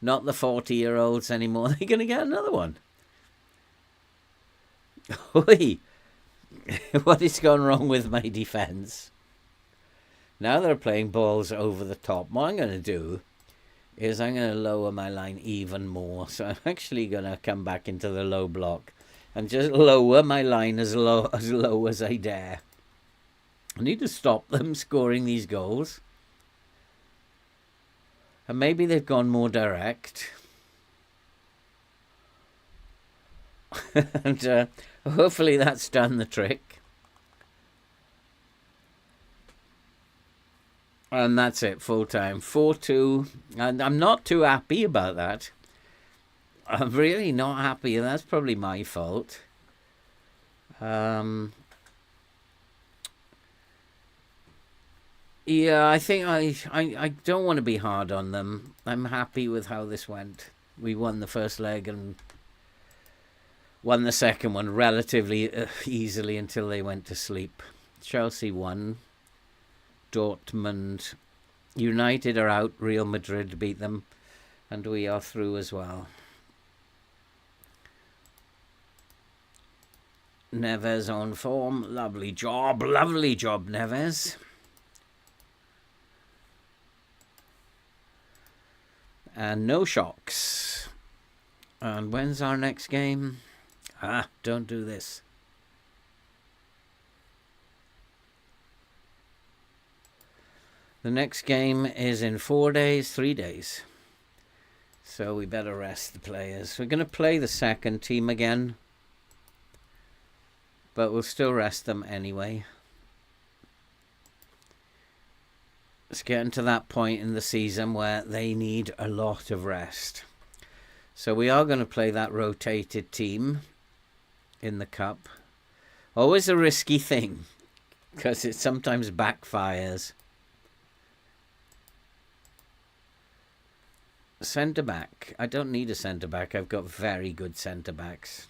not the 40-year-olds anymore. They're going to get another one. Oi! What is going wrong with my defence? Now they're playing balls over the top. What I'm going to do is I'm going to lower my line even more. So I'm actually going to come back into the low block and just lower my line as low as I dare. I need to stop them scoring these goals. And maybe they've gone more direct. And hopefully that's done the trick. And that's it, full time. 4-2. And I'm not too happy about that. I'm really not happy, and that's probably my fault. Yeah, I think I don't want to be hard on them. I'm happy with how this went. We won the first leg and won the second one relatively easily until they went to sleep. Chelsea won. Dortmund. United are out. Real Madrid beat them. And we are through as well. Neves on form. Lovely job, Neves. And no shocks. And when's our next game? Don't do this. The next game is in 3 days. So we better rest the players. We're going to play the second team again, but we'll still rest them anyway. It's getting to that point in the season where they need a lot of rest. So we are going to play that rotated team in the cup. Always a risky thing, because it sometimes backfires. Centre-back. I don't need a centre-back. I've got very good centre-backs.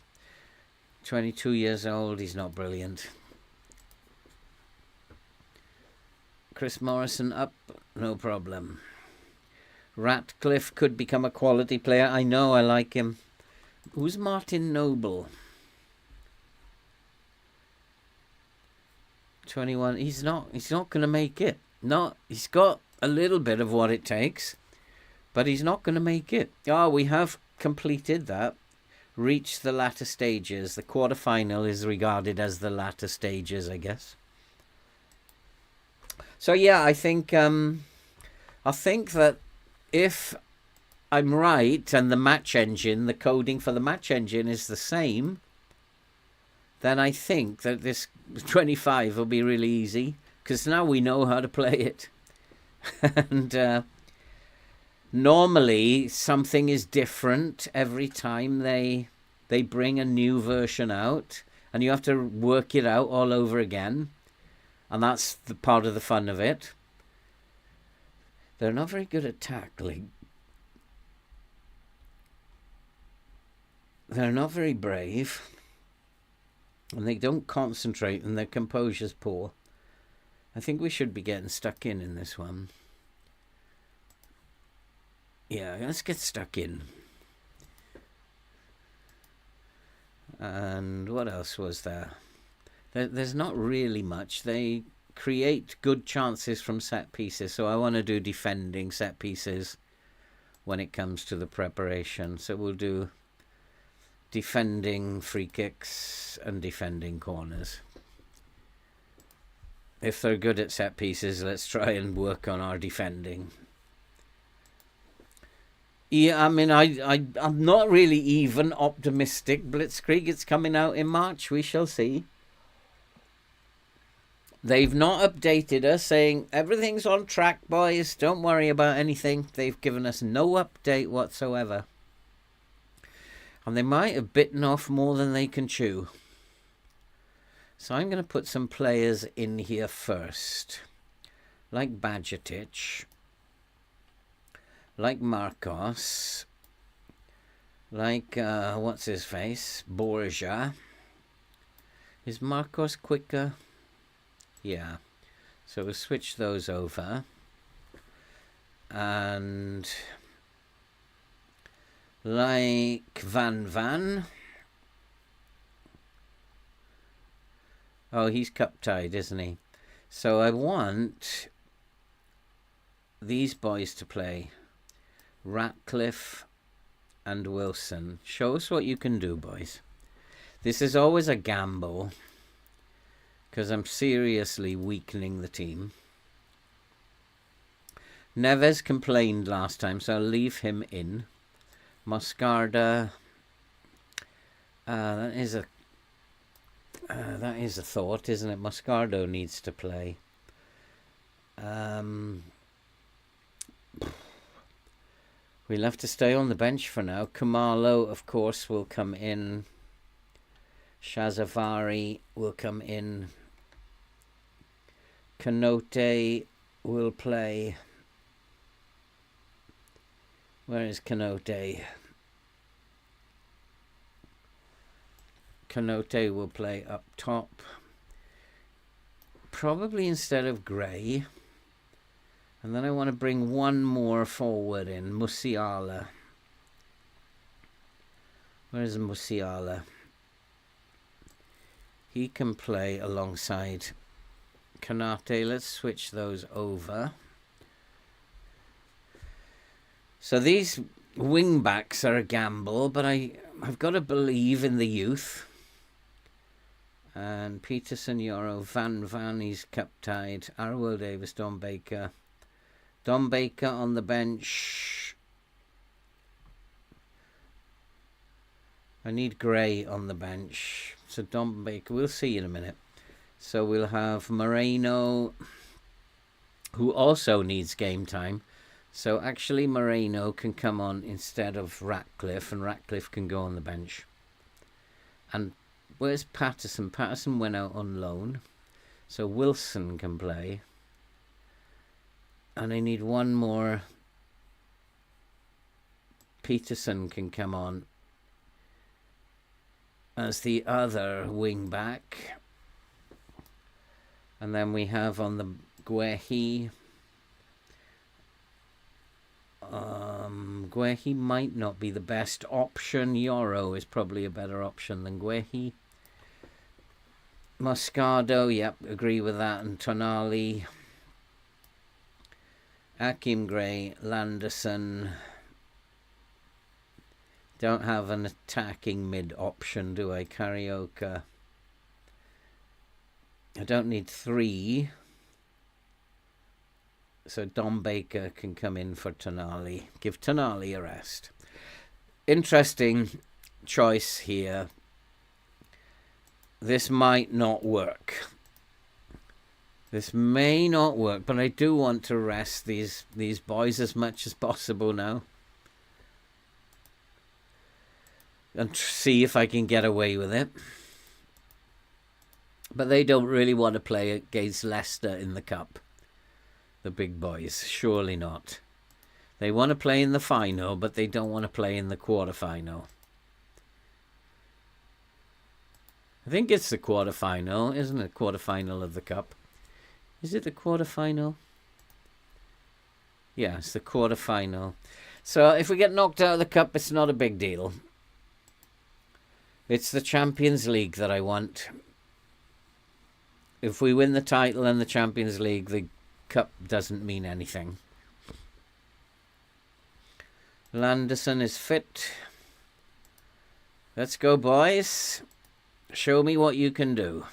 22 years old. He's not brilliant. Chris Morrison up. No problem. Ratcliffe could become a quality player. I know, I like him. Who's Martin Noble? 21. He's not going to make it. No, he's got a little bit of what it takes, but he's not going to make it. We have completed that, reached the latter stages. The quarterfinal is regarded as the latter stages, I guess. So yeah, I think that if I'm right and the match engine, the coding for the match engine is the same, then I think that this 25 will be really easy, because now we know how to play it. And normally something is different every time they bring a new version out, and you have to work it out all over again. And that's the part of the fun of it. They're not very good at tackling. They're not very brave. And they don't concentrate, and their composure's poor. I think we should be getting stuck in this one. Yeah, let's get stuck in. And what else was there? There's not really much. They create good chances from set pieces, so I want to do defending set pieces when it comes to the preparation. So we'll do defending free kicks and defending corners. If they're good at set pieces, let's try and work on our defending. Yeah, I mean, I'm not really even optimistic. Blitzkrieg, it's coming out in March. We shall see. They've not updated us, saying everything's on track, boys. Don't worry about anything. They've given us no update whatsoever. And they might have bitten off more than they can chew. So I'm going to put some players in here first. Like Badgetic. Like Marcos. Like, what's his face? Borja. Is Marcos quicker? Yeah. So we'll switch those over. And like Van. Oh, he's cup tied, isn't he? So I want these boys to play. Ratcliffe and Wilson. Show us what you can do, boys. This is always a gamble, because I'm seriously weakening the team. Neves complained last time, so I'll leave him in. Moscarda. That is a thought, isn't it? Moscardo needs to play. We'll have to stay on the bench for now. Kamalo, of course, will come in. Shazavari will come in. Kanote will play. Where is Kanote? Kanote will play up top. Probably instead of Gray. And then I want to bring one more forward in. Musiala. Where is Musiala? He can play alongside Kanate. Let's switch those over. So these wing backs are a gamble, but I've got to believe in the youth. And Peterson, Euro, Van, he's cup tied. Arwell Davis, Don Baker. Don Baker on the bench. I need Gray on the bench. So Don Baker, we'll see in a minute. So we'll have Moreno, who also needs game time. So actually Moreno can come on instead of Ratcliffe, and Ratcliffe can go on the bench. And where's Patterson? Patterson went out on loan. So Wilson can play. And I need one more. Peterson can come on as the other wing back. And then we have on the Guehi. Guehi might not be the best option. Yoro is probably a better option than Guehi. Moscardo, yep, agree with that. And Tonali. Akim Gray, Landerson, don't have an attacking mid option, do I? Karaoke. I don't need 3. So Dom Baker can come in for Tonali. Give Tonali a rest. Interesting choice here. This might not work. This may not work, but I do want to rest these boys as much as possible now. And see if I can get away with it. But they don't really want to play against Leicester in the Cup. The big boys, surely not. They want to play in the final, but they don't want to play in the quarter-final. I think it's the quarter-final, isn't it? Quarter-final of the Cup. Is it the quarter-final? Yeah, it's the quarter-final. So if we get knocked out of the Cup, it's not a big deal. It's the Champions League that I want. If we win the title and the Champions League, the Cup doesn't mean anything. Landerson is fit. Let's go, boys. Show me what you can do.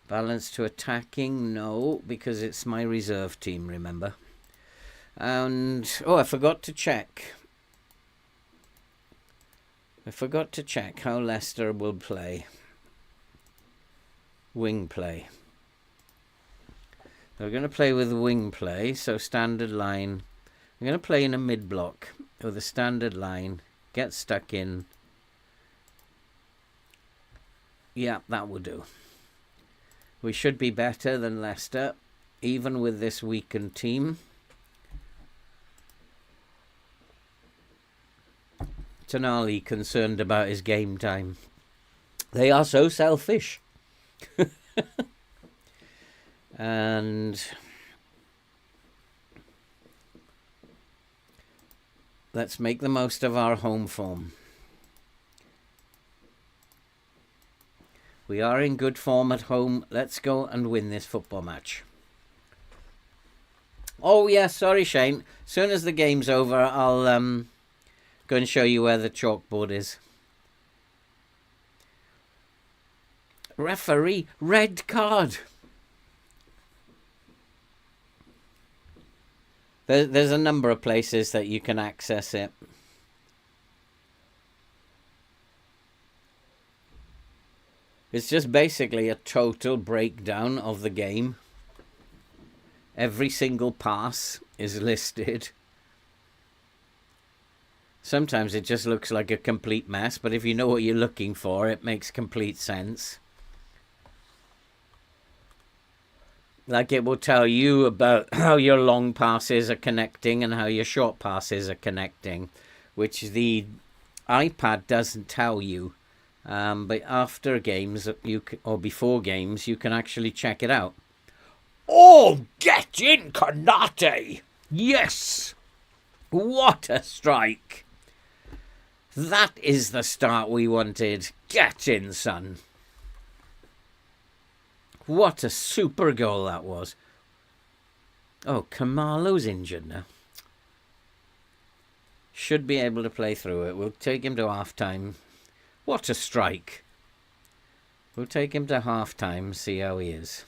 Balance to attacking? No, because it's my reserve team, remember. And, oh, I forgot to check. I forgot to check how Leicester will play. Wing play. We're going to play with wing play, so standard line. I'm going to play in a mid-block with a standard line. Get stuck in. Yeah, that will do. We should be better than Leicester, even with this weakened team. Tonali concerned about his game time. They are so selfish. And let's make the most of our home form. We are in good form at home. Let's go and win this football match. Oh, yeah, sorry, Shane. As soon as the game's over, I'll go and show you where the chalkboard is. Referee, red card. There's a number of places that you can access it. It's just basically a total breakdown of the game. Every single pass is listed. Sometimes it just looks like a complete mess, but if you know what you're looking for, it makes complete sense. Like it will tell you about how your long passes are connecting and how your short passes are connecting, which the iPad doesn't tell you. But after games or before games, you can actually check it out. Oh, get in, Kanate! Yes! What a strike! That is the start we wanted. Get in, son. What a super goal that was. Oh, Kamalo's injured now. Should be able to play through it. We'll take him to half-time. What a strike. We'll take him to half-time, see how he is.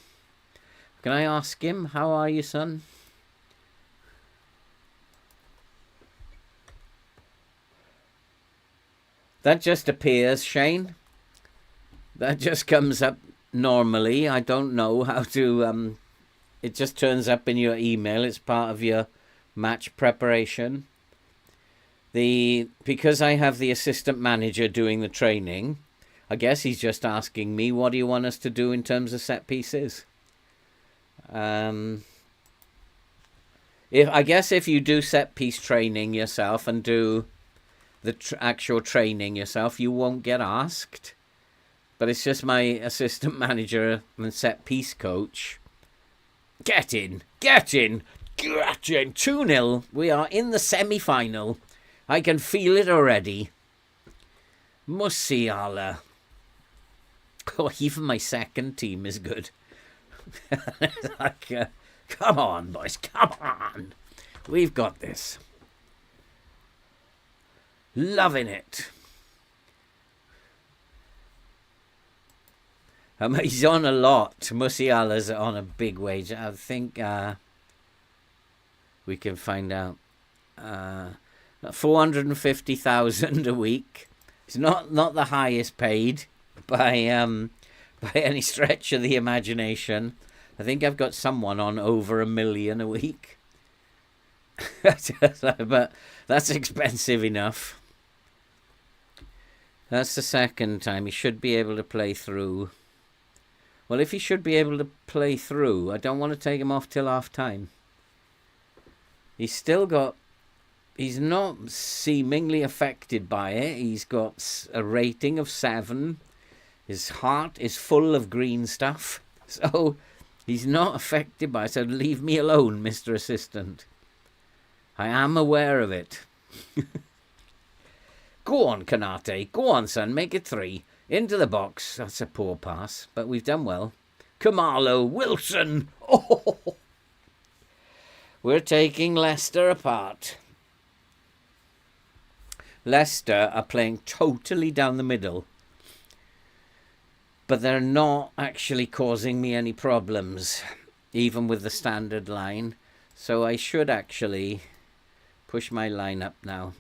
Can I ask him, how are you, son? That just appears, Shane. That just comes up normally. I don't know how to... it just turns up in your email. It's part of your match preparation. Because I have the assistant manager doing the training, I guess he's just asking me, what do you want us to do in terms of set pieces? I guess if you do set piece training yourself and do the actual training yourself, you won't get asked. But it's just my assistant manager and set piece coach. Get in, get in, get in. 2-0. We are in the semi-final. I can feel it already. Musiala. Oh, even my second team is good. Like, come on, boys, come on. We've got this. Loving it. He's on a lot. Musiala's on a big wage. I think we can find out. 450,000 a week. It's not the highest paid by any stretch of the imagination. I think I've got someone on over $1 million a week. But that's expensive enough. That's the second time. He should be able to play through. Well, if he should be able to play through, I don't want to take him off till half time. He's not seemingly affected by it. He's got a rating of 7. His heart is full of green stuff. So he's not affected by it. So leave me alone, Mr. Assistant. I am aware of it. Go on, Kanate. Go on, son. Make it 3. Into the box. That's a poor pass, but we've done well. Kamalo Wilson. Oh! We're taking Leicester apart. Leicester are playing totally down the middle, but they're not actually causing me any problems, even with the standard line. So I should actually push my line up now.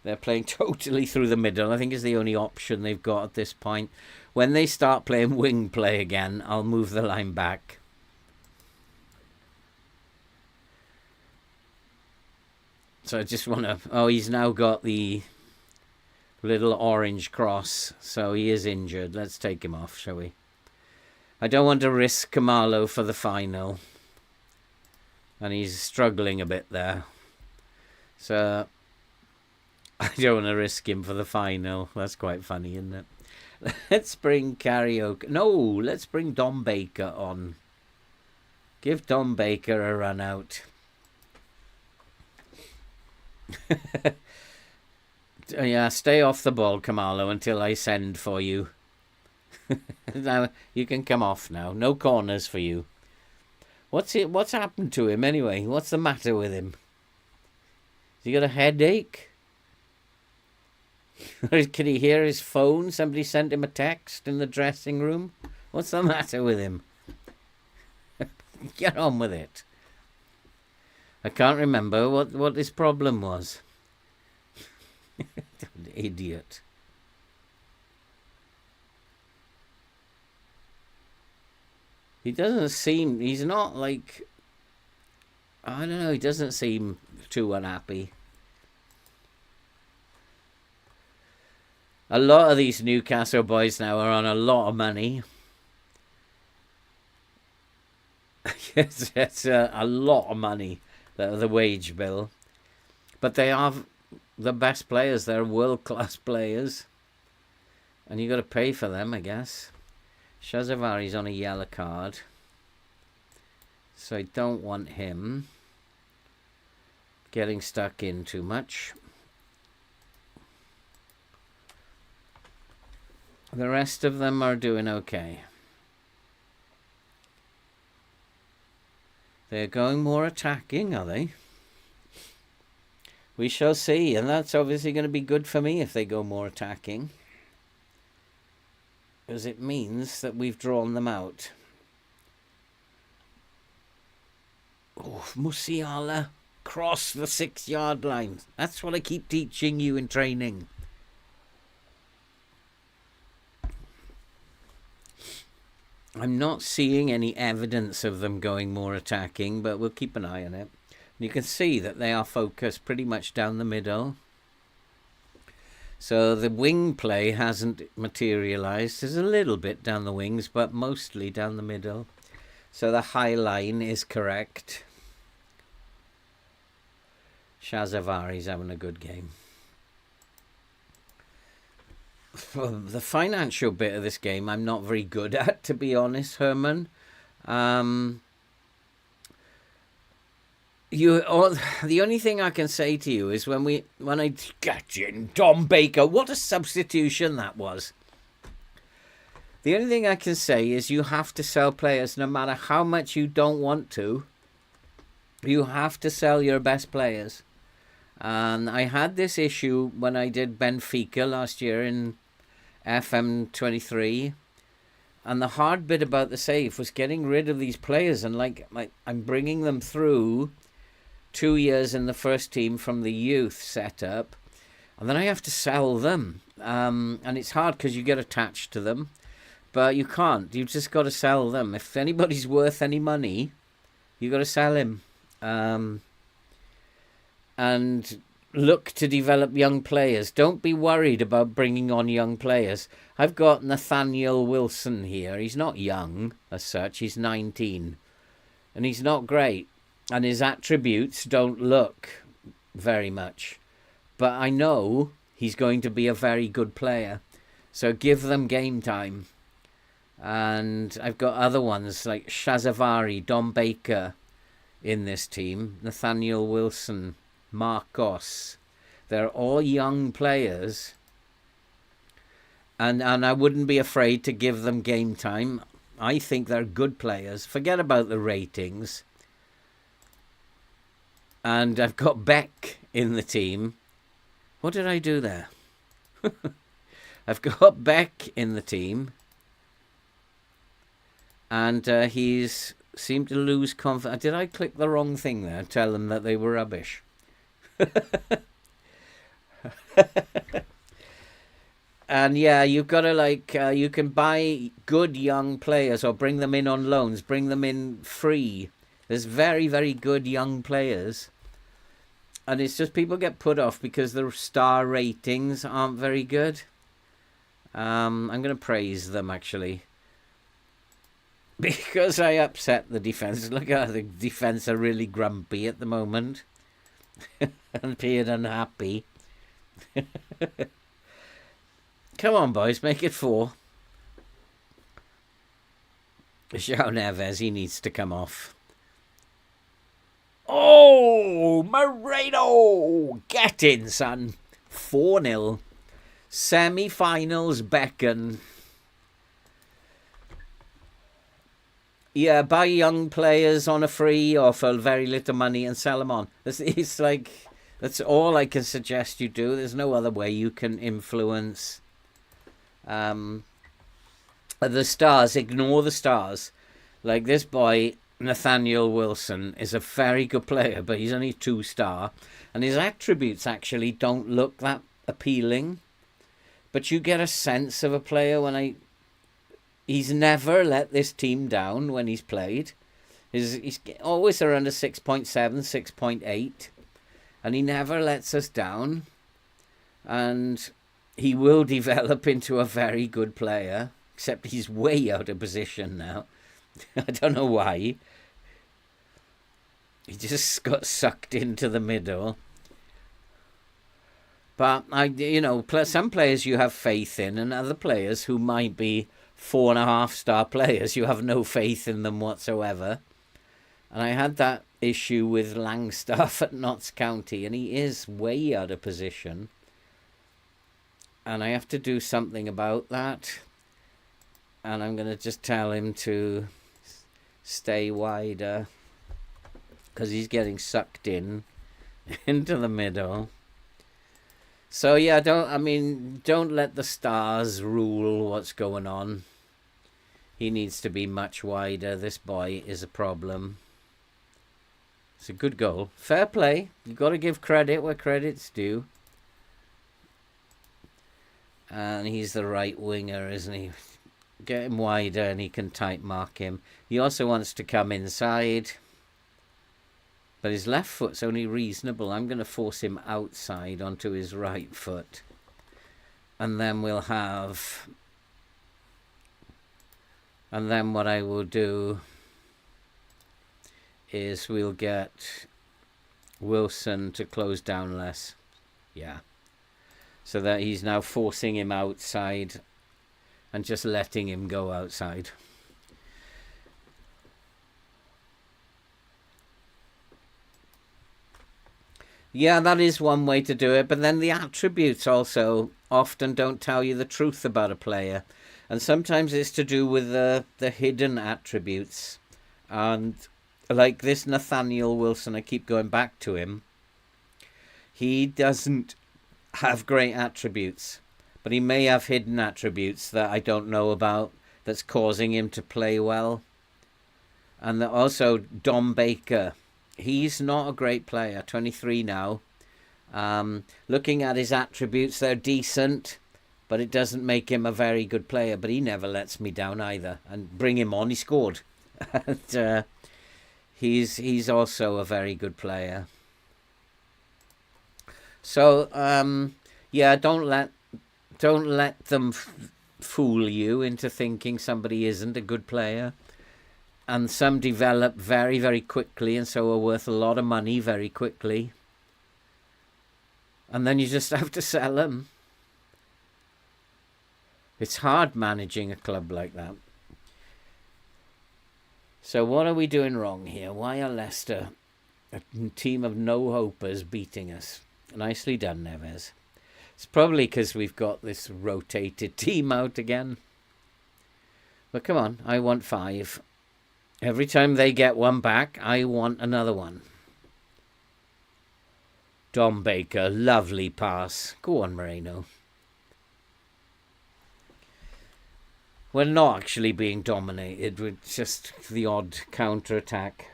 They're playing totally through the middle. I think is the only option they've got at this point. When they start playing wing play again, I'll move the line back. So I just want to... Oh, he's now got the little orange cross. So he is injured. Let's take him off, shall we? I don't want to risk Kamalo for the final. And he's struggling a bit there. So... I don't want to risk him for the final. That's quite funny, isn't it? Let's bring Karaoke. No, let's bring Dom Baker on. Give Dom Baker a run out. Yeah, stay off the ball, Kamalo, until I send for you. Now you can come off now. No corners for you. What's happened to him anyway? What's the matter with him? Has he got a headache? Can he hear his phone? Somebody sent him a text in the dressing room. What's the matter with him? Get on with it. I can't remember what his problem was. Idiot. He doesn't seem... He's not like... I don't know. He doesn't seem too unhappy. A lot of these Newcastle boys now are on a lot of money. It's a lot of money, the wage bill. But they are the best players. They're world-class players. And you got to pay for them, I guess. Shazavari's on a yellow card. So I don't want him getting stuck in too much. The rest of them are doing okay. They're going more attacking, are they? We shall see, and that's obviously going to be good for me if they go more attacking. Because it means that we've drawn them out. Oh, Musiala, cross the 6-yard line. That's what I keep teaching you in training. I'm not seeing any evidence of them going more attacking, but we'll keep an eye on it. You can see that they are focused pretty much down the middle. So the wing play hasn't materialised. There's a little bit down the wings, but mostly down the middle. So the high line is correct. Shazavari's having a good game. The financial bit of this game I'm not very good at, to be honest, Herman. The only thing I can say to you is when I get in Dom Baker, what a substitution that was. The only thing I can say is you have to sell players no matter how much you don't want to. You have to sell your best players. And I had this issue when I did Benfica last year in FM23. And the hard bit about the save was getting rid of these players. And I'm bringing them through 2 years in the first team from the youth setup. And then I have to sell them. And it's hard because you get attached to them. But you can't. You've just got to sell them. If anybody's worth any money, you got to sell him. And look to develop young players. Don't be worried about bringing on young players. I've got Nathaniel Wilson here. He's not young as such. He's 19. And he's not great. And his attributes don't look very much. But I know he's going to be a very good player. So give them game time. And I've got other ones like Shazavari, Dom Baker in this team. Nathaniel Wilson, Marcos. They're all young players. And I wouldn't be afraid to give them game time. I think they're good players. Forget about the ratings. And I've got Beck in the team. What did I do there? I've got Beck in the team. And he's seemed to lose confidence. Did I click the wrong thing there? Tell them that they were rubbish. And yeah, you've got to you can buy good young players or bring them in on loans, bring them in free. There's very, very good young players. And it's just people get put off because the star ratings aren't very good. I'm going to praise them, actually. Because I upset the defence. Look how the defence are really grumpy at the moment. And appeared unhappy. Come on, boys, make it 4. João Neves, he needs to come off. Oh, Moreno! Get in, son. 4-0. Semi-finals beckon. Yeah, buy young players on a free or for very little money and sell them on. It's like, that's all I can suggest you do. There's no other way you can influence the stars. Ignore the stars. Like this boy, Nathaniel Wilson, is a very good player, but he's only 2-star. And his attributes actually don't look that appealing. But you get a sense of a player when he's never let this team down when he's played. He's always around a 6.7, 6.8. And he never lets us down. And he will develop into a very good player. Except he's way out of position now. I don't know why. He just got sucked into the middle. But, some players you have faith in, and other players who might be 4.5-star players, you have no faith in them whatsoever. And I had that issue with Langstaff at Notts County, and he is way out of position. And I have to do something about that. And I'm going to just tell him to stay wider, because he's getting sucked in into the middle. So yeah, don't let the stars rule what's going on. He needs to be much wider. This boy is a problem. It's a good goal. Fair play. You've got to give credit where credit's due. And he's the right winger, isn't he? Get him wider and he can tight mark him. He also wants to come inside. But his left foot's only reasonable. I'm going to force him outside onto his right foot. And then we'll have... And then what I will do is we'll get Wilson to close down less. Yeah. So that he's now forcing him outside and just letting him go outside. Yeah, that is one way to do it. But then the attributes also often don't tell you the truth about a player. And sometimes it's to do with the hidden attributes. And like this Nathaniel Wilson, I keep going back to him. He doesn't have great attributes, but he may have hidden attributes that I don't know about that's causing him to play well. And also Dom Baker. He's not a great player, 23 now. Looking at his attributes, they're decent, but it doesn't make him a very good player. But he never lets me down either. And bring him on, he scored. And, he's also a very good player. So yeah, don't let them fool you into thinking somebody isn't a good player. And some develop very, very quickly and so are worth a lot of money very quickly. And then you just have to sell them. It's hard managing a club like that. So what are we doing wrong here? Why are Leicester, a team of no-hopers, beating us? Nicely done, Neves. It's probably because we've got this rotated team out again. But come on, I want 5. Every time they get one back, I want another one. Dom Baker, lovely pass. Go on, Moreno. We're not actually being dominated with just the odd counter-attack.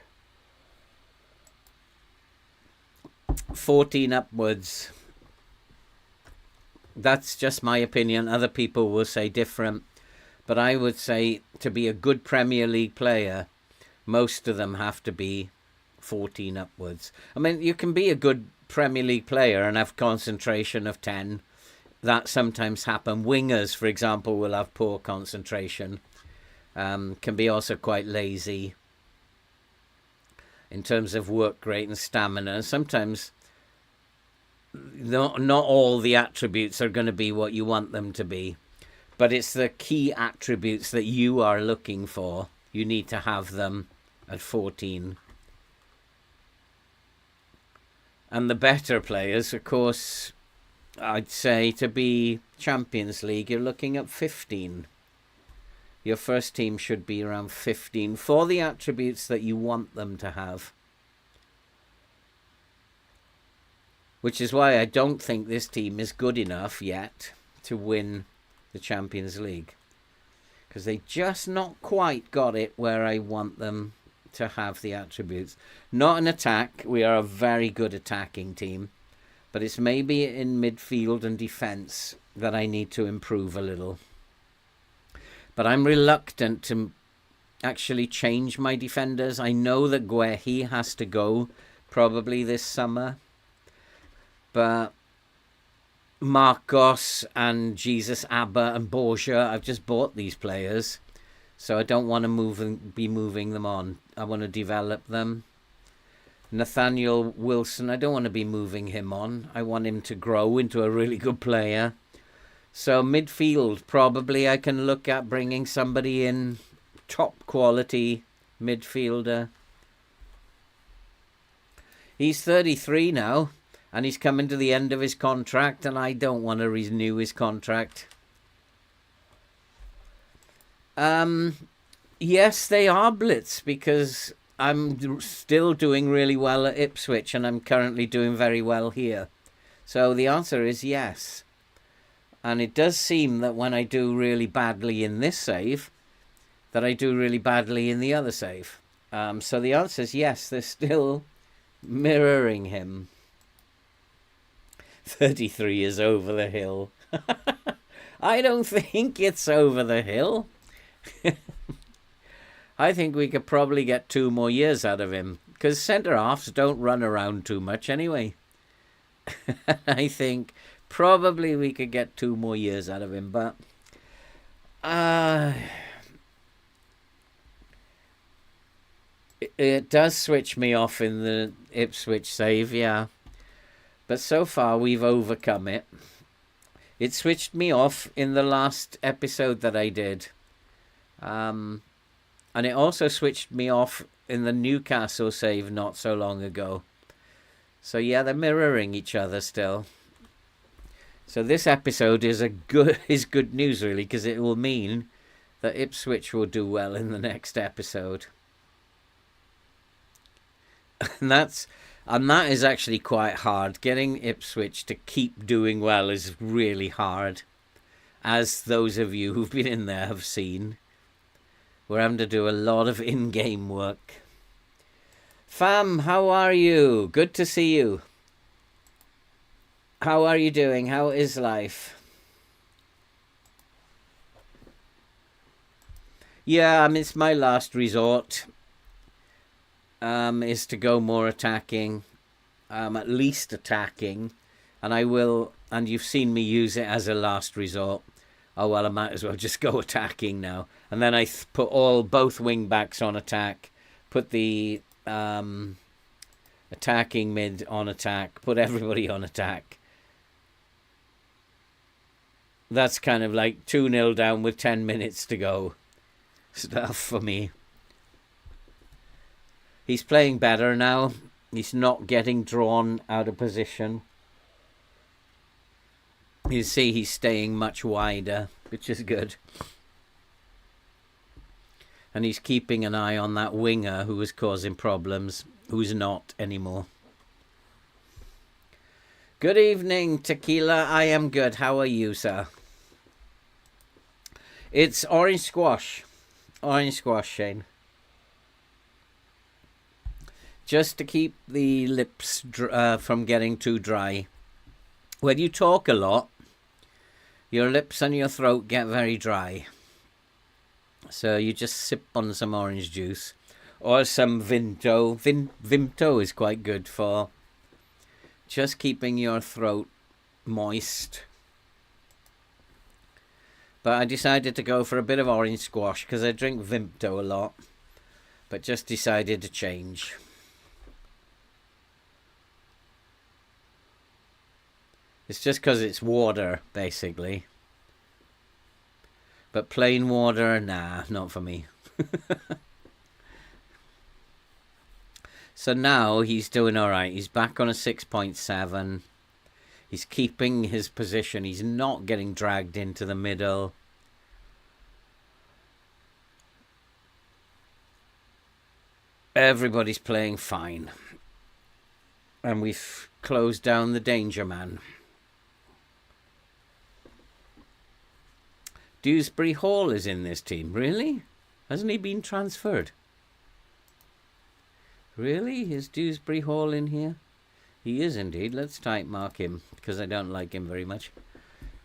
14 upwards. That's just my opinion. Other people will say different. But I would say to be a good Premier League player, most of them have to be 14 upwards. I mean, you can be a good Premier League player and have concentration of 10. That sometimes happen. Wingers, for example, will have poor concentration. Can be also quite lazy in terms of work rate and stamina. Sometimes not all the attributes are going to be what you want them to be. But it's the key attributes that you are looking for. You need to have them at 14. And the better players, of course, I'd say to be Champions League, you're looking at 15. Your first team should be around 15 for the attributes that you want them to have. Which is why I don't think this team is good enough yet to win the Champions League. Because they just not quite got it where I want them to have the attributes. Not an attack. We are a very good attacking team. But it's maybe in midfield and defence that I need to improve a little. But I'm reluctant to actually change my defenders. I know that Guehi has to go probably this summer. But Marcos and Jesus Abba and Borgia, I've just bought these players. So I don't want to be moving them on. I want to develop them. Nathaniel Wilson, I don't want to be moving him on. I want him to grow into a really good player. So midfield, probably I can look at bringing somebody in, top quality midfielder. He's 33 now, and he's coming to the end of his contract, and I don't want to renew his contract. Yes, they are blitz, because I'm still doing really well at Ipswich, and I'm currently doing very well here. So the answer is yes. And it does seem that when I do really badly in this save, that I do really badly in the other save. So the answer is yes, they're still mirroring him. 33 is over the hill. I don't think it's over the hill. I think we could probably get 2 more years out of him, because centre-halves don't run around too much anyway. I think probably we could get 2 more years out of him, but it does switch me off in the Ipswich save, yeah. But so far we've overcome it. It switched me off in the last episode that I did. And it also switched me off in the Newcastle save not so long ago. So yeah, they're mirroring each other still. So this episode is good news really, because it will mean that Ipswich will do well in the next episode. And that's And that is actually quite hard. Getting Ipswich to keep doing well is really hard. As those of you who've been in there have seen. We're having to do a lot of in-game work. Fam, how are you? Good to see you. How are you doing? How is life? Yeah, it's my last resort. Is to go more attacking. At least attacking. And I will, and you've seen me use it as a last resort. Oh, well, I might as well just go attacking now. And then I put both wing backs on attack. Put the attacking mid on attack. Put everybody on attack. That's kind of like 2-0 down with 10 minutes to go stuff for me. He's playing better now. He's not getting drawn out of position. You see he's staying much wider, which is good. And he's keeping an eye on that winger who was causing problems, who's not anymore. Good evening, Tequila. I am good. How are you, sir? It's orange squash. Orange squash, Shane. Just to keep the lips from getting too dry. When you talk a lot, your lips and your throat get very dry. So you just sip on some orange juice or some Vimto. Vimto is quite good for just keeping your throat moist. But I decided to go for a bit of orange squash because I drink Vimto a lot. But just decided to change. It's just because it's water, basically. But plain water, nah, not for me. So now he's doing all right. He's back on a 6.7. He's keeping his position. He's not getting dragged into the middle. Everybody's playing fine. And we've closed down the danger man. Dewsbury Hall is in this team. Really? Hasn't he been transferred? Really? Is Dewsbury Hall in here? He is indeed. Let's type mark him because I don't like him very much.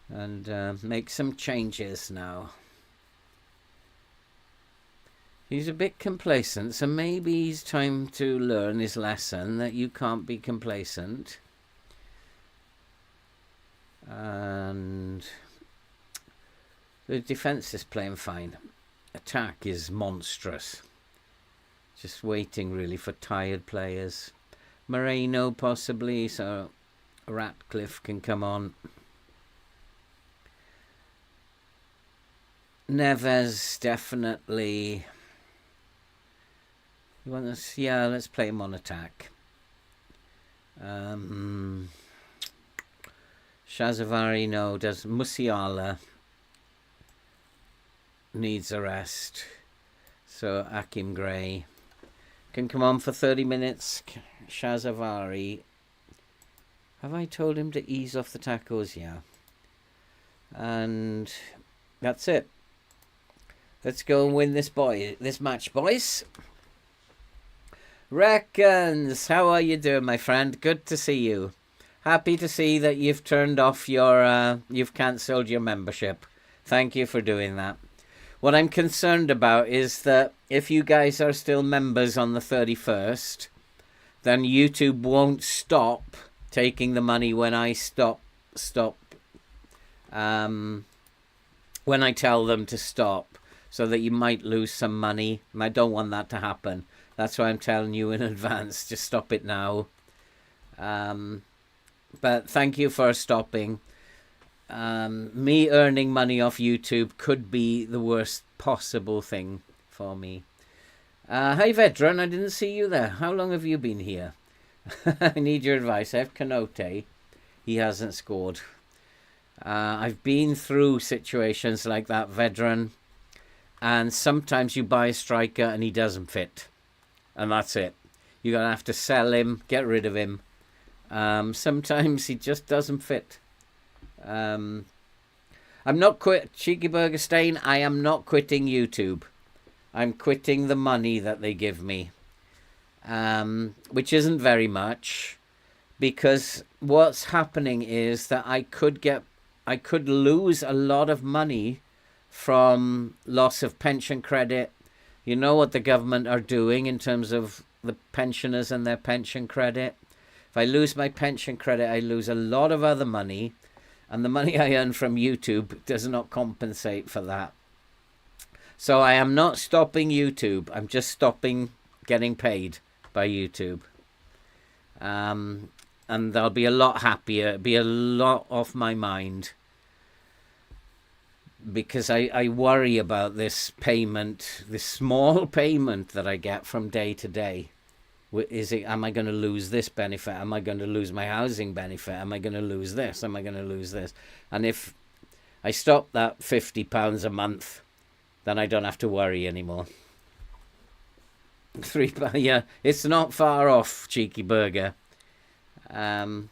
And make some changes now. He's a bit complacent, so maybe it's time to learn his lesson that you can't be complacent. And the defence is playing fine. Attack is monstrous. Just waiting really for tired players. Moreno possibly, so Ratcliffe can come on. Neves definitely. You want us? Yeah, let's play him on attack. Shazavari, no. Does Musiala needs a rest? So Akim Gray can come on for 30 minutes. Shazavari. Have I told him to ease off the tackles? Yeah. And that's it. Let's go and win this match, boys. Reckons, how are you doing, my friend? Good to see you. Happy to see that you've turned off your, you've cancelled your membership. Thank you for doing that. What I'm concerned about is that if you guys are still members on the 31st, then YouTube won't stop taking the money when I when I tell them to stop, so that you might lose some money. And I don't want that to happen. That's why I'm telling you in advance, just stop it now. But thank you for stopping. Me earning money off YouTube could be the worst possible thing for me. Hi, veteran. I didn't see you there. How long have you been here? I need your advice. I have Canote. He hasn't scored. I've been through situations like that, veteran. And sometimes you buy a striker and he doesn't fit. And that's it. You're going to have to sell him, get rid of him. Sometimes he just doesn't fit. I'm not Cheeky Burger Stain, I am not quitting YouTube. I'm quitting the money that they give me, which isn't very much, because what's happening is that I could lose a lot of money from loss of pension credit. You know what the government are doing in terms of the pensioners and their pension credit. If I lose my pension credit, I lose a lot of other money, and the money I earn from YouTube does not compensate for that. So I am not stopping YouTube. I'm just stopping getting paid by YouTube. And I'll be a lot happier, be a lot off my mind, because I worry about this payment, this small payment that I get from day to day. Am I going to lose this benefit? Am I going to lose my housing benefit? Am I going to lose this? Am I going to lose this? And if I stop that £50 a month, then I don't have to worry anymore. £3, yeah, it's not far off, Cheeky Burger. I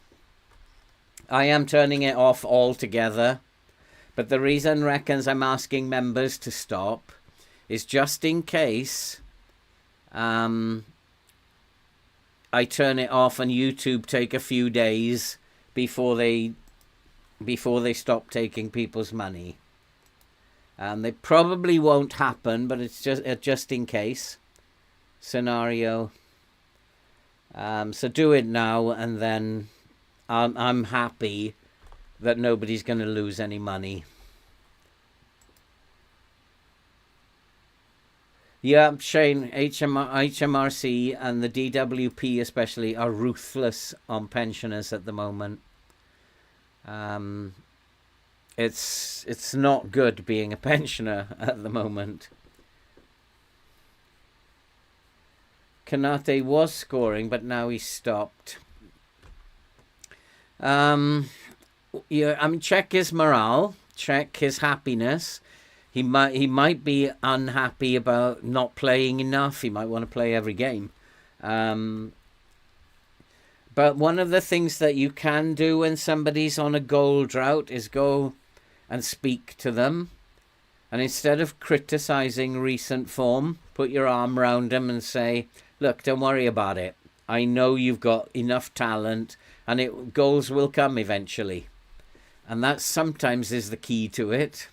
am turning it off altogether, but the reason reckons I'm asking members to stop is just in case I turn it off and YouTube take a few days before they stop taking people's money. They probably won't happen, but it's just in case scenario. So do it now, and then I'm happy that nobody's going to lose any money. Yeah, Shane, HMRC and the DWP especially are ruthless on pensioners at the moment. It's not good being a pensioner at the moment. Kanate was scoring, but now he's stopped. Yeah, check his morale, check his happiness. He might be unhappy about not playing enough. He might want to play every game. But one of the things that you can do when somebody's on a goal drought is go and speak to them. And instead of criticising recent form, put your arm around them and say, look, don't worry about it. I know you've got enough talent, and goals will come eventually. And that sometimes is the key to it.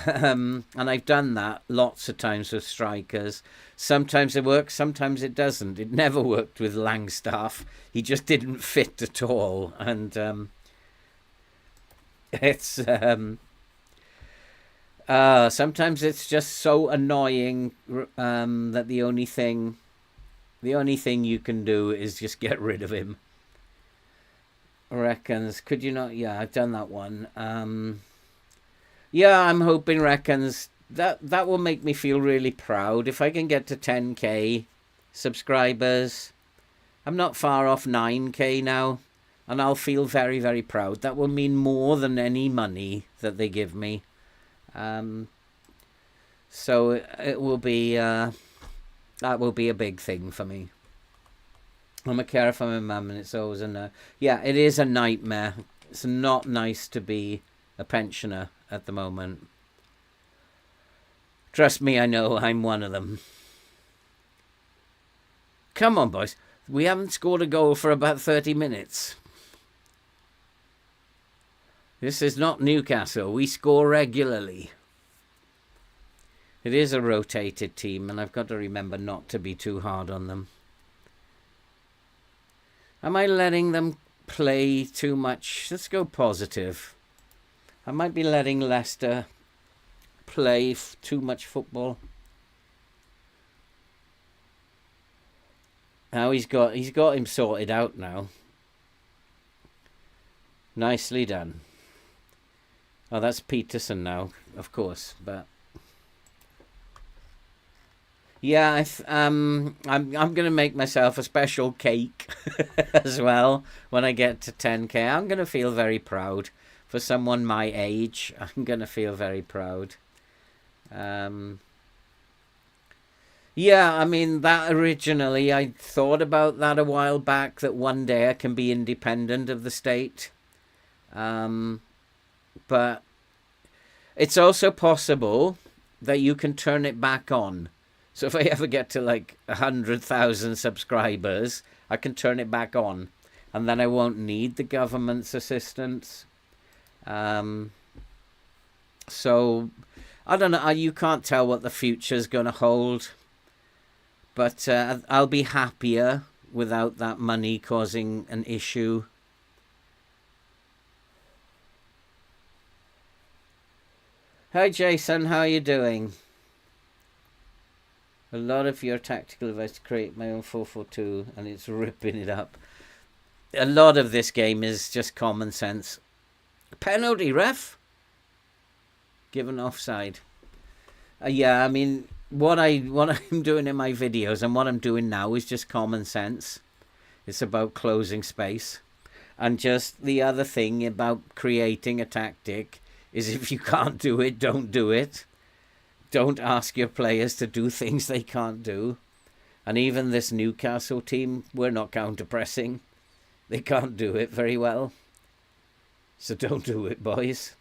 And I've done that lots of times with strikers. Sometimes it works, sometimes it doesn't. It never worked with Langstaff. He just didn't fit at all. And sometimes it's just so annoying that the only thing you can do is just get rid of him. Reckons, could you not? Yeah, I've done that one. Yeah, I'm hoping reckons that will make me feel really proud. If I can get to 10k subscribers, I'm not far off 9k now, and I'll feel very, very proud. That will mean more than any money that they give me. So it will be that will be a big thing for me. I'm a carer for my mum, and it's always yeah, it is a nightmare. It's not nice to be a pensioner at the moment. Trust me, I know I'm one of them. Come on, boys. We haven't scored a goal for about 30 minutes. This is not Newcastle. We score regularly. It is a rotated team, and I've got to remember not to be too hard on them. Am I letting them play too much? Let's go positive. I might be letting Leicester play too much football. Now he's got him sorted out now. Nicely done. Oh, that's Peterson now, of course, but yeah, I'm going to make myself a special cake as well when I get to 10k. I'm going to feel very proud. For someone my age, I'm going to feel very proud. Yeah, I mean, that originally, I thought about that a while back, that one day I can be independent of the state. Um, but it's also possible that you can turn it back on. So if I ever get to like 100,000 subscribers, I can turn it back on. And then I won't need the government's assistance. Um, so I don't know. You can't tell what the future's going to hold. But I'll be happier without that money causing an issue. Hi Jason, how are you doing? A lot of your tactical advice to create my own 442 and it's ripping it up. A lot of this game is just common sense. Penalty, ref? Given offside. Yeah, I mean, what I'm doing in my videos and what I'm doing now is just common sense. It's about closing space. And just the other thing about creating a tactic is if you can't do it, don't do it. Don't ask your players to do things they can't do. And even this Newcastle team, we're not counter-pressing. They can't do it very well. So don't do it, boys.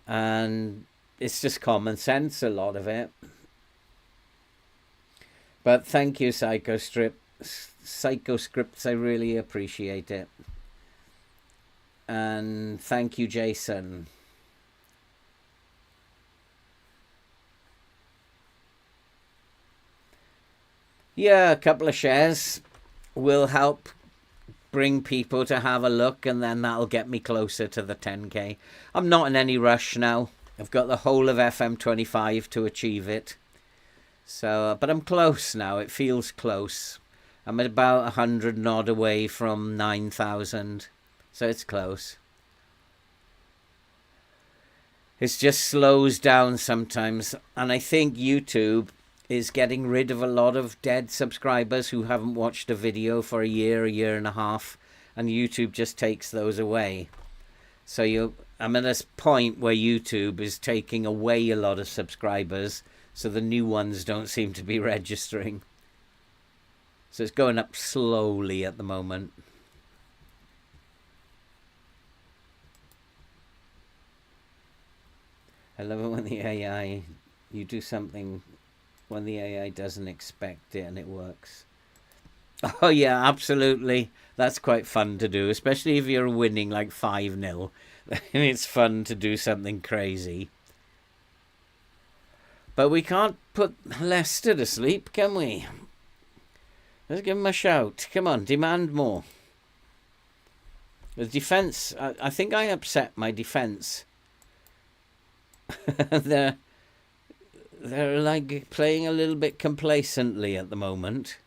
And it's just common sense, a lot of it. But thank you, Psychoscripts. I really appreciate it. And thank you, Jason. Yeah, a couple of shares will help bring people to have a look, and then that'll get me closer to the 10k. I'm not in any rush now. I've got the whole of FM25 to achieve it. So, but I'm close now. It feels close. I'm at about 100 and odd away from 9,000. So it's close. It just slows down sometimes. And I think YouTube is getting rid of a lot of dead subscribers who haven't watched a video for a year and a half. And YouTube just takes those away. So I'm at a point where YouTube is taking away a lot of subscribers. So the new ones don't seem to be registering. So it's going up slowly at the moment. I love it when the AI, you do something when the AI doesn't expect it and it works. Oh yeah, absolutely. That's quite fun to do, especially if you're winning like 5-0. It's fun to do something crazy. But we can't put Leicester to sleep, can we? Let's give them a shout. Come on, demand more. The defence, I think I upset my defence. They're like playing a little bit complacently at the moment.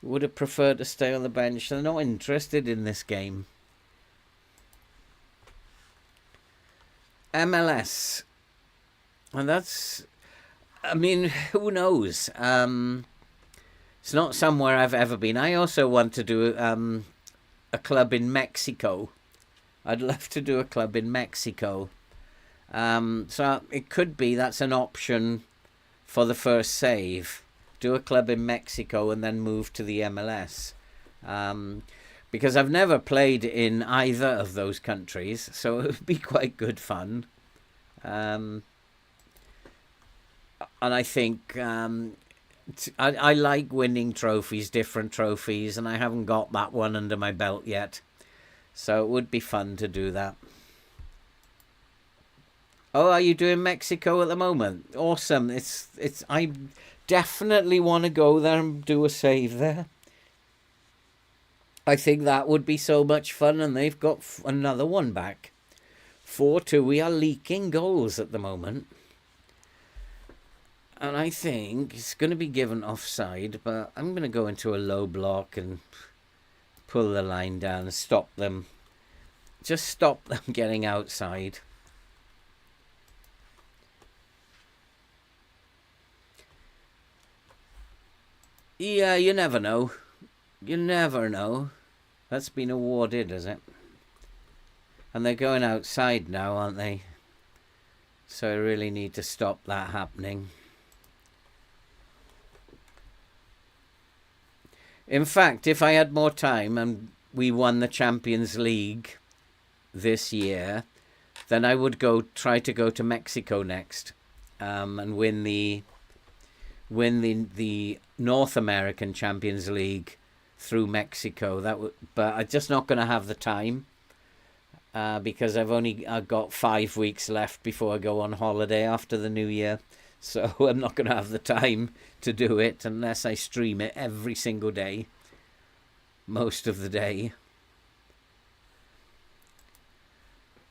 Would have preferred to stay on the bench. They're not interested in this game. MLS. And that's, I mean, who knows? It's not somewhere I've ever been. I also want to do a club in Mexico. I'd love to do a club in Mexico. So it could be that's an option for the first save. Do a club in Mexico and then move to the MLS. Because I've never played in either of those countries, so it would be quite good fun. And I think I like winning trophies, different trophies, and I haven't got that one under my belt yet. So it would be fun to do that. Oh, are you doing Mexico at the moment? Awesome. I definitely want to go there and do a save there. I think that would be so much fun, and they've got another one back. 4-2. We are leaking goals at the moment. And I think it's going to be given offside, but I'm going to go into a low block and pull the line down and stop them. Just stop them getting outside. Yeah, you never know. You never know. That's been awarded, is it? And they're going outside now, aren't they? So I really need to stop that happening. In fact, if I had more time and we won the Champions League this year, then I would try to go to Mexico next, and win the North American Champions League through Mexico. But I'm just not going to have the time, because I've got 5 weeks left before I go on holiday after the New Year. So I'm not going to have the time to do it unless I stream it every single day, most of the day.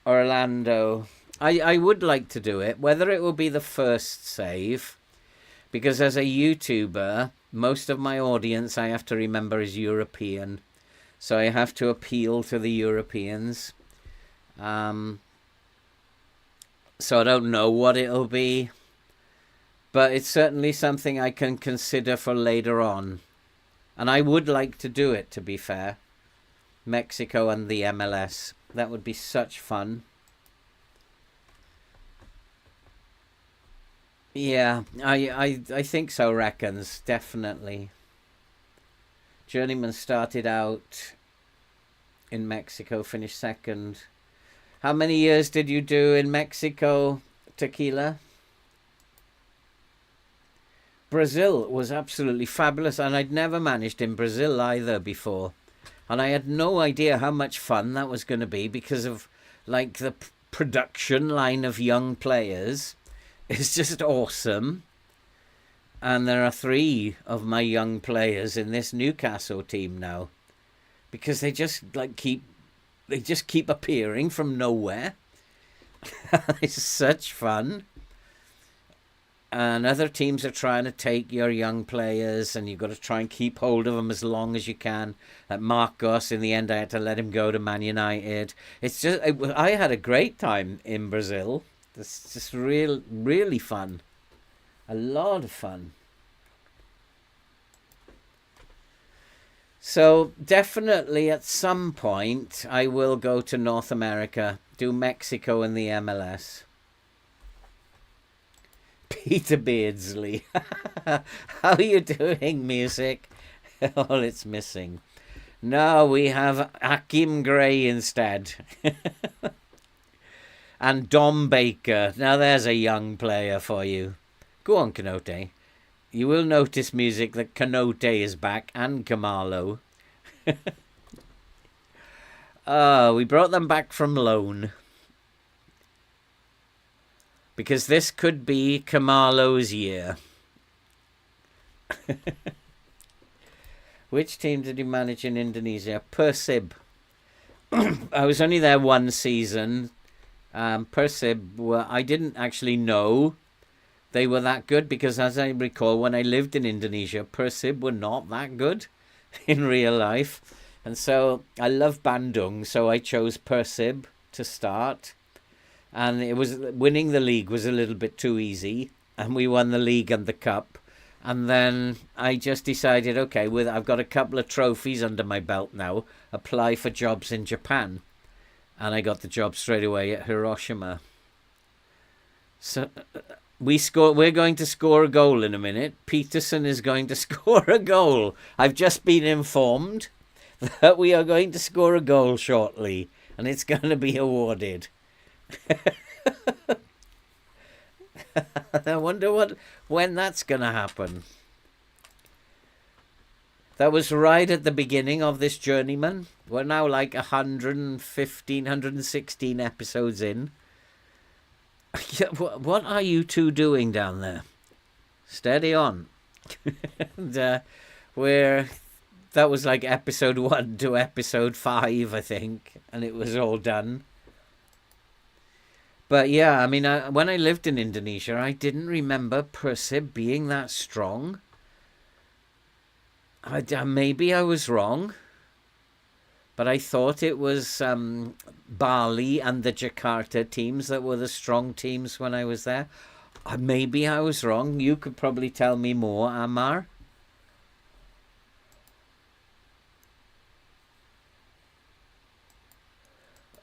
Orlando. I would like to do it. Whether it will be the first save, because as a YouTuber, most of my audience, I have to remember, is European. So I have to appeal to the Europeans. So I don't know what it'll be. But it's certainly something I can consider for later on. And I would like to do it, to be fair. Mexico and the MLS. That would be such fun. Yeah, I think so, reckons, definitely. Journeyman started out in Mexico, finished second. How many years did you do in Mexico, Tequila? Brazil was absolutely fabulous, and I'd never managed in Brazil either before. And I had no idea how much fun that was going to be, because of like the production line of young players. It's just awesome. And there are 3 of my young players in this Newcastle team now, because they just keep appearing from nowhere. It's such fun. And other teams are trying to take your young players, and you've got to try and keep hold of them as long as you can. Like Marcos, in the end, I had to let him go to Man United. I had a great time in Brazil. It's just really fun. A lot of fun. So definitely at some point I will go to North America, do Mexico and the MLS. Peter Beardsley. How are you doing, music? All it's missing. No, we have Hakim Gray instead. And Dom Baker. Now there's a young player for you. Go on, Canote. You will notice, music, that Canote is back, and Kamalo. We brought them back from loan. Because this could be Kamalo's year. Which team did you manage in Indonesia? Persib. I was only there one season. Persib, I didn't actually know they were that good, because as I recall, when I lived in Indonesia, Persib were not that good in real life. And so I love Bandung, so I chose Persib to start. And it was winning the league was a little bit too easy, and we won the league and the cup. And then I just decided, okay, I've got a couple of trophies under my belt now, apply for jobs in Japan. And I got the job straight away at Hiroshima. So we're going to score a goal in a minute. Peterson is going to score a goal. I've just been informed that we are going to score a goal shortly, and it's going to be awarded. I wonder when that's going to happen. That was right at the beginning of this Journeyman. We're now like 116 episodes in. What are you two doing down there? Steady on. And, that was like episode 1 to episode 5, I think, and it was all done. But yeah, I mean, when I lived in Indonesia, I didn't remember Persib being that strong. Maybe I was wrong, but I thought it was Bali and the Jakarta teams that were the strong teams when I was there. Maybe I was wrong. You could probably tell me more, Amar.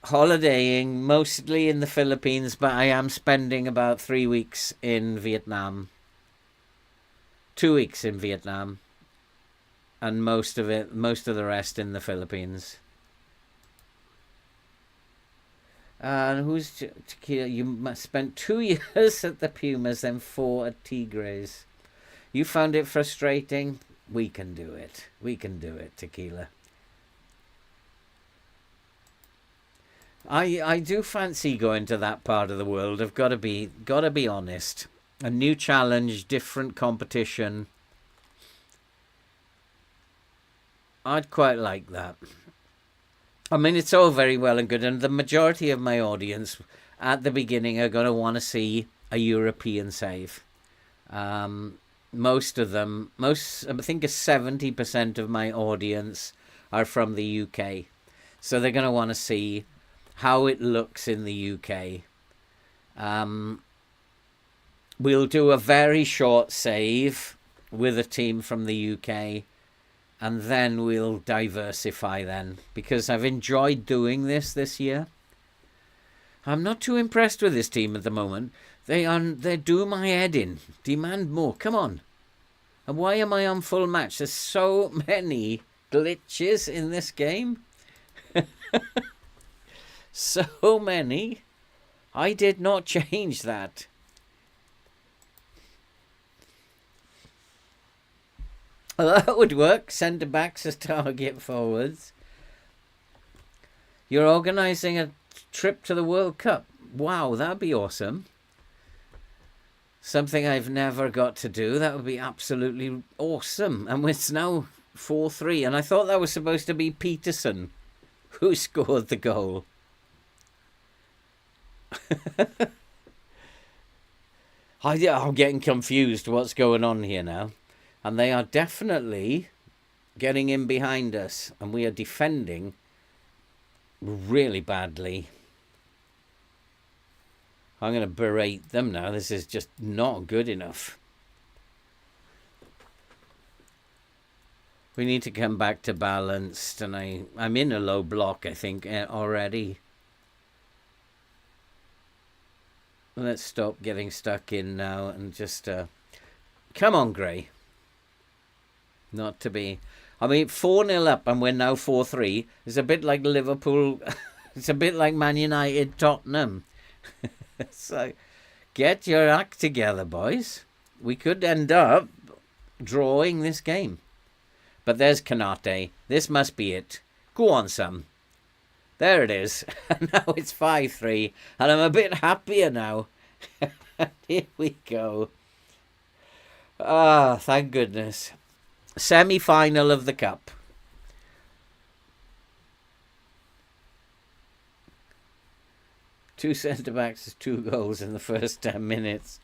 Holidaying mostly in the Philippines, but I am spending about 3 weeks in Vietnam. 2 weeks in Vietnam. and most of the rest in the Philippines. And who's Tequila? You spent 2 years at the Pumas, then 4 at Tigres. You found it frustrating? We can do it. We can do it, Tequila. I do fancy going to that part of the world. I've got to be honest. A new challenge, different competition. I'd quite like that. I mean, it's all very well and good, and the majority of my audience at the beginning are going to want to see a European save. Most of them, I think 70% of my audience are from the UK. So they're going to want to see how it looks in the UK. We'll do a very short save with a team from the UK, and then we'll diversify then, because I've enjoyed doing this year. I'm not too impressed with this team at the moment. They do my head in. Demand more. Come on. And why am I on full match? There's so many glitches in this game. So many. I did not change that. Well, that would work. Centre backs as target forwards. You're organising a trip to the World Cup. Wow, that'd be awesome. Something I've never got to do. That would be absolutely awesome. And it's now 4-3. And I thought that was supposed to be Peterson who scored the goal. I'm getting confused what's going on here now. And they are definitely getting in behind us. And we are defending really badly. I'm going to berate them now. This is just not good enough. We need to come back to balanced. And I'm in a low block, I think, already. Let's stop getting stuck in now and just... come on, Gray. Not to be... I mean, 4-0 up and we're now 4-3. It's a bit like Liverpool. It's a bit like Man United, Tottenham. So, get your act together, boys. We could end up drawing this game. But there's Kanate. This must be it. Go on, Sam. There it is. Now it's 5-3. And I'm a bit happier now. Here we go. Ah, thank goodness. Semi-final of the Cup. Two centre-backs, 2 goals in the first 10 minutes.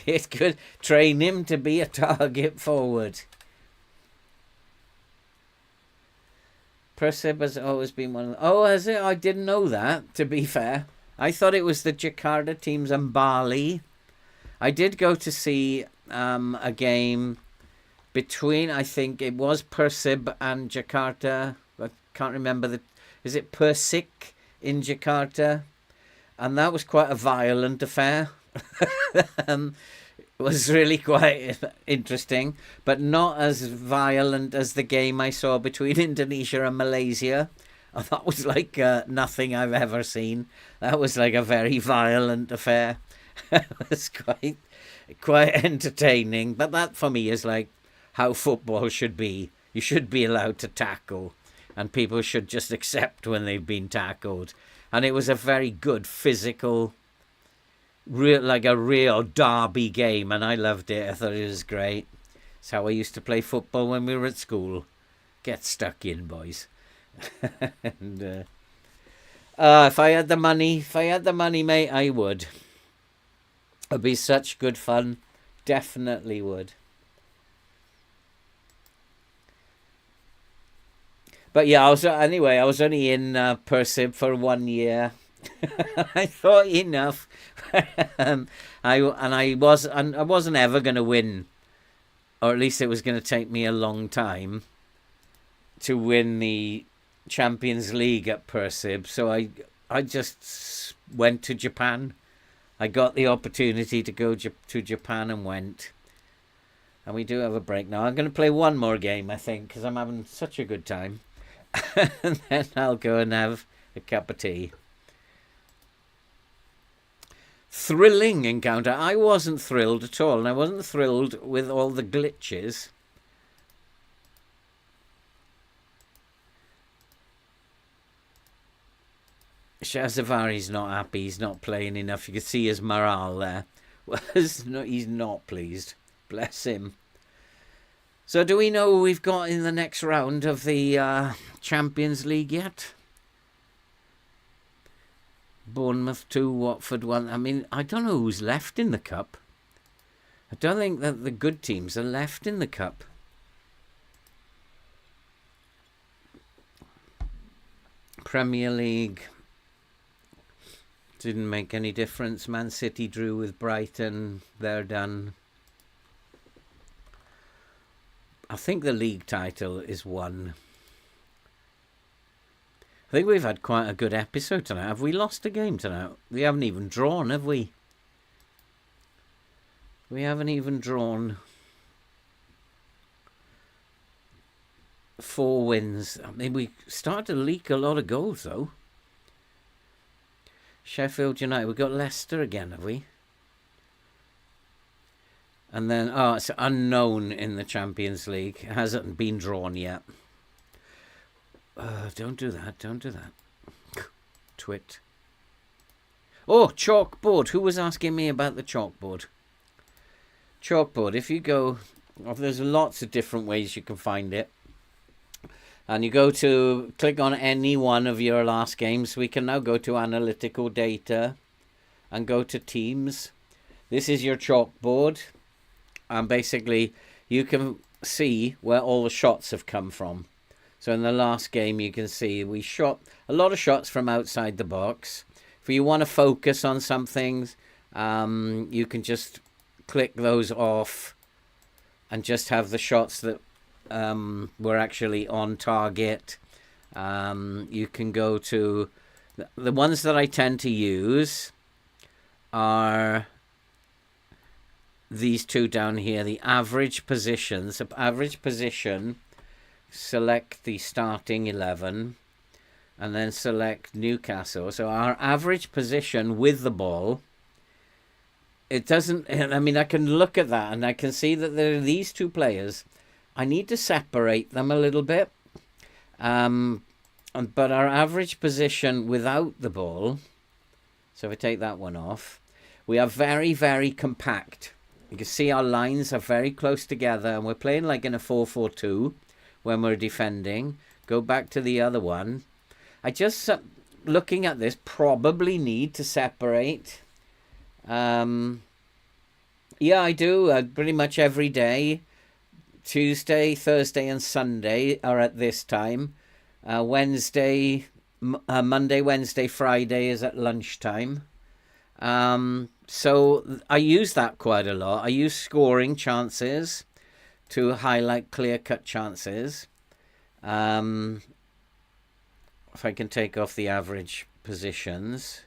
It could train him to be a target forward. Persib has always been one of the... Oh, has it? I didn't know that, to be fair. I thought it was the Jakarta teams and Bali. I did go to see a game between, I think it was Persib and Jakarta. I can't remember is it Persik in Jakarta? And that was quite a violent affair. It was really quite interesting, but not as violent as the game I saw between Indonesia and Malaysia. That was like nothing I've ever seen. That was like a very violent affair. It was quite entertaining. But that for me is like how football should be. You should be allowed to tackle, and people should just accept when they've been tackled. And it was a very good physical, like a real derby game, and I loved it. I thought it was great. It's how I used to play football when we were at school. Get stuck in, boys. And if I had the money, mate, I would. It'd be such good fun. Definitely would. But yeah, I was only in Persib for 1 year. I thought enough. I wasn't ever going to win, or at least it was going to take me a long time to win the Champions League at Persib. So I just went to Japan. I got the opportunity to go to Japan and went. And we do have a break now. I'm going to play one more game, I think, because I'm having such a good time. And then I'll go and have a cup of tea. Thrilling encounter. I wasn't thrilled at all, and I wasn't thrilled with all the glitches. Shazavari's not happy. He's not playing enough. You can see his morale there. He's not pleased. Bless him. So do we know who we've got in the next round of the Champions League yet? Bournemouth 2, Watford 1. I mean, I don't know who's left in the cup. I don't think that the good teams are left in the cup. Premier League. Didn't make any difference. Man City drew with Brighton. They're done. I think the league title is won. I think we've had quite a good episode tonight. Have we lost a game tonight? We haven't even drawn, have we? We haven't even drawn. 4 wins. I mean, we started to leak a lot of goals, though. Sheffield United. We've got Leicester again, have we? And then, it's unknown in the Champions League. It hasn't been drawn yet. Don't do that. Don't do that. Twit. Oh, chalkboard. Who was asking me about the chalkboard? Chalkboard. If you go... there's lots of different ways you can find it. And you go to... click on any one of your last games. We can now go to analytical data. And go to teams. This is your chalkboard. And basically, you can see where all the shots have come from. So in the last game, you can see we shot a lot of shots from outside the box. If you want to focus on some things, you can just click those off and just have the shots that were actually on target. You can go to... the ones that I tend to use are... these two down here, the average positions. Average position, select the starting 11, and then select Newcastle. So our average position with the ball, it doesn't... I mean, I can look at that and I can see that there are these two players. I need to separate them a little bit. But our average position without the ball, so if I take that one off, we are very, very compact. You can see our lines are very close together, and we're playing like in a 4-4-2 when we're defending. Go back to the other one. I just, looking at this, probably need to separate. Yeah, I do. Pretty much every day. Tuesday, Thursday, and Sunday are at this time. Monday, Wednesday, Friday is at lunchtime. So I use that quite a lot. I use scoring chances to highlight clear-cut chances. If I can take off the average positions.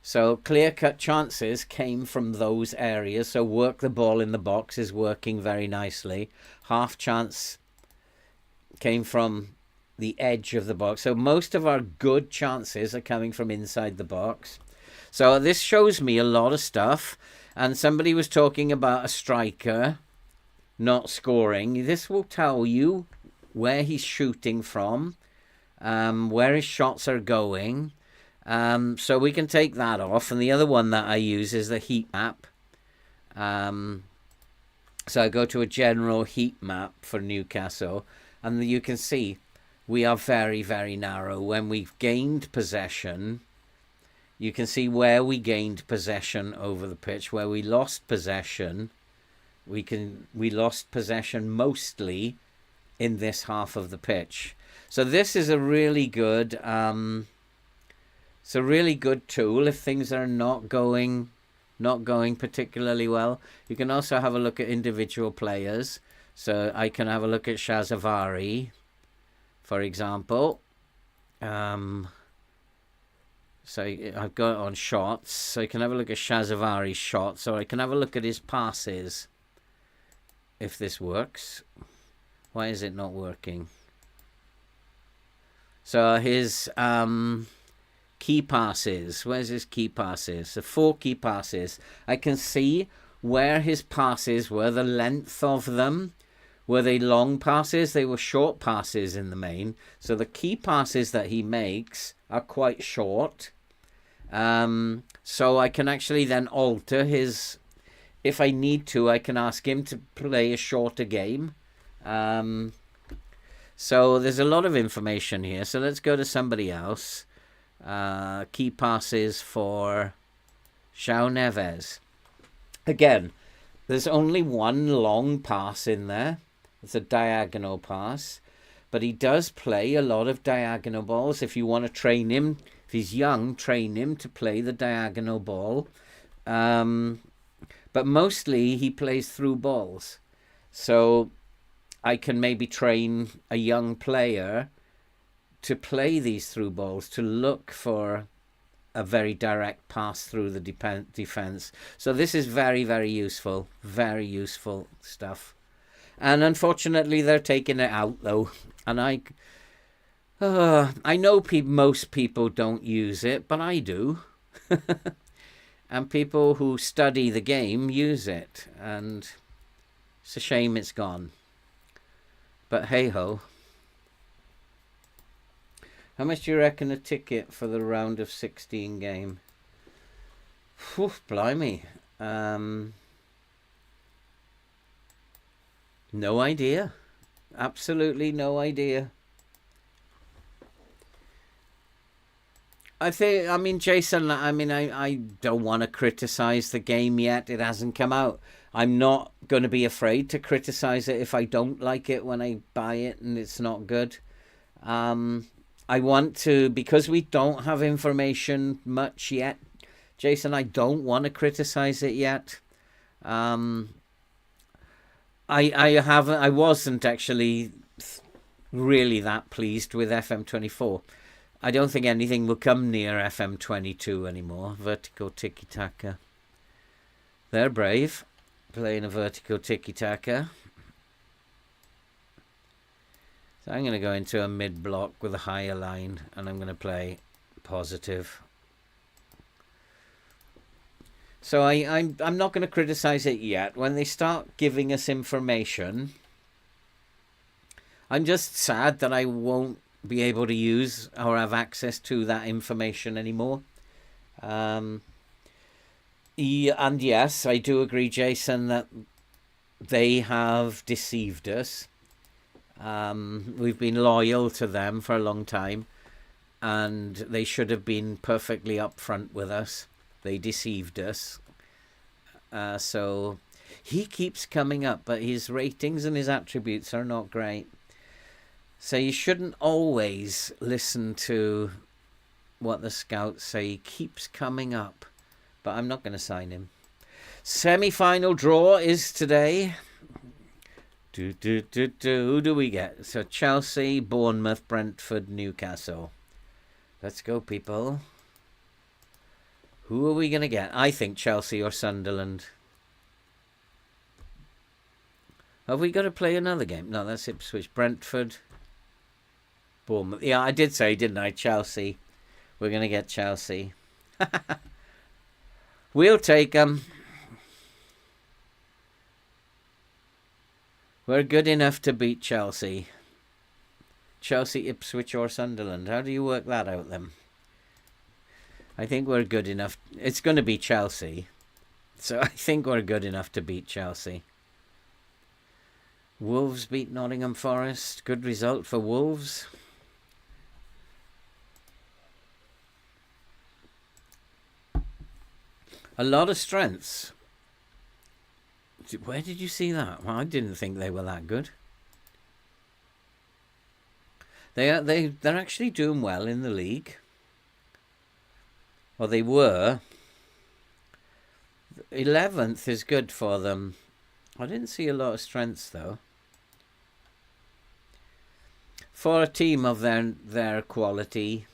So clear-cut chances came from those areas. So work the ball in the box is working very nicely. Half chance came from the edge of the box. So most of our good chances are coming from inside the box. So this shows me a lot of stuff. And somebody was talking about a striker not scoring. This will tell you where he's shooting from, where his shots are going. So we can take that off. And the other one that I use is the heat map. So I go to a general heat map for Newcastle. And you can see we are very, very narrow. When we've gained possession, you can see where we gained possession over the pitch. Where we lost possession, we lost possession mostly in this half of the pitch. So this is a really good... it's a really good tool if things are not going particularly well. You can also have a look at individual players. So I can have a look at Shazavari, for example. So I've got it on shots. So I can have a look at Shazavari's shots, or I can have a look at his passes. if this works. Why is it not working? So his key passes. Where's his key passes? The 4 key passes. I can see where his passes were, the length of them. Were they long passes? They were short passes in the main. So the key passes that he makes are quite short. So I can actually then alter his... If I need to, I can ask him to play a shorter game. So there's a lot of information here. So let's go to somebody else. Key passes for João Neves. Again, there's only one long pass in there. It's a diagonal pass. But he does play a lot of diagonal balls. If you want to train him, if he's young, train him to play the diagonal ball. But mostly he plays through balls. So I can maybe train a young player to play these through balls, to look for a very direct pass through the defense. So this is very, very useful stuff. And unfortunately, they're taking it out, though. And I know most people don't use it, but I do. And people who study the game use it. And it's a shame it's gone. But hey-ho. How much do you reckon a ticket for the round of 16 game? Whew, blimey. No idea. Absolutely no idea. Jason, I don't want to criticize the game yet. It hasn't come out. I'm not going to be afraid to criticize it if I don't like it when I buy it and it's not good. I want to, because we don't have information much yet, Jason, I don't want to criticize it yet. I wasn't actually really that pleased with FM24. I don't think anything will come near FM22 anymore. Vertical tiki-taka. They're brave, playing a vertical tiki-taka. So I'm going to go into a mid-block with a higher line, and I'm going to play positive. So I'm not going to criticize it yet. When they start giving us information, I'm just sad that I won't be able to use or have access to that information anymore. And yes, I do agree, Jason, that they have deceived us. We've been loyal to them for a long time, and they should have been perfectly upfront with us. They deceived us. So he keeps coming up, but his ratings and his attributes are not great. So you shouldn't always listen to what the scouts say. He keeps coming up, but I'm not going to sign him. Semi-final draw is today. Who do we get? So Chelsea, Bournemouth, Brentford, Newcastle. Let's go, people. Who are we going to get? I think Chelsea or Sunderland. Have we got to play another game? No, that's Ipswich. Brentford, Bournemouth. Yeah, I did say, didn't I? Chelsea. We're going to get Chelsea. We'll take them. We're good enough to beat Chelsea. Chelsea, Ipswich or Sunderland. How do you work that out then? I think we're good enough. It's going to be Chelsea. So I think we're good enough to beat Chelsea. Wolves beat Nottingham Forest. Good result for Wolves. A lot of strengths. Where did you see that? Well, I didn't think they were that good. They're actually doing well in the league. Well, they were. 11th is good for them. I didn't see a lot of strengths though. For a team of their quality,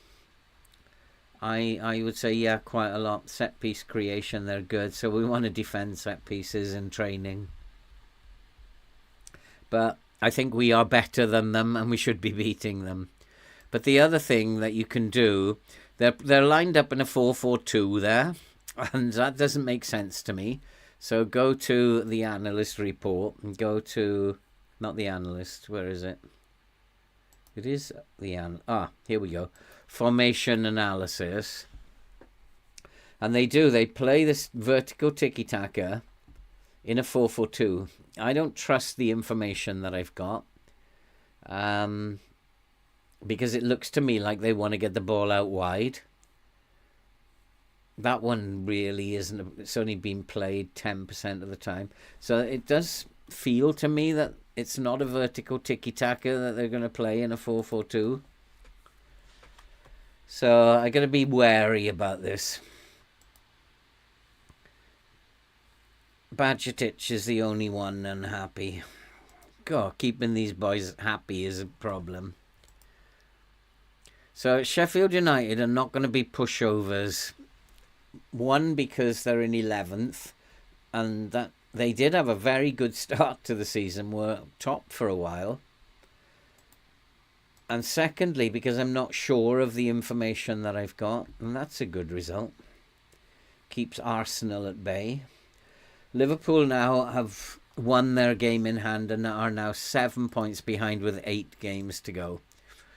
I would say, yeah, quite a lot. Set piece creation, they're good. So we want to defend set pieces in training. But I think we are better than them and we should be beating them. But the other thing that you can do, they're lined up in a 4-4-2 there, and that doesn't make sense to me. So go to the analyst report and go to, not the analyst, where is it? It is the, here we go. Formation analysis. And they play this vertical tiki-taka in a 4-4-2. I don't trust the information that I've got. Because it looks to me like they want to get the ball out wide. That one really isn't. It's only been played 10% of the time. So it does feel to me that it's not a vertical tiki-taka that they're going to play in a 4-4-2. So I got to be wary about this. Bajcetic is the only one unhappy. God, keeping these boys happy is a problem. So Sheffield United are not going to be pushovers. One, because they're in 11th, and that they did have a very good start to the season, were top for a while. And secondly, because I'm not sure of the information that I've got, and that's a good result. Keeps Arsenal at bay. Liverpool now have won their game in hand and are now 7 points behind with 8 games to go.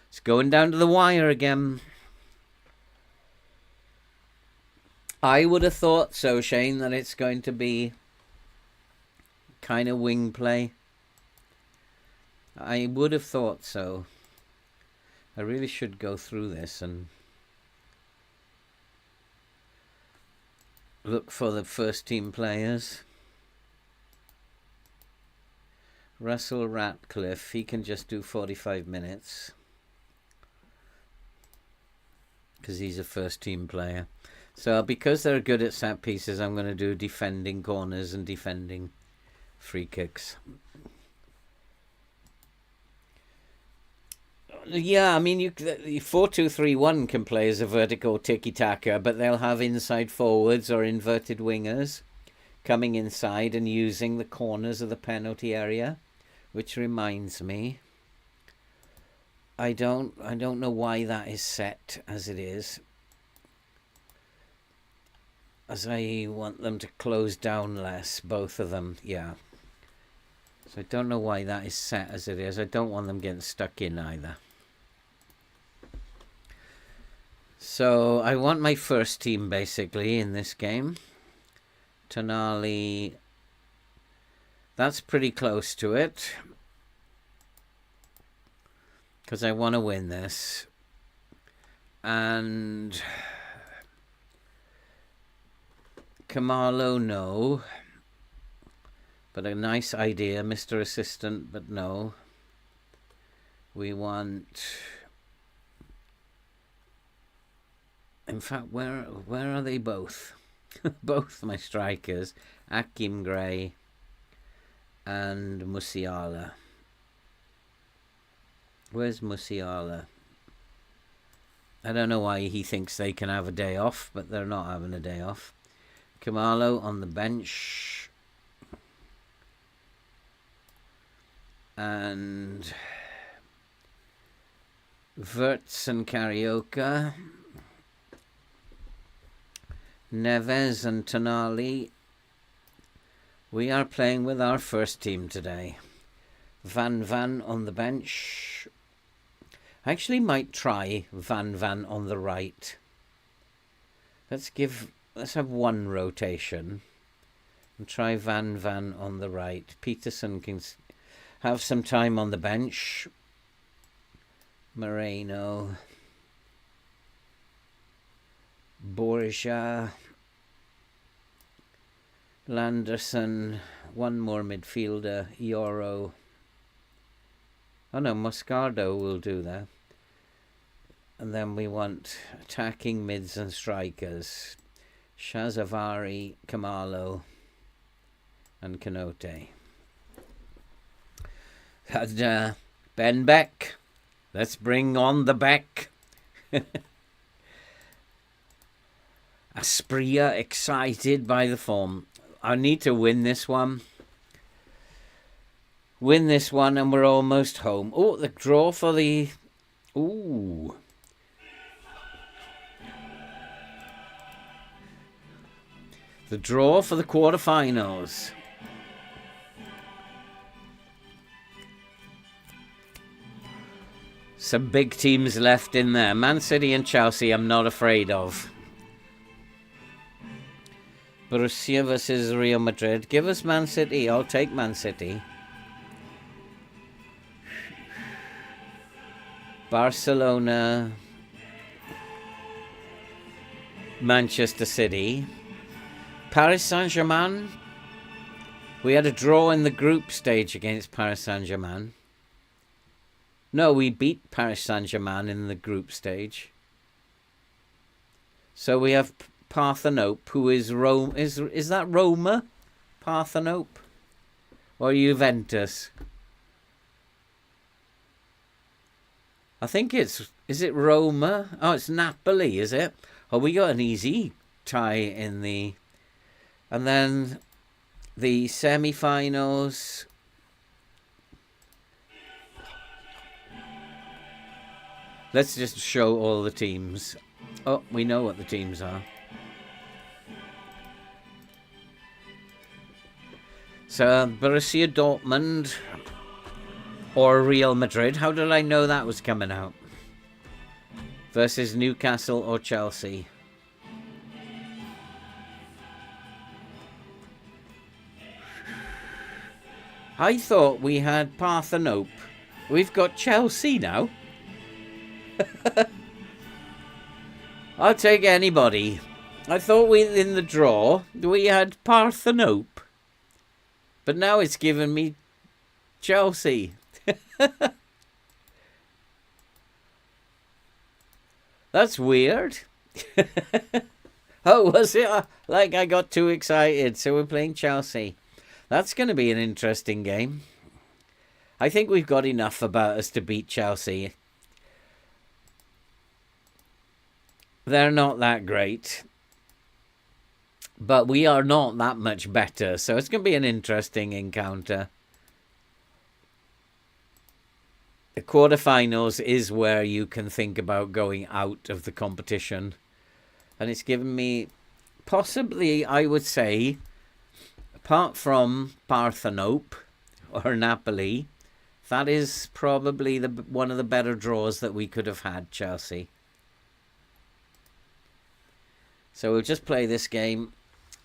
It's going down to the wire again. I would have thought so, Shane, that it's going to be kind of wing play. I would have thought so. I really should go through this and look for the first team players. Russell Ratcliffe, he can just do 45 minutes. Because he's a first team player. So because they're good at set pieces, I'm going to do defending corners and defending free kicks. Yeah, I mean, 4-2-3-1 can play as a vertical tiki-taka, but they'll have inside forwards or inverted wingers coming inside and using the corners of the penalty area, which reminds me, I don't know why that is set as it is, as I want them to close down less, both of them, yeah. So I don't know why that is set as it is. I don't want them getting stuck in either. So I want my first team basically in this game. Tonali, that's pretty close to it. Because I want to win this. And Kamalo, no. But a nice idea, Mr. Assistant, but no. We want... In fact, where are they both? Both my strikers. Akim Gray and Musiala. Where's Musiala? I don't know why he thinks they can have a day off, but they're not having a day off. Kamalo on the bench. And Wirtz and Carioca. Neves and Tonali. We are playing with our first team today. Van on the bench. I actually might try Van on the right. Let's have one rotation. And try Van on the right. Peterson can have some time on the bench. Moreno. Borja, Landerson, one more midfielder, Ioro. Oh no, Moscardo will do that. And then we want attacking mids and strikers. Shazavari, Kamalo, and Kanote. And Ben Beck. Let's bring on the Beck. Aspria excited by the form. I need to win this one. win this one and we're almost home. Oh, the draw for the... Ooh. The draw for the quarterfinals. Some big teams left in there. Man City and Chelsea I'm not afraid of. Borussia versus Real Madrid. Give us Man City. I'll take Man City. Barcelona. Manchester City. Paris Saint-Germain. We had a draw in the group stage against Paris Saint-Germain. No, we beat Paris Saint-Germain in the group stage. So we have Parthenope, who is Rome. Is that Roma? Parthenope? Or Juventus? I think it's... Is it Roma? Oh, it's Napoli, is it? Oh, we got an easy tie in the... And then the semi-finals... Let's just show all the teams. Oh, we know what the teams are. So, Borussia Dortmund or Real Madrid. How did I know that was coming out? Versus Newcastle or Chelsea. I thought we had Parthenope. We've got Chelsea now. I'll take anybody. I thought in the draw we had Parthenope. But now it's given me Chelsea. That's weird. Oh, was it? Like I got too excited. So we're playing Chelsea. That's going to be an interesting game. I think we've got enough about us to beat Chelsea. They're not that great. But we are not that much better. So it's going to be an interesting encounter. The quarterfinals is where you can think about going out of the competition. And it's given me, possibly, I would say, apart from Parthenope or Napoli, that is probably one of the better draws that we could have had, Chelsea. So we'll just play this game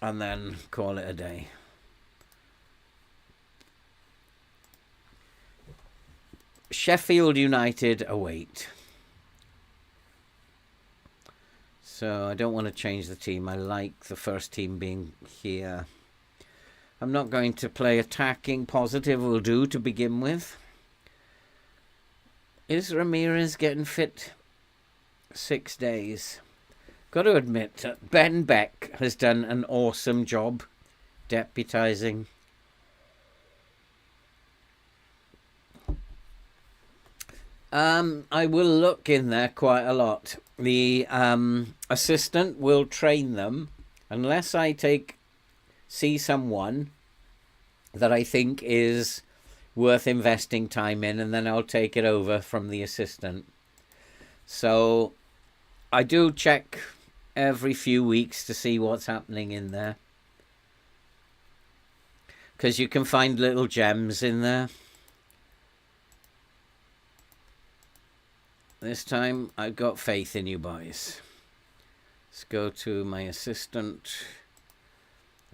and then call it a day. Sheffield United await. So I don't want to change the team. I like the first team being here. I'm not going to play attacking. Positive will do to begin with. Is Ramirez getting fit? 6 days. Got to admit, Ben Beck has done an awesome job deputising. I will look in there quite a lot. The assistant will train them unless I see someone that I think is worth investing time in, and then I'll take it over from the assistant. So I do check every few weeks to see what's happening in there, because you can find little gems in there. This time I've got faith in you boys. Let's go to my assistant.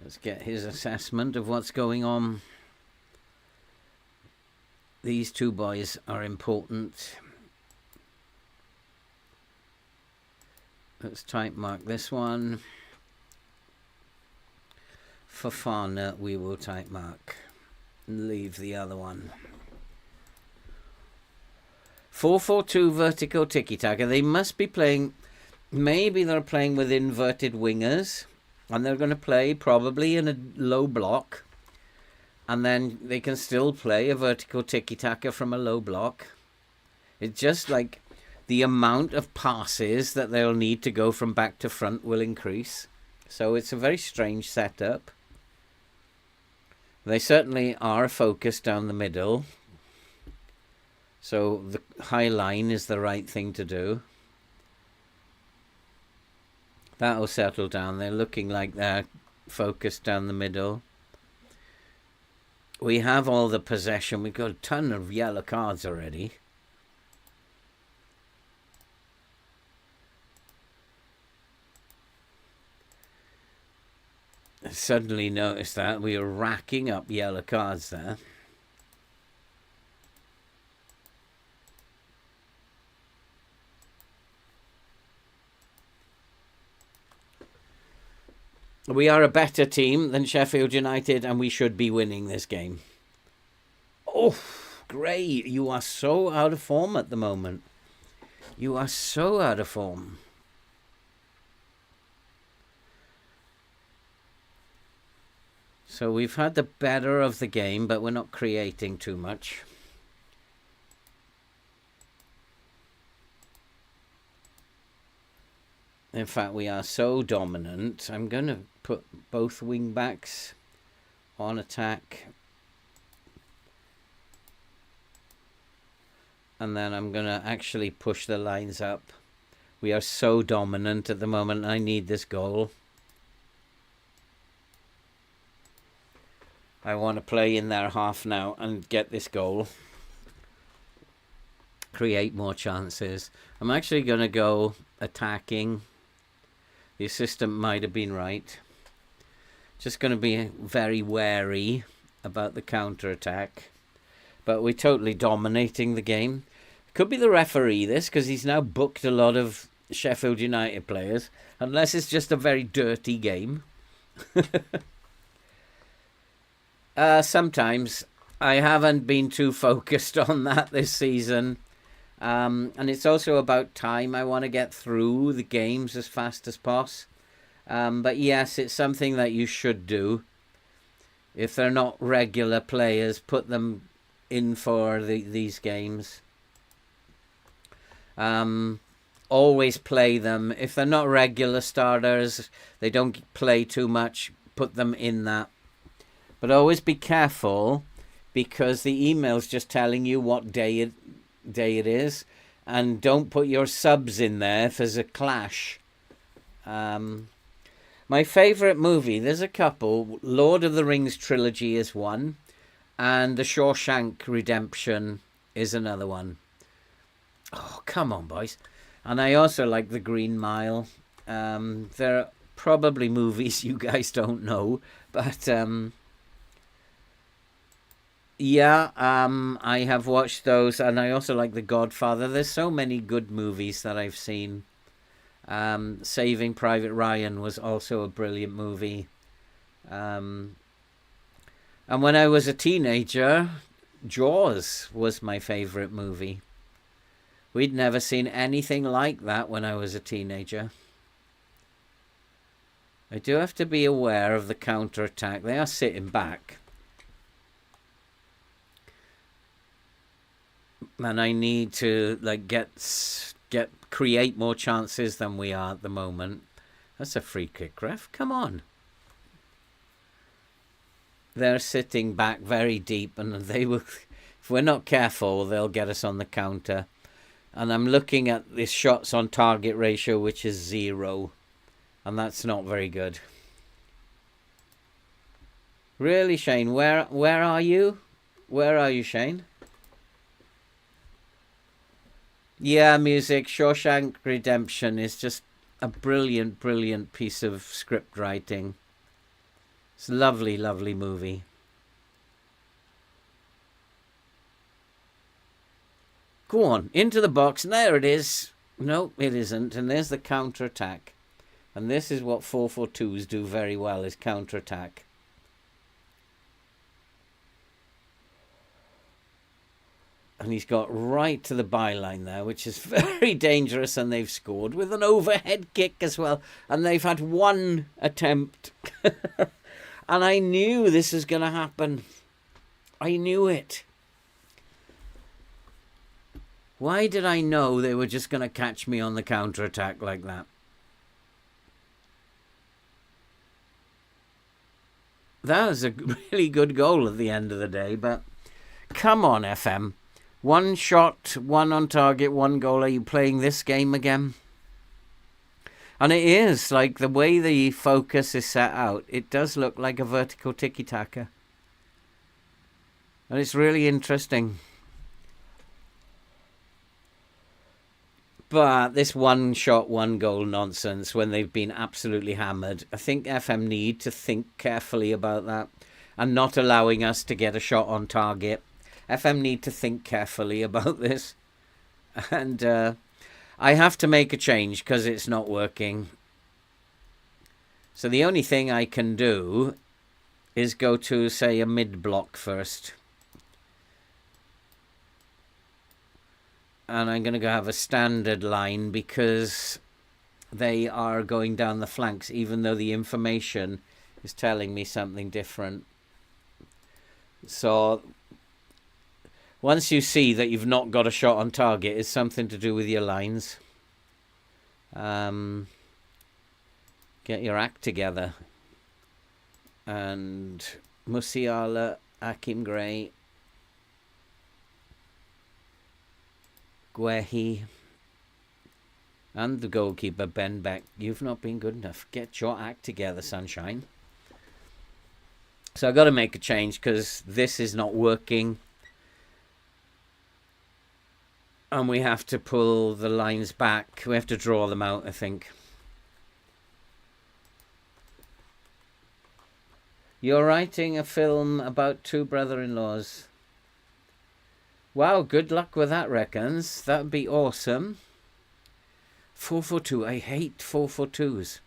Let's get his assessment of what's going on. These two boys are important. Let's type mark this one. Fofana we will type mark. And leave the other one. 4-4-2 vertical tiki-taka. They must be playing, maybe they're playing with inverted wingers, and they're going to play probably in a low block, and then they can still play a vertical tiki-taka from a low block. It's just like the amount of passes that they'll need to go from back to front will increase. So it's a very strange setup. They certainly are focused down the middle. So the high line is the right thing to do. That'll settle down. They're looking like they're focused down the middle. We have all the possession. We've got a ton of yellow cards already. I suddenly noticed that we are racking up yellow cards there. We are a better team than Sheffield United, and we should be winning this game. Oh, Gray, you are so out of form at the moment. You are so out of form. So we've had the better of the game, but we're not creating too much. In fact, we are so dominant. I'm going to put both wing backs on attack. And then I'm going to actually push the lines up. We are so dominant at the moment. I need this goal. I want to play in their half now and get this goal. Create more chances. I'm actually going to go attacking. The assistant might have been right. Just going to be very wary about the counter-attack. But we're totally dominating the game. Could be the referee, this, because he's now booked a lot of Sheffield United players. Unless it's just a very dirty game. Sometimes. I haven't been too focused on that this season. And it's also about time. I want to get through the games as fast as possible. But yes, it's something that you should do. If they're not regular players, put them in for these games. Always play them. If they're not regular starters, they don't play too much, put them in that. But always be careful, because the email's just telling you what day it is, and don't put your subs in there if there's a clash. My favourite movie, there's a couple. Lord of the Rings trilogy is one, and The Shawshank Redemption is another one. Oh, come on, boys. And I also like The Green Mile. There are probably movies you guys don't know, but yeah, I have watched those, and I also like The Godfather. There's so many good movies that I've seen. Saving Private Ryan was also a brilliant movie. And when I was a teenager, Jaws was my favourite movie. We'd never seen anything like that when I was a teenager. I do have to be aware of the counter-attack. They are sitting back. And I need to create more chances than we are at the moment. That's a free kick, ref. Come on. They're sitting back very deep, and they will, if we're not careful, they'll get us on the counter. And I'm looking at this shots on target ratio, which is 0. And that's not very good. Really, Shane, where are you? Where are you, Shane? Yeah, music. Shawshank Redemption is just a brilliant, brilliant piece of script writing. It's a lovely, lovely movie. Go on, into the box. And there it is. No, it isn't. And there's the counter-attack. And this is what 4-4-2s do very well, is counter-attack. And he's got right to the byline there, which is very dangerous, and they've scored with an overhead kick as well. And they've had one attempt. And I knew this was going to happen. I knew it. Why did I know they were just going to catch me on the counter-attack like that? That was a really good goal at the end of the day, but come on, FM. One shot, one on target, one goal. Are you playing this game again? And it is, like, the way the focus is set out, it does look like a vertical tiki-taka. And it's really interesting. But this one shot, one goal nonsense, when they've been absolutely hammered, I think FM need to think carefully about that and not allowing us to get a shot on target. FM need to think carefully about this. And I have to make a change because it's not working. So the only thing I can do is go to, say, a mid-block first. And I'm going to go have a standard line because they are going down the flanks, even though the information is telling me something different. So once you see that you've not got a shot on target, it's something to do with your lines. Get your act together. And Musiala, Akim Gray, Guehi, and the goalkeeper, Ben Beck. You've not been good enough. Get your act together, sunshine. So I've got to make a change because this is not working. And we have to pull the lines back. We have to draw them out, I think. You're writing a film about two brother-in-laws. Wow, good luck with that, reckons. That would be awesome. 4-4-2. I hate 4-4-2s.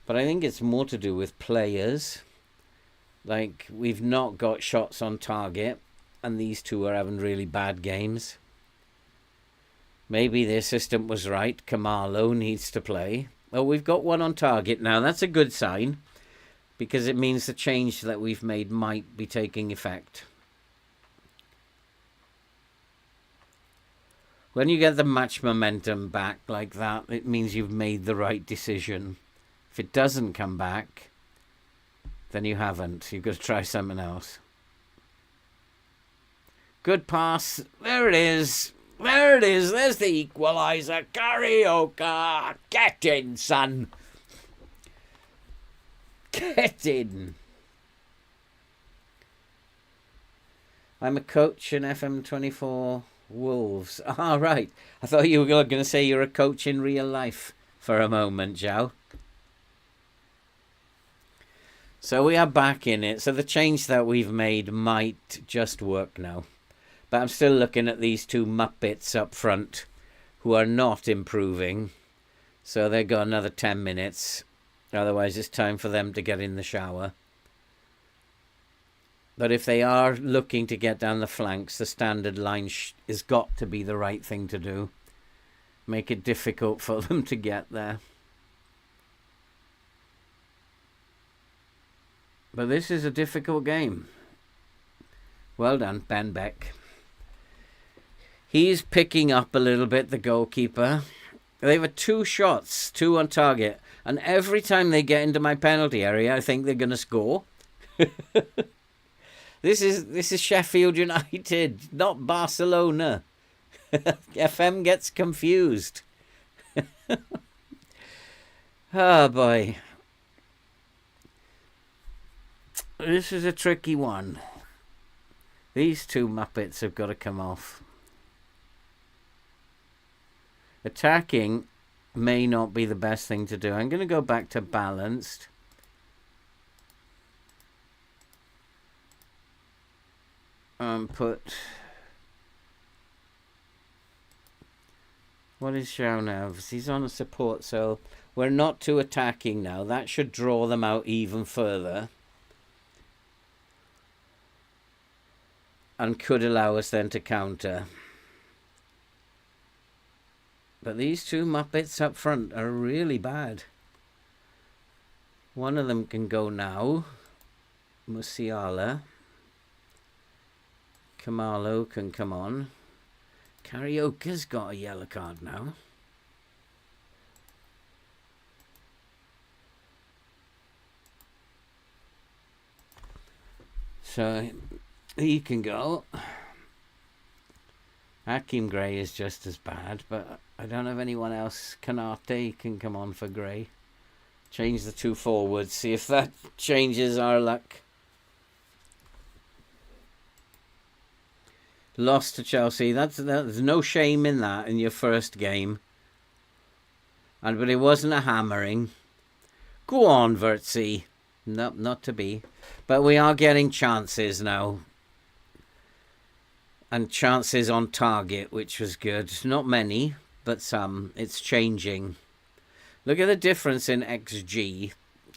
But I think it's more to do with players. Like, we've not got shots on target. And these two are having really bad games. Maybe the assistant was right. Kamalo needs to play. Oh, we've got one on target now. That's a good sign. Because it means the change that we've made might be taking effect. When you get the match momentum back like that, it means you've made the right decision. If it doesn't come back, then you haven't. You've got to try something else. Good pass. There it is. There it is. There's the equaliser. Carioca. Get in, son. Get in. I'm a coach in FM24 Wolves. Ah, right. I thought you were going to say you're a coach in real life for a moment, Joe. So we are back in it. So the change that we've made might just work now. But I'm still looking at these two Muppets up front who are not improving. So they've got another 10 minutes. Otherwise, it's time for them to get in the shower. But if they are looking to get down the flanks, the standard line has got to be the right thing to do. Make it difficult for them to get there. But this is a difficult game. Well done, Ben Beck. He's picking up a little bit, the goalkeeper. They have 2 shots, 2 on target. And every time they get into my penalty area, I think they're going to score. This is Sheffield United, not Barcelona. FM gets confused. Oh, boy. This is a tricky one. These two Muppets have got to come off. Attacking may not be the best thing to do. I'm going to go back to balanced. Put... What is Shaunavs? He's on a support, so we're not too attacking now. That should draw them out even further. And could allow us then to counter. But these two Muppets up front are really bad. One of them can go now. Musiala. Kamalo can come on. Carioca's got a yellow card now. So he can go. Hakim Gray is just as bad, but I don't have anyone else. Kanate can come on for Gray. Change the 2 forwards, see if that changes our luck. Lost to Chelsea. There's no shame in that in your first game. But it wasn't a hammering. Go on, Vertzi. Nope, not to be. But we are getting chances now. And chances on target, which was good. Not many, but some. It's changing. Look at the difference in XG.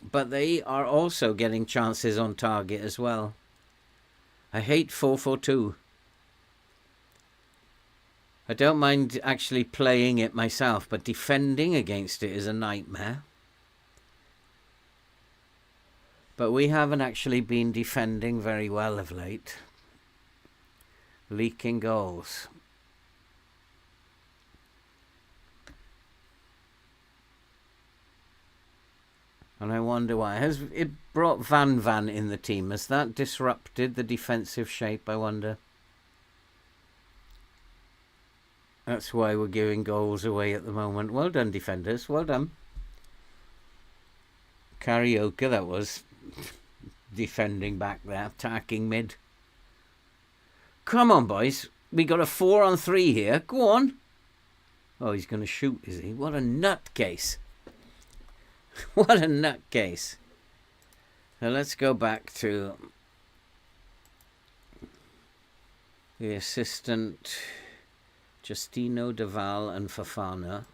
But they are also getting chances on target as well. I hate 4-4-2. I don't mind actually playing it myself, but defending against it is a nightmare. But we haven't actually been defending very well of late. Leaking goals. And I wonder why. Has it brought Van in the team? Has that disrupted the defensive shape, I wonder? That's why we're giving goals away at the moment. Well done, defenders. Well done. Karaoke, that was. Defending back there. Attacking mid. Come on, boys. We got a 4-on-3 here. Go on. Oh, he's going to shoot, is he? What a nutcase. What a nutcase. So let's go back to the assistant... Justino, Deval and Fafana.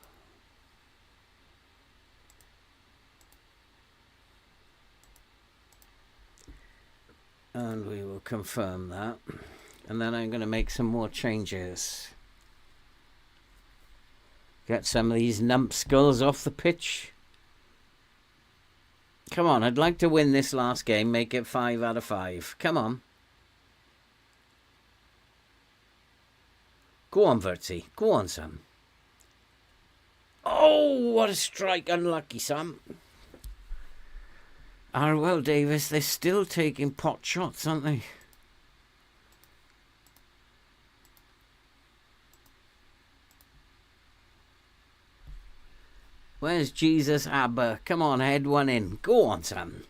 And we will confirm that. And then I'm going to make some more changes. Get some of these numbskulls off the pitch. Come on, I'd like to win this last game. Make it 5 out of 5. Come on. Go on, Vertzi. Go on, Sam. Oh, what a strike. Unlucky, Sam. Arwell Davis, they're still taking pot shots, aren't they? Where's Jesus Abba? Come on, head one in. Go on, Sam.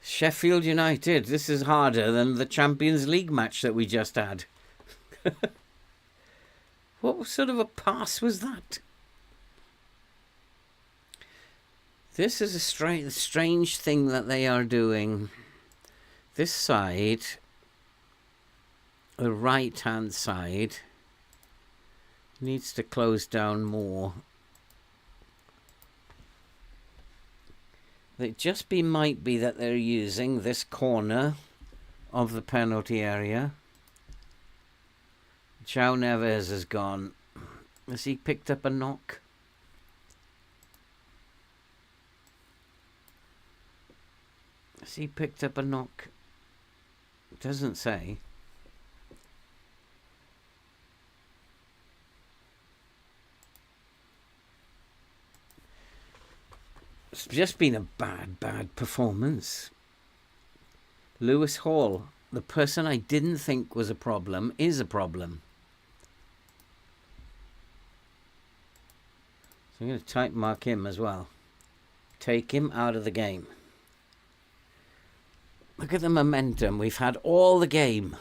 Sheffield United. This is harder than the Champions League match that we just had. What sort of a pass was that? This is a strange thing that they are doing. This side, the right-hand side, needs to close down more. It just might be that they're using this corner of the penalty area. João Neves has gone. Has he picked up a knock? Has he picked up a knock? It doesn't say. It's just been a bad performance. Lewis Hall, the person I didn't think was a problem, is a problem. So I'm going to type mark him as well. Take him out of the game. Look at the momentum. We've had all the game.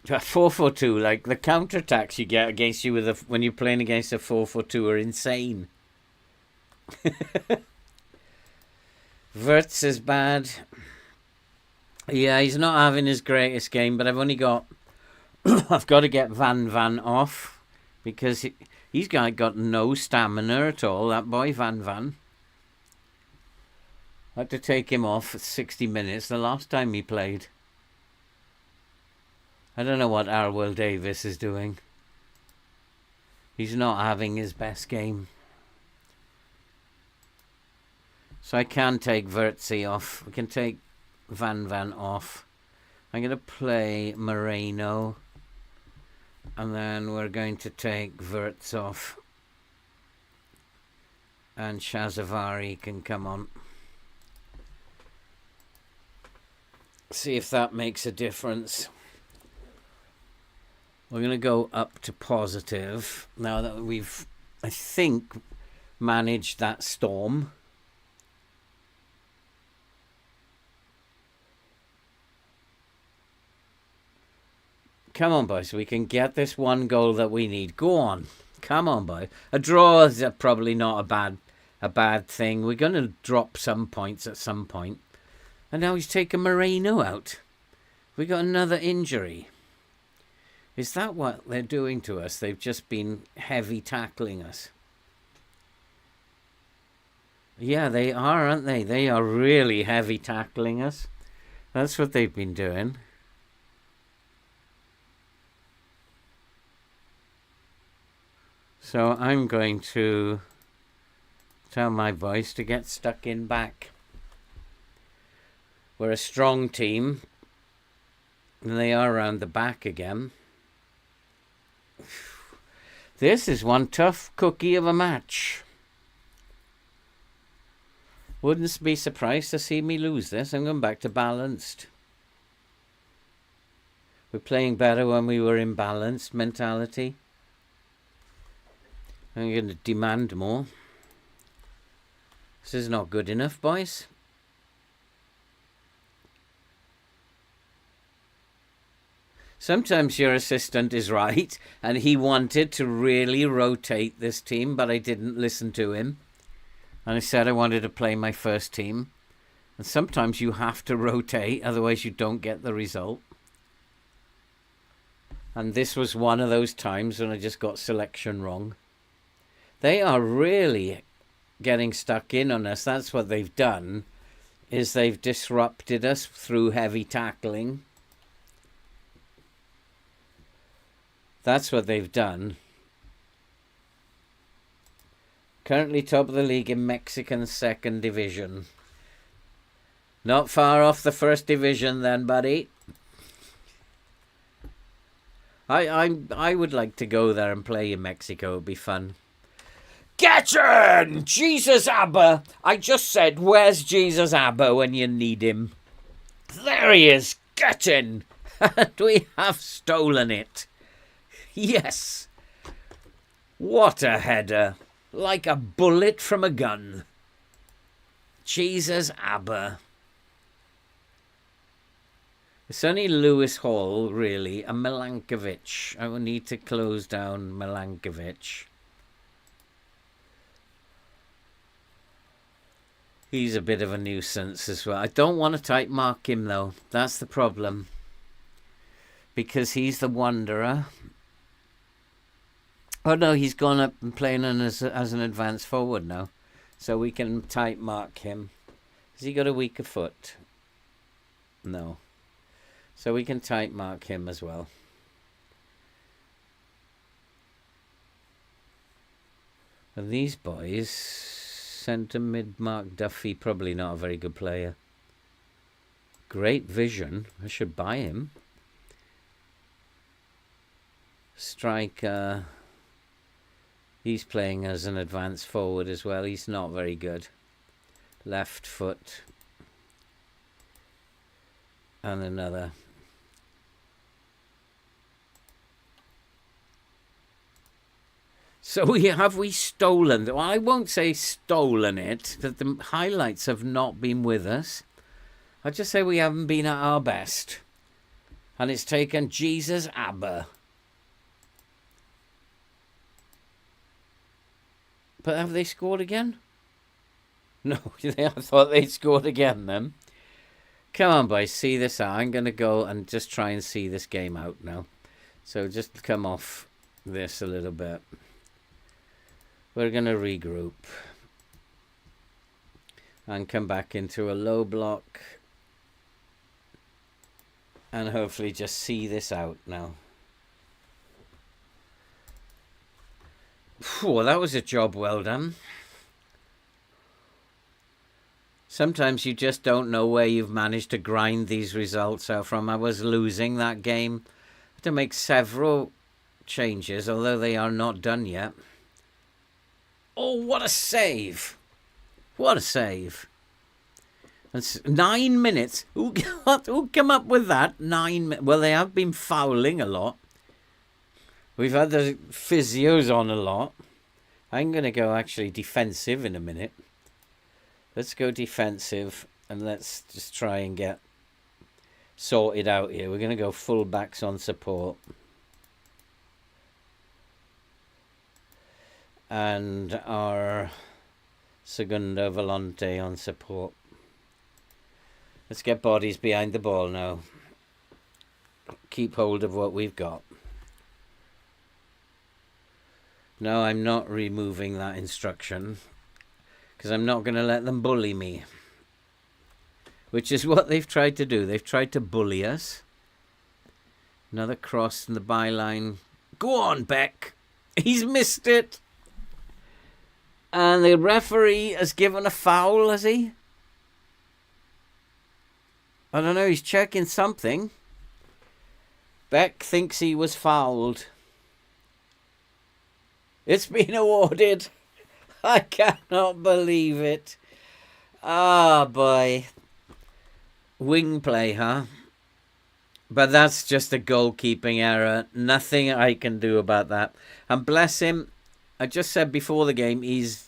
A 4-4-2, like the counterattacks you get against you with when you're playing against a 4-4-2 are insane. Wirtz is bad. Yeah, he's not having his greatest game, but I've only got... I've got to get Van off because he's got no stamina at all, that boy, Van. I had to take him off for 60 minutes the last time he played. I don't know what Arwell Davis is doing. He's not having his best game. So I can take Vertzi off. We can take Van off. I'm going to play Moreno. And then we're going to take Wirtz off. And Shazavari can come on. See if that makes a difference. We're going to go up to positive now that we've, I think, managed that storm. Come on, boys. We can get this one goal that we need. Go on. Come on, boys. A draw is probably not a bad thing. We're going to drop some points at some point. And now he's taken Moreno out. We got another injury. Is that what they're doing to us? They've just been heavy tackling us. Yeah, they are, aren't they? They are really heavy tackling us. That's what they've been doing. So I'm going to tell my boys to get stuck in back. We're a strong team. And they are around the back again. This is one tough cookie of a match. Wouldn't be surprised to see me lose this. I'm going back to balanced. We're playing better when we were in balanced mentality. I'm going to demand more. This is not good enough, boys. Sometimes your assistant is right, and he wanted to really rotate this team, but I didn't listen to him. And I said I wanted to play my first team. And sometimes you have to rotate, otherwise you don't get the result. And this was one of those times when I just got selection wrong. They are really getting stuck in on us. That's what they've done, is they've disrupted us through heavy tackling. That's what they've done. Currently top of the league in Mexican second division. Not far off the first division then, buddy. I would like to go there and play in Mexico. It'd be fun. Get in! Jesus Abba! I just said, where's Jesus Abba when you need him? There he is! Get in! And we have stolen it. Yes! What a header! Like a bullet from a gun. Jesus Abba. It's only Lewis Hall, really, and Milankovic. I will need to close down Milankovic. He's a bit of a nuisance as well. I don't want to type mark him, though. That's the problem. Because he's the wanderer. Oh, no, he's gone up and playing as an advanced forward now. So we can type mark him. Has he got a weaker foot? No. So we can type mark him as well. And these boys, centre mid Mark Duffy, probably not a very good player. Great vision. I should buy him. Striker. He's playing as an advanced forward as well. He's not very good. Left foot. And another. So we stolen? Well, I won't say stolen it. That the highlights have not been with us. I'll just say we haven't been at our best. And it's taken Jesus Abba. But have they scored again? No, I thought they'd scored again then. Come on, boys, see this out. I'm going to go and just try and see this game out now. So just come off this a little bit. We're going to regroup. And come back into a low block. And hopefully just see this out now. Phew, that was a job well done. Sometimes you just don't know where you've managed to grind these results out from. I was losing that game. I had to make several changes, although they are not done yet. Oh, what a save! What a save! That's 9 minutes. Who came up with that? 9 minutes. Well, they have been fouling a lot. We've had the physios on a lot. I'm going to go actually defensive in a minute. Let's go defensive and let's just try and get sorted out here. We're going to go full backs on support. And our Segundo Volante on support. Let's get bodies behind the ball now. Keep hold of what we've got. No, I'm not removing that instruction because I'm not going to let them bully me. Which is what they've tried to do. They've tried to bully us. Another cross in the byline. Go on, Beck. He's missed it. And the referee has given a foul, has he? I don't know, he's checking something. Beck thinks he was fouled. It's been awarded. I cannot believe it. Ah, boy. Wing play, huh? But that's just a goalkeeping error. Nothing I can do about that. And bless him, I just said before the game, he's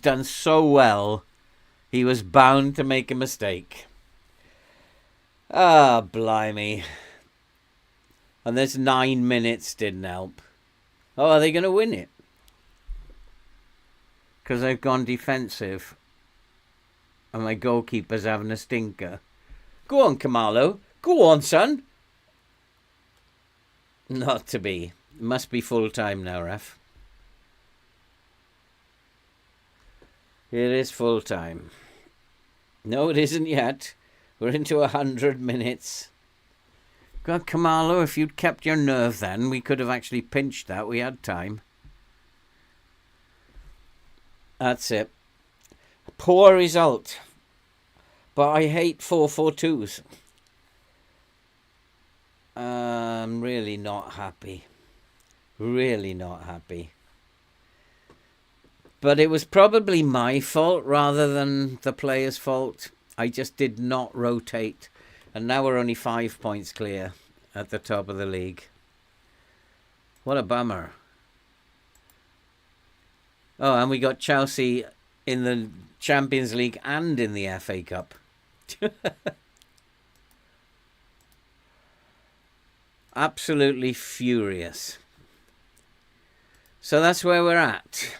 done so well. He was bound to make a mistake. Ah, blimey. And this 9 minutes didn't help. Oh, are they going to win it? Because they've gone defensive. And my goalkeeper's having a stinker. Go on, Kamalo. Go on, son. Not to be. It must be full time now, ref. It is full time. No, it isn't yet. We're into 100 minutes. God, Kamalo, if you'd kept your nerve then, we could have actually pinched that. We had time. That's it. Poor result. But I hate 4-4-2s. I'm really not happy. Really not happy. But it was probably my fault rather than the player's fault. I just did not rotate. And now we're only 5 points clear at the top of the league. What a bummer. Oh, and we got Chelsea in the Champions League and in the FA Cup. Absolutely furious. So that's where we're at.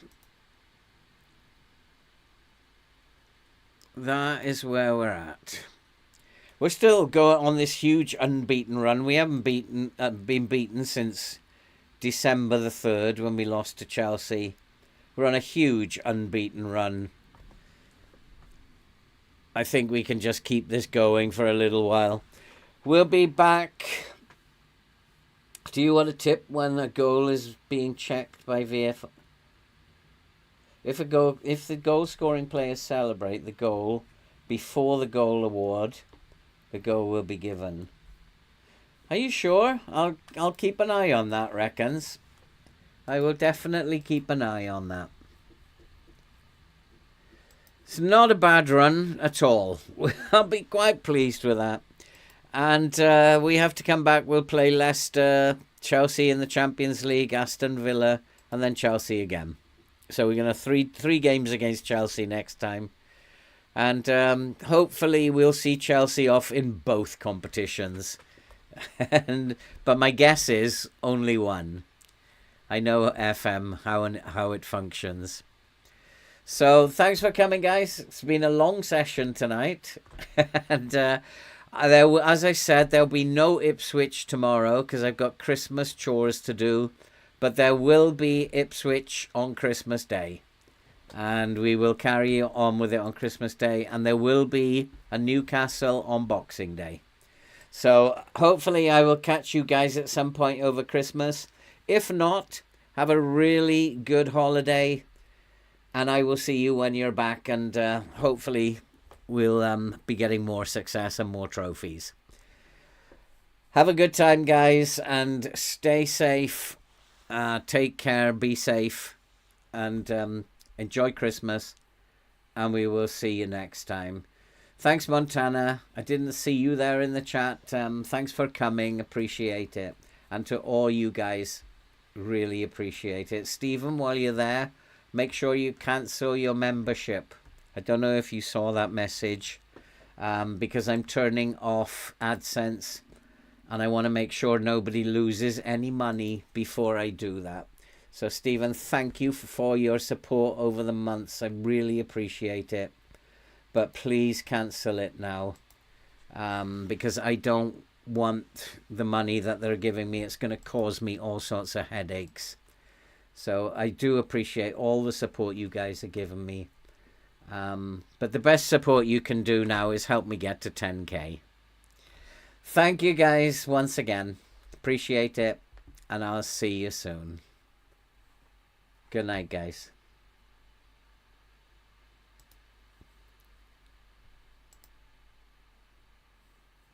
That is where we're at. We're still going on this huge unbeaten run. We haven't been beaten since December the 3rd when we lost to Chelsea. We're on a huge unbeaten run. I think we can just keep this going for a little while. We'll be back. Do you want to tip when a goal is being checked by VFR? If the goal scoring players celebrate the goal before the goal award, the goal will be given. Are you sure? I'll keep an eye on that, reckons. I will definitely keep an eye on that. It's not a bad run at all. I'll be quite pleased with that. And we have to come back. We'll play Leicester, Chelsea in the Champions League, Aston Villa, and then Chelsea again. So we're going to three games against Chelsea next time. And hopefully we'll see Chelsea off in both competitions. But my guess is only one. I know FM, how it functions. So thanks for coming, guys. It's been a long session tonight. And as I said, there'll be no Ipswich tomorrow because I've got Christmas chores to do. But there will be Ipswich on Christmas Day. And we will carry on with it on Christmas Day. And there will be a Newcastle on Boxing Day. So hopefully I will catch you guys at some point over Christmas. If not, have a really good holiday. And I will see you when you're back. And hopefully we'll be getting more success and more trophies. Have a good time, guys. And stay safe. Take care, be safe, and enjoy Christmas. And we will see you next time. Thanks, Montana. I didn't see you there in the chat. Thanks for coming. Appreciate it. And to all you guys, really appreciate it. Stephen, while you're there, make sure you cancel your membership. I don't know if you saw that message, because I'm turning off AdSense, and I want to make sure nobody loses any money before I do that. So, Stephen, thank you for your support over the months. I really appreciate it. But please cancel it now, because I don't want the money that they're giving me. It's going to cause me all sorts of headaches. So I do appreciate all the support you guys are giving me. But the best support you can do now is help me get to 10K. Thank you guys once again. Appreciate it. And I'll see you soon. Good night, guys.